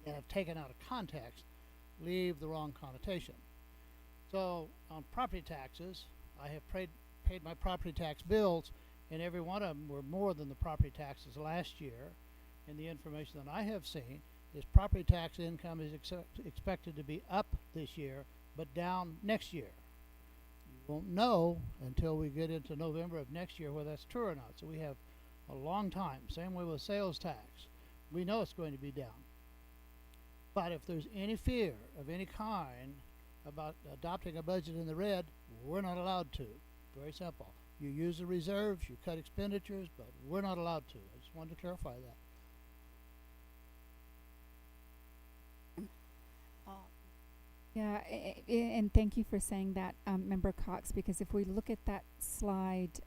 and have taken out of context, leave the wrong connotation. So on property taxes, I have paid my property tax bills, and every one of them were more than the property taxes last year. And the information that I have seen is property tax income is expected to be up this year, but down next year. You won't know until we get into November of next year whether that's true or not. So we have a long time. Same way with sales tax. We know it's going to be down. But if there's any fear of any kind about adopting a budget in the red, we're not allowed to. Very simple. You use the reserves, you cut expenditures, but we're not allowed to. I just wanted to clarify that. Yeah, and thank you for saying that, Member Cox, because if we look at that slide,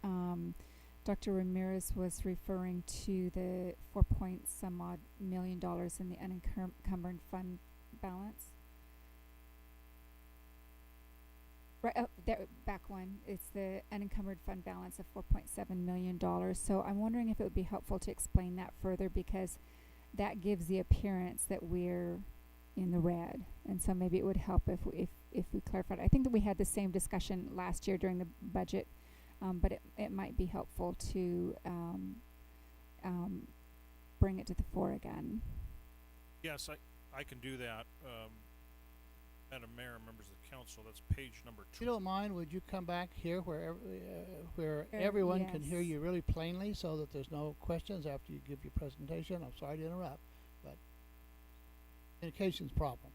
Dr. Ramirez was referring to the 4-point-some-odd million in the unencumbered fund balance. Right, oh, there, back one. It's the unencumbered fund balance of $4.7 million. So I'm wondering if it would be helpful to explain that further, because that gives the appearance that we're in the red, and so maybe it would help if we clarified. I think that we had the same discussion last year during the budget, but it might be helpful to bring it to the fore again. Yes, I can do that. Madam Mayor, members of the council, that's page number If you don't mind, would you come back here where Sure, everyone can hear yes. you really plainly so that there's no questions after you give your presentation? I'm sorry to interrupt, but communications problem.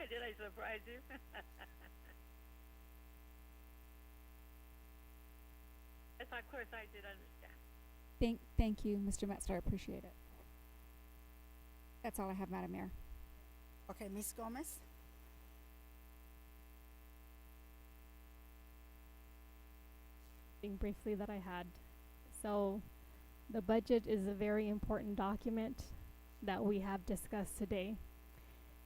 Did I surprise you? Yes, of course I did understand. Thank you, Mr. Metzler, I appreciate it. That's all I have, Madam Mayor. Okay, Ms. Gomez? Thing briefly that I had. So the budget is a very important document that we have discussed today.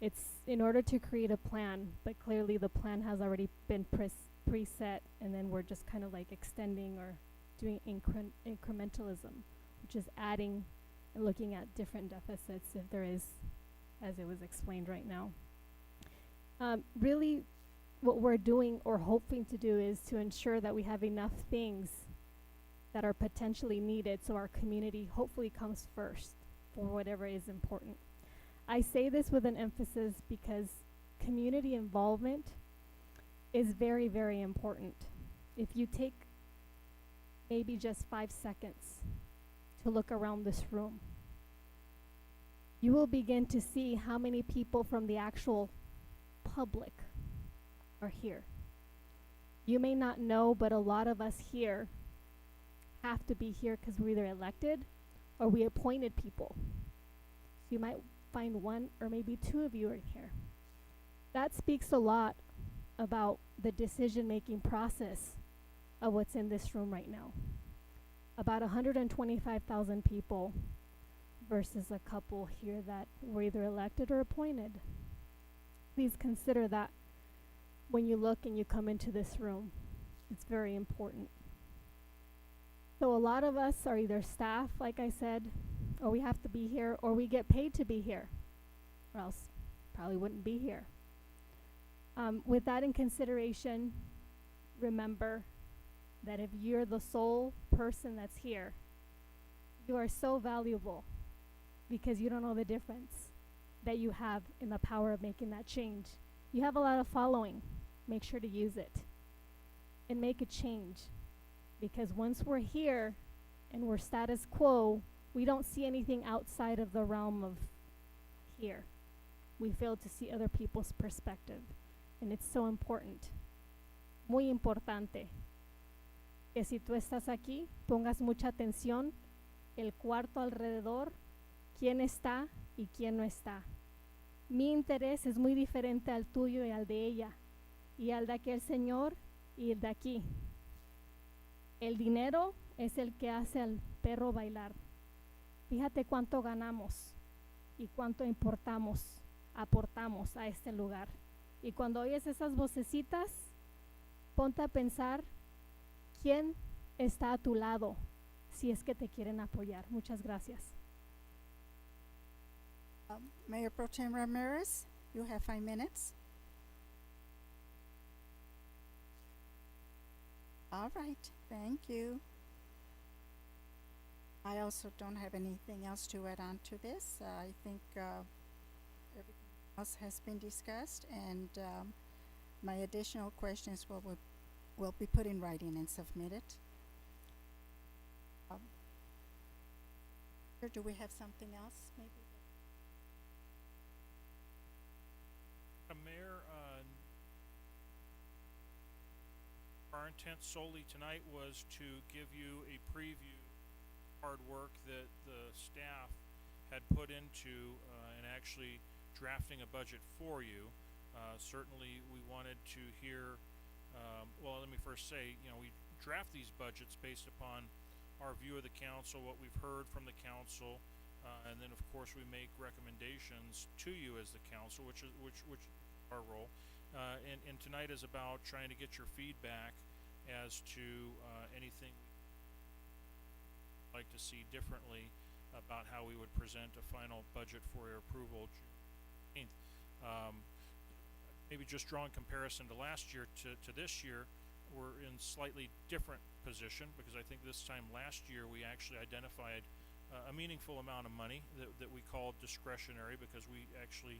It's in order to create a plan, but clearly the plan has already been preset, and then we're just kind of like extending or doing incrementalism, which is adding and looking at different deficits if there is, as it was explained right now. Really, what we're doing or hoping to do is to ensure that we have enough things that are potentially needed so our community hopefully comes first for whatever is important. I say this with an emphasis because community involvement is very, very important. If you take maybe just 5 seconds to look around this room, you will begin to see how many people from the actual public are here. You may not know, but a lot of us here have to be here because we're either elected or we appointed people. So you might find one or maybe two of you are here. That speaks a lot about the decision-making process of what's in this room right now. About 125,000 people versus a couple here that were either elected or appointed. Please consider that when you look and you come into this room. It's very important. So a lot of us are either staff, like I said, or we have to be here, or we get paid to be here, or else probably wouldn't be here. With that in consideration, remember that if you're the sole person that's here, you are so valuable because you don't know the difference that you have in the power of making that change. You have a lot of following. Make sure to use it and make a change, because once we're here and we're status quo, we don't see anything outside of the realm of here. We fail to see other people's perspective, and it's so important. Muy importante. Que si tú estás aquí, pongas mucha atención, el cuarto alrededor, quién está y quién no está. Mi interés es muy diferente al tuyo y al de ella, y al de aquel señor y el de aquí. El dinero es el que hace al perro bailar. Fíjate cuánto ganamos y cuánto aportamos a este lugar. Y cuando oyes esas vocecitas, ponte a pensar quién está a tu lado, si es que te quieren apoyar. Muchas gracias. Mayor Pro Tem Ramirez, you have 5 minutes. All right, thank you. I also don't have anything else to add on to this. I think everything else has been discussed, and my additional questions will be put in writing and submitted. Or do we have something else, maybe? Mayor, our intent solely tonight was to give you a preview of hard work that the staff had put into and actually drafting a budget for you. Certainly we wanted to hear, well, let me first say, we draft these budgets based upon our view of the council, what we've heard from the council, and then of course we make recommendations to you as the council, which is our role. And tonight is about trying to get your feedback as to anything we'd like to see differently about how we would present a final budget for your approval June 18th. Maybe just drawing comparison to last year to this year, we're in slightly different position, because I think this time last year we actually identified a meaningful amount of money that we called discretionary, because we actually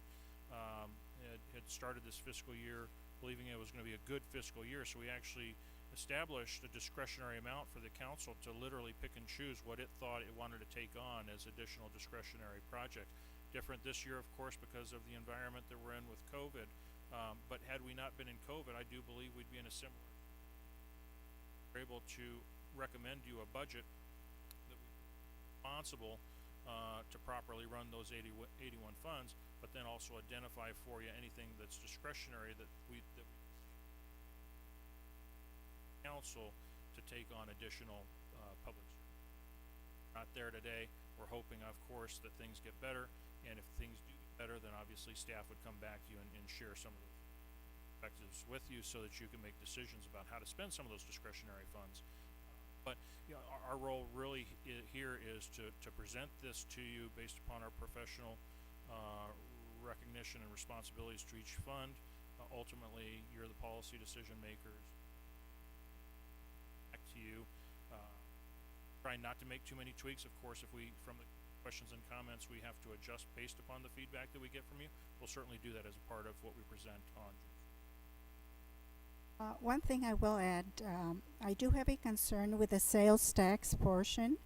had started this fiscal year believing it was going to be a good fiscal year. So we actually established a discretionary amount for the council to literally pick and choose what it thought it wanted to take on as additional discretionary project. Different this year, of course, because of the environment that we're in with COVID. But had we not been in COVID, I do believe we'd be in a similar. We're able to recommend you a budget that would be responsible to properly run those 81 funds, but then also identify for you anything that's discretionary that we council to take on additional public service. Not there today. We're hoping, of course, that things get better, and if things do get better, then obviously staff would come back to you and share some of those perspectives with you, so that you can make decisions about how to spend some of those discretionary funds. But our role really here is to present this to you based upon our professional recognition and responsibilities to each fund. Ultimately, you're the policy decision makers. Back to you. Try not to make too many tweaks. Of course, if we, from the questions and comments, we have to adjust based upon the feedback that we get from you, we'll certainly do that as a part of what we present on. One thing I will add, I do have a concern with the sales tax portion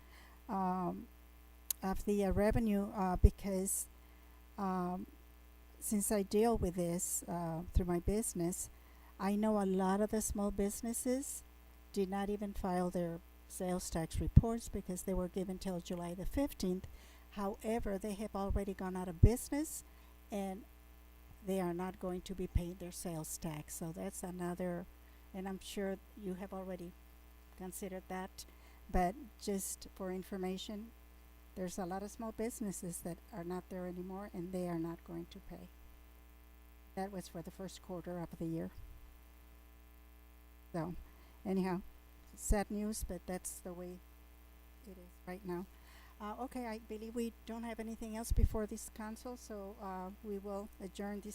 of the revenue, because since I deal with this through my business, I know a lot of the small businesses did not even file their sales tax reports because they were given till July the 15th. However, they have already gone out of business, and they are not going to be paying their sales tax. So that's another, and I'm sure you have already considered that. But just for information, there's a lot of small businesses that are not there anymore, and they are not going to pay. That was for the first quarter of the year. So, anyhow, sad news, but that's the way it is right now. Okay, I believe we don't have anything else before this council, so we will adjourn this